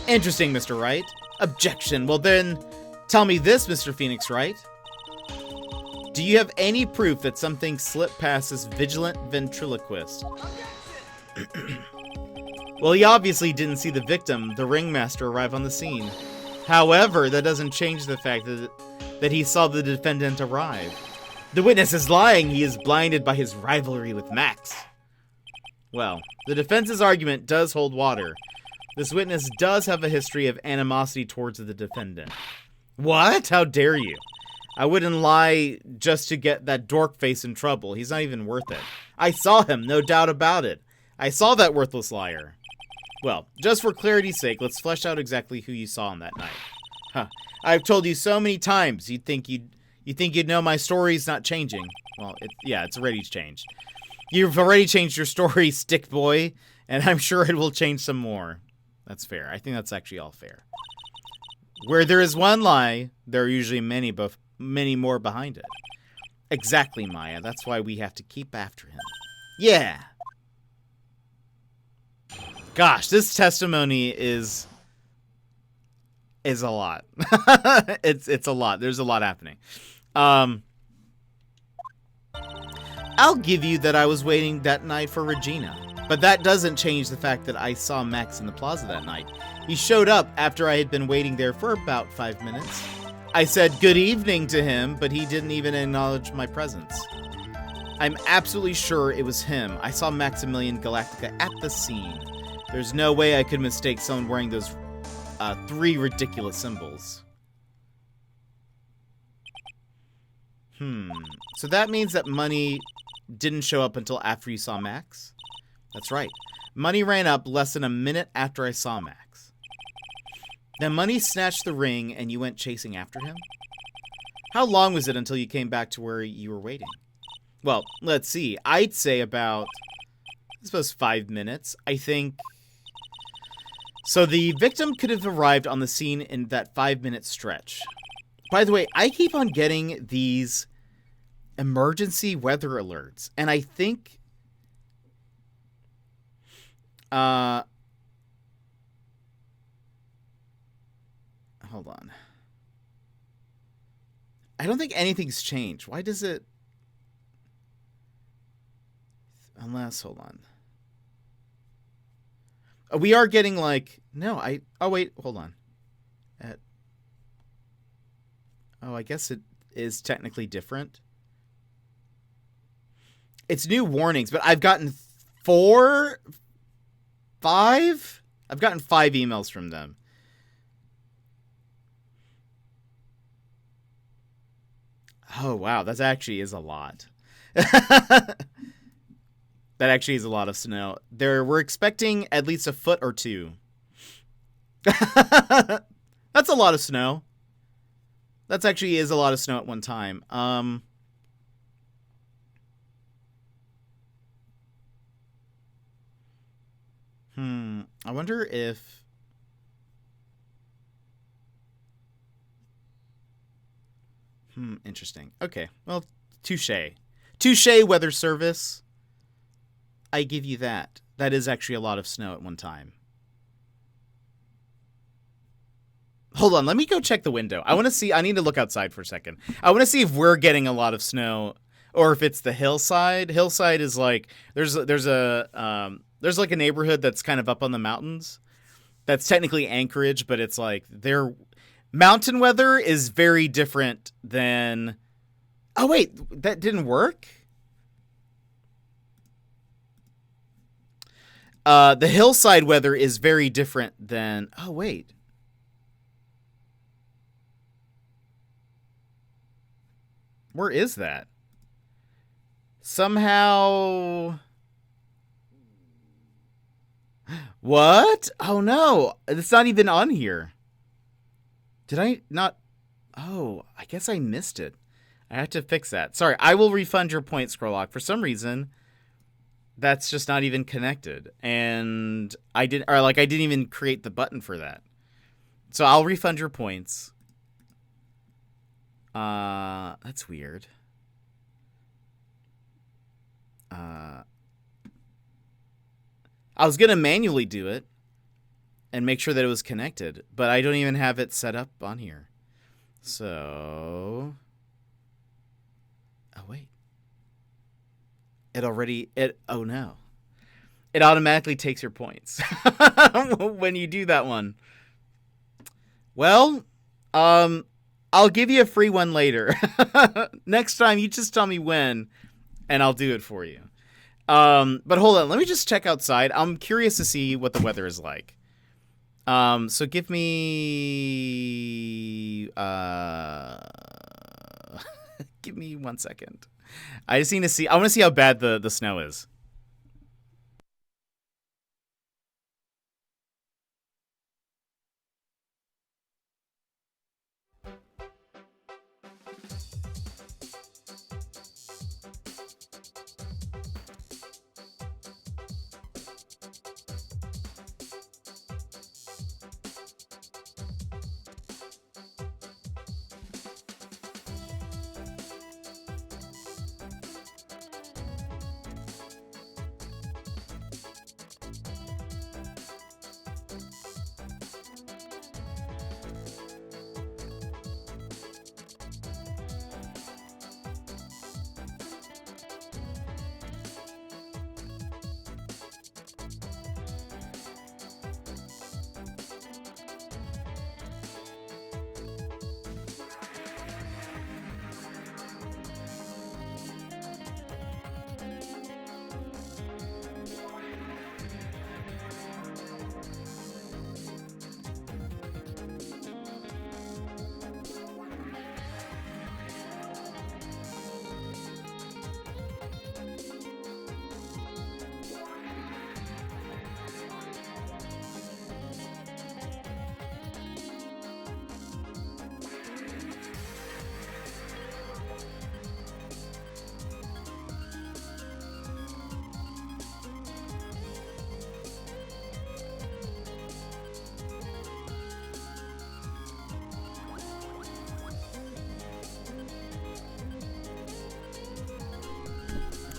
Interesting, Mr. Wright. Objection. Well then, tell me this, Mr. Phoenix Wright. Do you have any proof that something slipped past this vigilant ventriloquist? Well, he obviously didn't see the victim, the ringmaster, arrive on the scene. However, that doesn't change the fact that he saw the defendant arrive. The witness is lying. He is blinded by his rivalry with Max. Well, the defense's argument does hold water. This witness does have a history of animosity towards the defendant. What? How dare you? I wouldn't lie just to get that dork face in trouble. He's not even worth it. I saw him, no doubt about it. I saw that worthless liar. Well, just for clarity's sake, let's flesh out exactly who you saw on that night. Huh. I've told you so many times. You think you'd know my story's not changing. Well, it's already changed. You've already changed your story, stick boy, and I'm sure it will change some more. That's fair. I think that's actually all fair. Where there is one lie, there are usually many many more behind it. Exactly, Maya. That's why we have to keep after him. Yeah. Gosh, this testimony is a lot. It's a lot. There's a lot happening. I'll give you that I was waiting that night for Regina. But that doesn't change the fact that I saw Max in the plaza that night. He showed up after I had been waiting there for about 5 minutes. I said good evening to him, but he didn't even acknowledge my presence. I'm absolutely sure it was him. I saw Maximilian Galactica at the scene. There's no way I could mistake someone wearing those 3 ridiculous symbols. So that means that Money didn't show up until after you saw Max? That's right. Money ran up less than a minute after I saw Max. Then Money snatched the ring and you went chasing after him? How long was it until you came back to where you were waiting? Well, let's see. I'd say about, I suppose, 5 minutes. I think... So the victim could have arrived on the scene in that 5-minute stretch. By the way, I keep on getting these emergency weather alerts, and I think... hold on. I don't think anything's changed. Why does it... Unless, hold on. We are getting like... No, oh, wait, hold on. Oh, I guess it is technically different. It's new warnings, but I've gotten 5? I've gotten 5 emails from them. Oh, wow. That actually is a lot. That actually is a lot of snow. We're expecting at least a foot or 2. That's a lot of snow. That actually is a lot of snow at one time. I wonder if... Interesting. Okay, well, touche. Touche, Weather Service. I give you that. That is actually a lot of snow at one time. Hold on, let me go check the window. I want to see, I need to look outside for a second. I want to see if we're getting a lot of snow or if it's the hillside. Hillside is like, there's like a neighborhood that's kind of up on the mountains. That's technically Anchorage, but it's like their mountain weather is very different than... Oh, wait, that didn't work? The hillside weather is very different than... Oh, wait. Where is that? Somehow... What? Oh, no. It's not even on here. Did I not... Oh, I guess I missed it. I have to fix that. Sorry, I will refund your point, Scrollock. For some reason... That's just not even connected. And I didn't even create the button for that. So I'll refund your points. That's weird. I was going to manually do it and make sure that it was connected, but I don't even have it set up on here. So... Oh, wait. Oh no. It automatically takes your points when you do that one. Well, I'll give you a free one later. Next time, you just tell me when, and I'll do it for you. But hold on, let me just check outside. I'm curious to see what the weather is like. So give me, give me 1 second. I just need to see. I want to see how bad the snow is.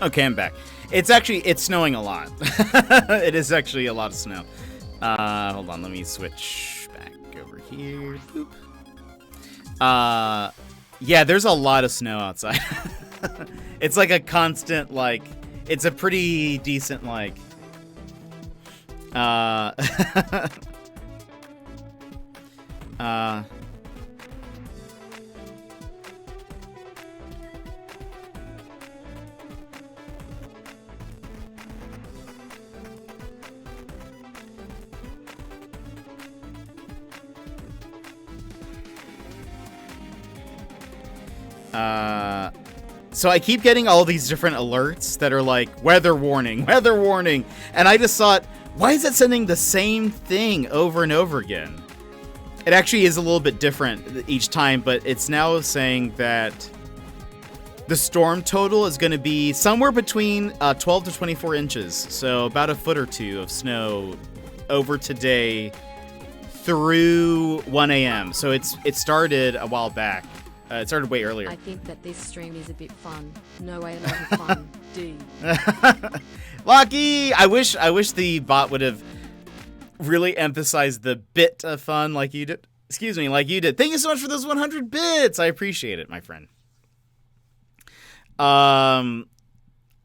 Okay, I'm back. It's snowing a lot. It is actually a lot of snow. Hold on, let me switch back over here. Boop. Yeah, there's a lot of snow outside. It's like a constant, like, it's a pretty decent, like, so I keep getting all these different alerts that are like, weather warning, and I just thought, why is it sending the same thing over and over again? It actually is a little bit different each time, but it's now saying that the storm total is going to be somewhere between 12 to 24 inches, so about a foot or two of snow over today through 1 a.m. So it started a while back. It started way earlier. I think that this stream is a bit fun. No way, a lot of fun. D. Lucky! I wish the bot would have really emphasized the bit of fun like you did. Excuse me, like you did. Thank you so much for those 100 bits. I appreciate it, my friend. I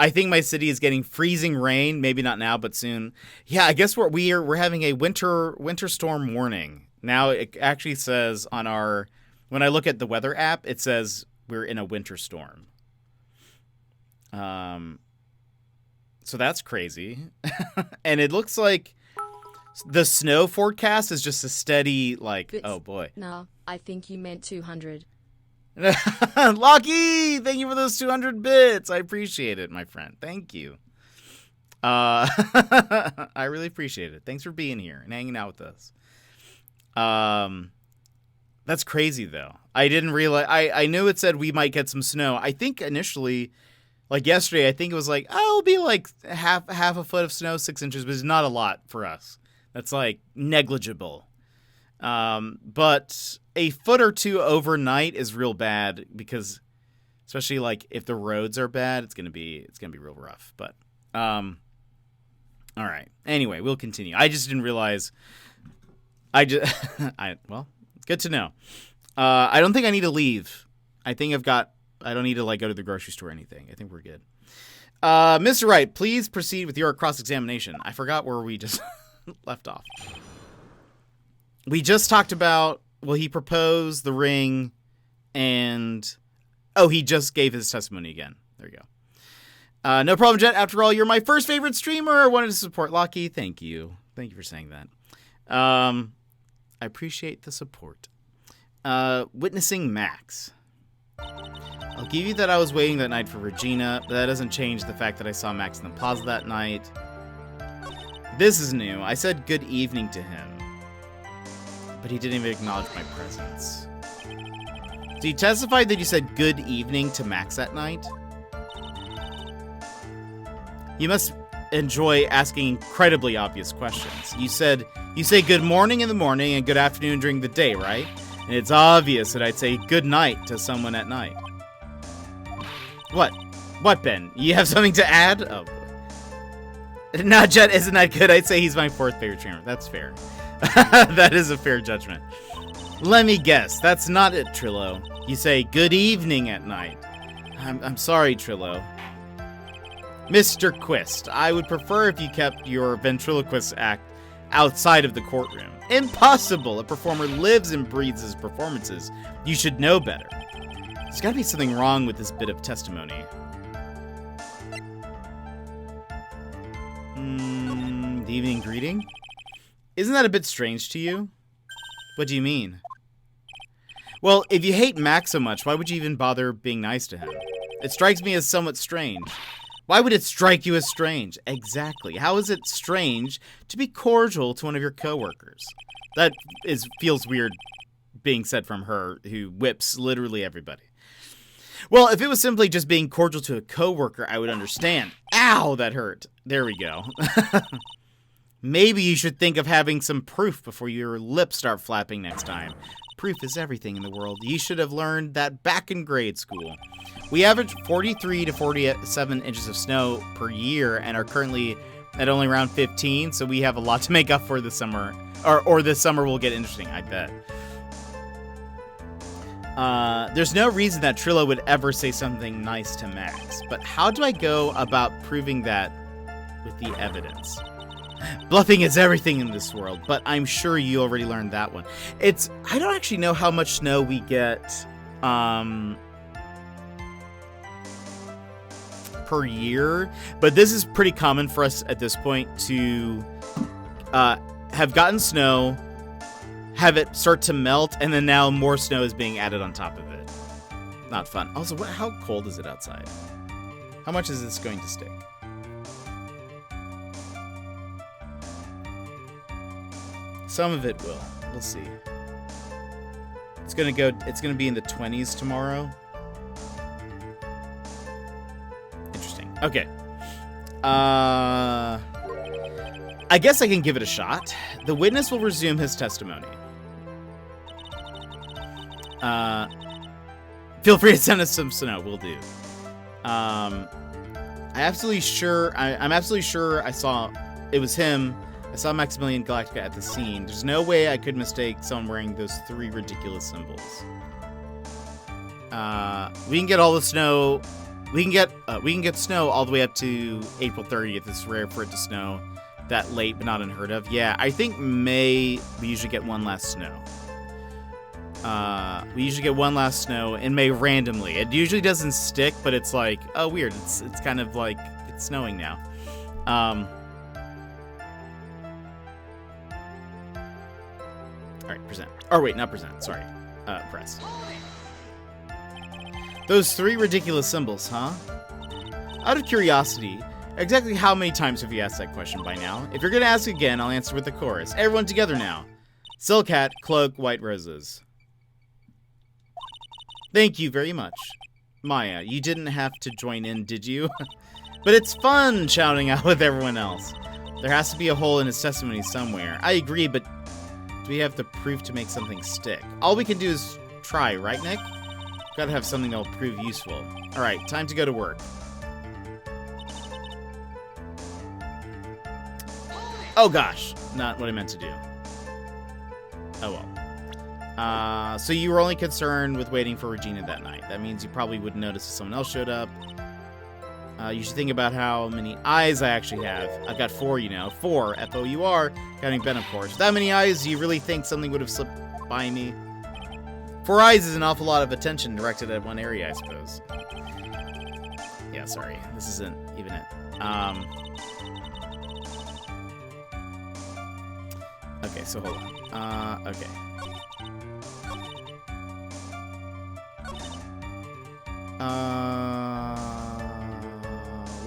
think my city is getting freezing rain. Maybe not now, but soon. Yeah, I guess we're having a winter storm warning. Now it actually says on our, when I look at the weather app, it says we're in a winter storm. So that's crazy. And it looks like the snow forecast is just a steady, like, Bits. Oh boy. No, I think you meant 200. Lucky! Thank you for those 200 bits. I appreciate it, my friend. Thank you. I really appreciate it. Thanks for being here and hanging out with us. That's crazy, though. I didn't realize... I knew it said we might get some snow. I think initially, like yesterday, I think it was like, oh, it'll be like half a foot of snow, 6 inches, but it's not a lot for us. That's like negligible. But a foot or two overnight is real bad because, especially like if the roads are bad, it's gonna be real rough. But all right. Anyway, we'll continue. I just didn't realize. Well, good to know. I don't think I need to leave. I don't need to like go to the grocery store or anything. I think we're good. Mr. Wright, please proceed with your cross-examination. I forgot where we just left off. We just talked about, well, he proposed the ring, and, he just gave his testimony again. There you go. No problem, Jet. After all, you're my first favorite streamer. I wanted to support Lucky. Thank you. Thank you for saying that. I appreciate the support. Witnessing Max. I'll give you that I was waiting that night for Regina, but that doesn't change the fact that I saw Max in the plaza that night. This is new. I said good evening to him, but he didn't even acknowledge my presence. So you testified that you said good evening to Max that night? You must enjoy asking incredibly obvious questions. You say good morning in the morning and good afternoon during the day, right? And it's obvious that I'd say good night to someone at night. What? What, Ben? You have something to add? Oh, boy. No, Jet isn't that good. I'd say he's my fourth favorite streamer. That's fair. That is a fair judgment. Let me guess. That's not it, Trillo. You say good evening at night. I'm sorry, Trillo. Mr. Quist, I would prefer if you kept your ventriloquist act outside of the courtroom. Impossible! A performer lives and breathes his performances. You should know better. There's gotta be something wrong with this bit of testimony. The evening greeting? Isn't that a bit strange to you? What do you mean? Well, if you hate Max so much, why would you even bother being nice to him? It strikes me as somewhat strange. Why would it strike you as strange? Exactly. How is it strange to be cordial to one of your coworkers? That feels weird being said from her, who whips literally everybody. Well, if it was simply just being cordial to a coworker, I would understand. Ow, that hurt. There we go. Maybe you should think of having some proof before your lips start flapping next time. Proof is everything in the world. You should have learned that back in grade school. We average 43 to 47 inches of snow per year and are currently at only around 15, so we have a lot to make up for this summer. Or this summer will get interesting, I bet. There's no reason that Trillo would ever say something nice to Max, but how do I go about proving that with the evidence? Bluffing is everything in this world, but I'm sure you already learned that one. I don't actually know how much snow we get, per year, but this is pretty common for us at this point to, have gotten snow, have it start to melt, and then now more snow is being added on top of it. Not fun. Also, how cold is it outside? How much is this going to stick? Some of it will. We'll see. It's gonna be in the 20s tomorrow. Interesting. Okay. I guess I can give it a shot. The witness will resume his testimony. Feel free to send us some snow. We'll do. I'm absolutely sure I saw it was him. I saw Maximilian Galactica at the scene. There's no way I could mistake someone wearing those 3 ridiculous symbols. We can get all the snow. We can get snow all the way up to April 30th. It's rare for it to snow that late, but not unheard of. Yeah, I think May we usually get one last snow. We usually get one last snow in May randomly. It usually doesn't stick, but it's like, oh, weird. It's kind of like it's snowing now. All right, present. Or wait, not present. Sorry. Press. Those 3 ridiculous symbols, huh? Out of curiosity, exactly how many times have you asked that question by now? If you're gonna ask again, I'll answer with the chorus. Everyone together now. Silk hat, cloak, white roses. Thank you very much. Maya, you didn't have to join in, did you? But it's fun shouting out with everyone else. There has to be a hole in his testimony somewhere. I agree, but do we have the proof to make something stick? All we can do is try, right, Nick? Gotta have something that will prove useful. Alright, time to go to work. Oh gosh, not what I meant to do. Oh well. So you were only concerned with waiting for Regina that night. That means you probably wouldn't notice if someone else showed up. You should think about how many eyes I actually have. I've got 4, you know. 4, F-O-U-R, counting Ben, of course. That many eyes, do you really think something would have slipped by me? 4 eyes is an awful lot of attention directed at one area, I suppose. Yeah, sorry. This isn't even it. Okay, so hold on. Okay.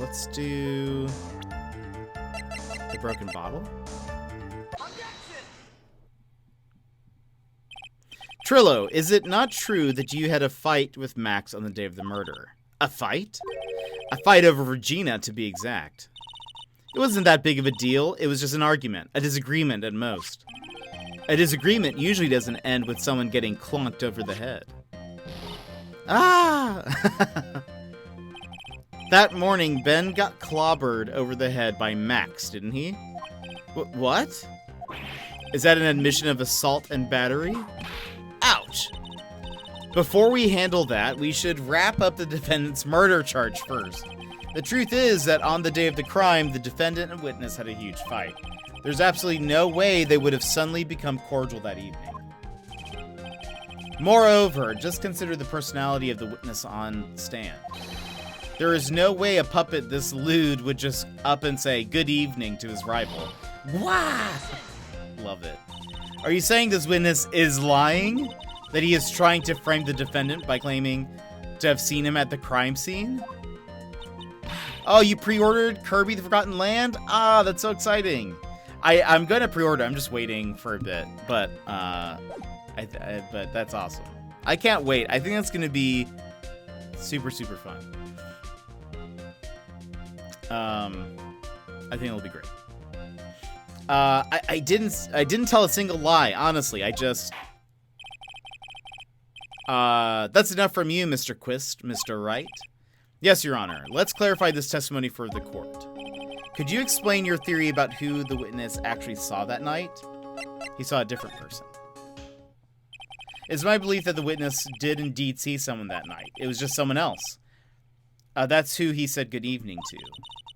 Let's do the broken bottle. Trillo, is it not true that you had a fight with Max on the day of the murder? A fight? A fight over Regina, to be exact. It wasn't that big of a deal. It was just an argument, a disagreement at most. A disagreement usually doesn't end with someone getting clunked over the head. Ah! That morning, Ben got clobbered over the head by Max, didn't he? What? Is that an admission of assault and battery? Ouch! Before we handle that, we should wrap up the defendant's murder charge first. The truth is that on the day of the crime, the defendant and witness had a huge fight. There's absolutely no way they would have suddenly become cordial that evening. Moreover, just consider the personality of the witness on stand. There is no way a puppet this lewd would just up and say good evening to his rival. Wow! Love it. Are you saying this witness is lying? That he is trying to frame the defendant by claiming to have seen him at the crime scene? Oh, you pre-ordered Kirby the Forgotten Land? Ah, that's so exciting. I'm going to pre-order. I'm just waiting for a bit, but but that's awesome. I can't wait. I think that's going to be super, super fun. I think it'll be great. I didn't tell a single lie, honestly. I just... That's enough from you, Mr. Quist, Mr. Wright. Yes, Your Honor. Let's clarify this testimony for the court. Could you explain your theory about who the witness actually saw that night? He saw a different person. It's my belief that the witness did indeed see someone that night. It was just someone else. That's who he said good evening to.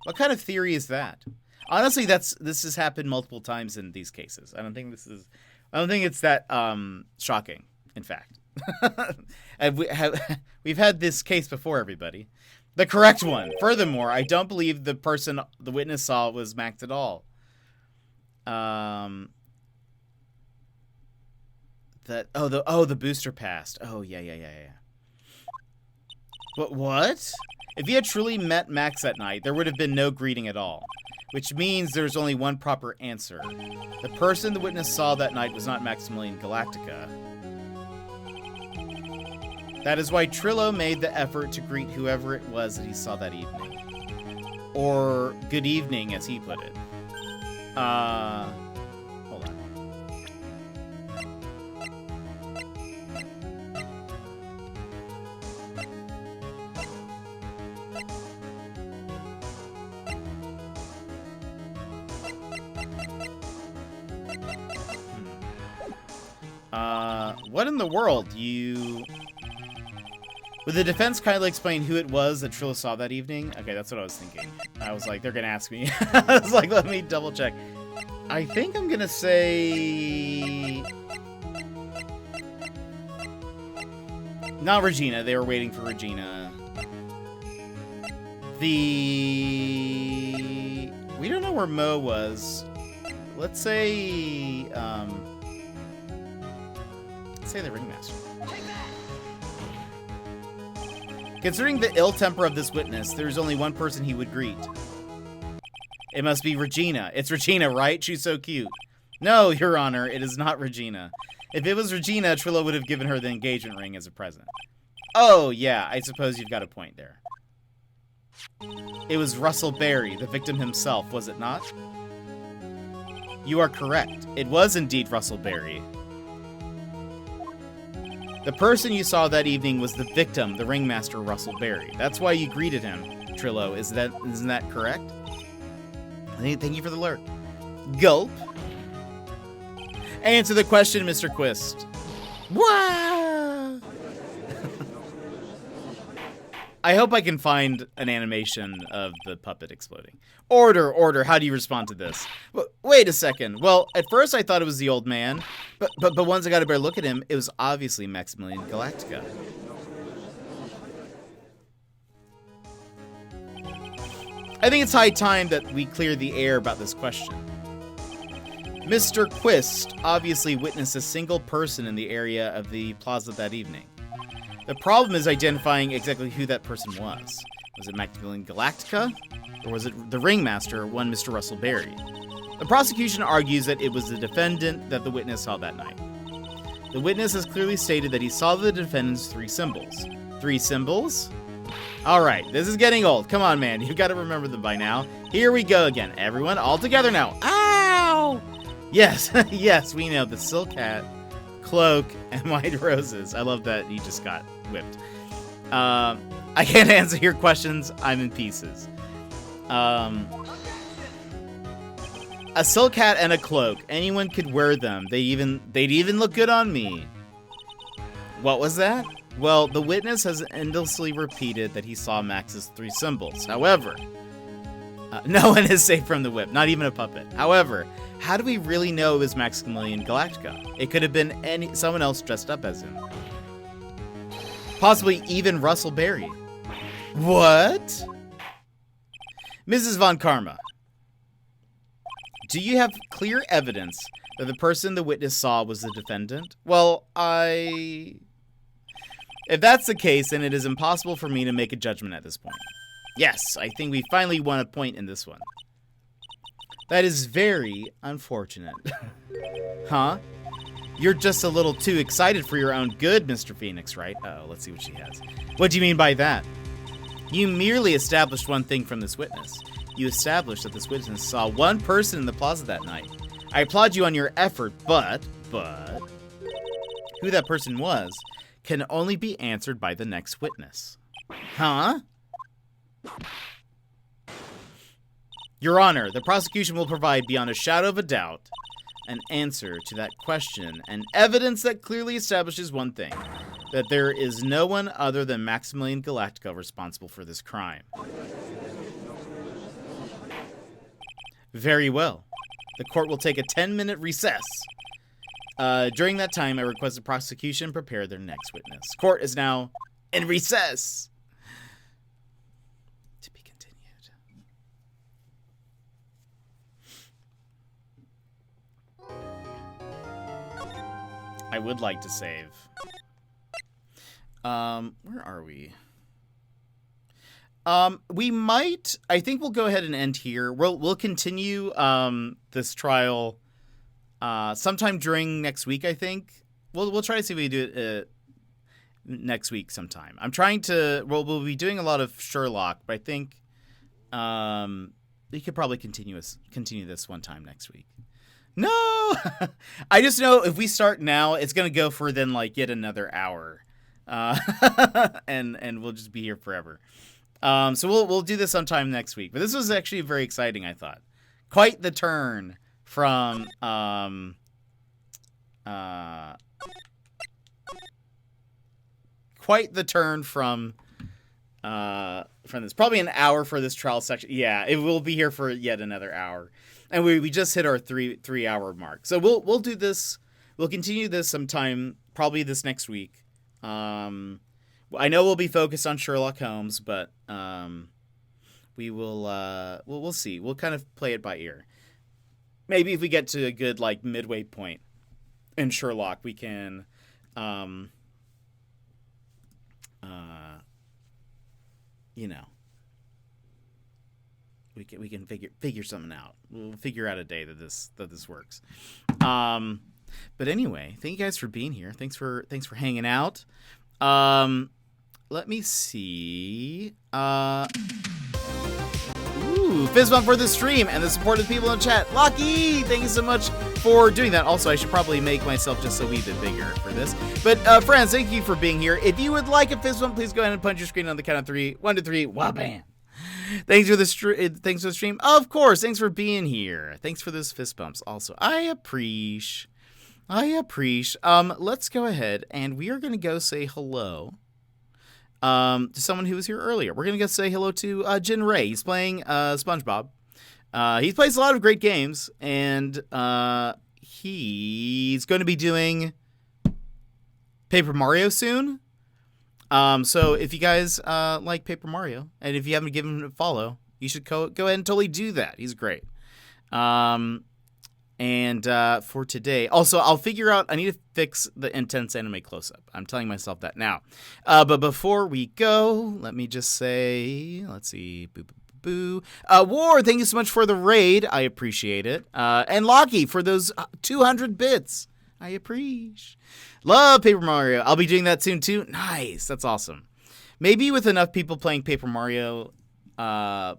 What kind of theory is that? Honestly, this has happened multiple times in these cases. I don't think it's that shocking, in fact. And we've had this case before, everybody. The correct one. Furthermore, I don't believe the person the witness saw was Max at all. The booster passed. Oh, yeah. What? If he had truly met Max that night, there would have been no greeting at all. Which means there's only one proper answer. The person the witness saw that night was not Maximilian Galactica. That is why Trillo made the effort to greet whoever it was that he saw that evening. Or good evening, as he put it. Hold on. What in the world? Would the defense kindly explain who it was that Trillo saw that evening? Okay, that's what I was thinking. I was like, they're gonna ask me. I was like, let me double check. I think I'm gonna say... Not Regina. They were waiting for Regina. We don't know where Mo was. Let's say... let's say the ringmaster. Considering the ill temper of this witness, there's only one person he would greet. It must be Regina. It's Regina, right? She's so cute. No, Your Honor, it is not Regina. If it was Regina, Trillo would have given her the engagement ring as a present. Oh, yeah, I suppose you've got a point there. It was Russell Berry, the victim himself, was it not? You are correct. It was indeed Russell Berry. The person you saw that evening was the victim, the ringmaster Russell Berry. That's why you greeted him, Trillo. Isn't that correct? Thank you for the alert. Gulp. Answer the question, Mr. Quist. Wow. I hope I can find an animation of the puppet exploding. Order, how do you respond to this? Wait a second. Well, at first I thought it was the old man, but once I got a better look at him, it was obviously Maximilian Galactica. I think it's high time that we clear the air about this question. Mr. Quist obviously witnessed a single person in the area of the plaza that evening. The problem is identifying exactly who that person was. Was it Maximilian Galactica? Or was it the ringmaster, one Mr. Russell Berry? The prosecution argues that it was the defendant that the witness saw that night. The witness has clearly stated that he saw the defendant's 3 symbols. 3 symbols? Alright, this is getting old. Come on, man. You've got to remember them by now. Here we go again. Everyone, all together now. Ow! Yes, yes, we know. The silk hat, cloak, and white roses. I love that you just got whipped. I can't answer your questions. I'm in pieces. A silk hat and a cloak. Anyone could wear them. They'd even look good on me. What was that? Well, the witness has endlessly repeated that he saw Max's 3 symbols. However, no one is safe from the whip, not even a puppet. However, how do we really know it was Maximilian Galactica? It could have been someone else dressed up as him. Possibly even Russell Berry. What? Mrs. Von Karma, do you have clear evidence that the person the witness saw was the defendant? Well, if that's the case, then it is impossible for me to make a judgment at this point. Yes, I think we finally won a point in this one. That is very unfortunate. Huh? You're just a little too excited for your own good, Mr. Phoenix, right? Uh-oh, let's see what she has. What do you mean by that? You merely established one thing from this witness. You established that this witness saw one person in the plaza that night. I applaud you on your effort, but who that person was can only be answered by the next witness. Huh? Your Honor, the prosecution will provide beyond a shadow of a doubt an answer to that question and evidence that clearly establishes one thing, that there is no one other than Maximilian Galactico responsible for this crime. Very well. The court will take a 10-minute recess. During that time, I request the prosecution prepare their next witness. Court is now in recess. To be continued. I would like to save. Where are we? We might. I think we'll go ahead and end here. We'll continue this trial sometime during next week. I think we'll try to see if we do it next week sometime. I'm trying to. We'll be doing a lot of Sherlock, but I think we could probably continue this one time next week. No, I just know if we start now, it's gonna go for then like yet another hour, and we'll just be here forever. So we'll do this sometime next week. But this was actually very exciting, I thought. Quite the turn from this. Probably an hour for this trial section. Yeah, it will be here for yet another hour. And we just hit our three hour mark. So we'll do this. We'll continue this sometime, probably this next week. I know we'll be focused on Sherlock Holmes, but we will we'll see. We'll kind of play it by ear. Maybe if we get to a good like midway point in Sherlock, we can we can figure something out. We'll figure out a day that this works. But anyway, thank you guys for being here. Thanks for hanging out. Let me see. Fist bump for the stream and the support of the people in the chat. Lucky, thank you so much for doing that. Also, I should probably make myself just a wee bit bigger for this. But friends, thank you for being here. If you would like a fist bump, please go ahead and punch your screen on the count of 3. 1, 2, 3. Wah-bam. Thanks for the stream. Of course, thanks for being here. Thanks for those fist bumps. Also, I appreciate. Let's go ahead and we are going to go say hello to someone who was here earlier. We're going to go say hello to Jin Ray. He's playing SpongeBob. He plays a lot of great games, and he's going to be doing Paper Mario soon. So if you guys like Paper Mario, and if you haven't given him a follow, you should go ahead and totally do that. He's great. And for today, also, I'll figure out, I need to fix the intense anime close-up. I'm telling myself that now. But before we go, let me just say, let's see, boo, boo, boo, boo. War, thank you so much for the raid. I appreciate it. And Locky for those 200 bits. I appreciate. Love Paper Mario. I'll be doing that soon, too. Nice. That's awesome. Maybe with enough people playing Paper Mario,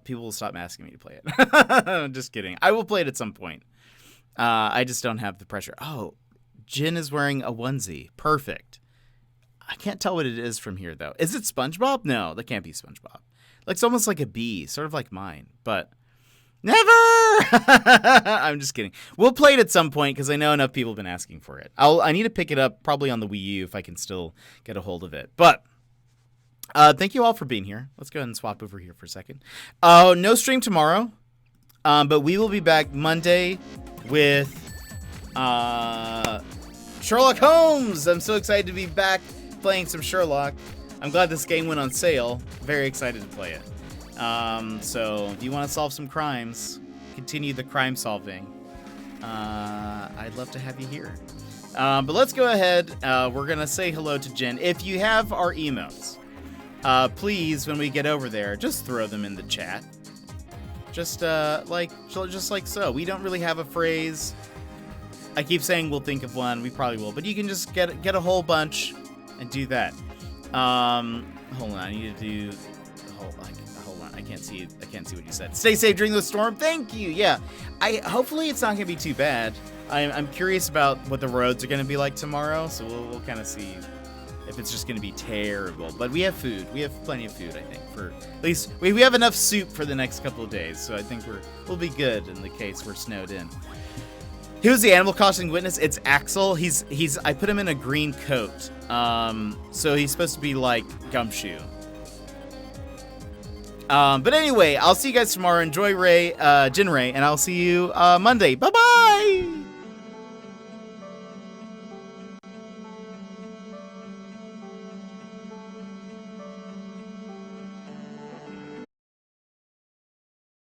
people will stop asking me to play it. Just kidding. I will play it at some point. I just don't have the pressure. Oh, Jin is wearing a onesie. Perfect. I can't tell what it is from here, though. Is it SpongeBob? No, that can't be SpongeBob. It's almost like a bee, sort of like mine, but never! I'm just kidding. We'll play it at some point because I know enough people have been asking for it. I need to pick it up probably on the Wii U if I can still get a hold of it. But thank you all for being here. Let's go ahead and swap over here for a second. No stream tomorrow, but we will be back Monday with Sherlock Holmes. I'm so excited to be back playing some Sherlock. I'm glad this game went on sale. Very excited to play it. So if you want to solve some crimes, continue the crime solving, I'd love to have you here. But let's go ahead. We're going to say hello to Jen. If you have our emotes, please, when we get over there, just throw them in the chat. Just like so. We don't really have a phrase. I keep saying we'll think of one. We probably will, but you can just get a whole bunch and do that. Hold on. I need to do. Hold on. I can't see what you said. Stay safe during the storm. Thank you. Yeah, hopefully it's not gonna be too bad. I'm curious about what the roads are gonna be like tomorrow, so we'll kind of see if it's just gonna be terrible. But we have food. We have plenty of food, I think. For at least we have enough soup for the next couple of days, so I think we'll be good in the case we're snowed in. Who's the animal crossing witness? It's Axel. I put him in a green coat. So he's supposed to be like Gumshoe. But anyway, I'll see you guys tomorrow. Enjoy Jinray, and I'll see you Monday. Bye-bye!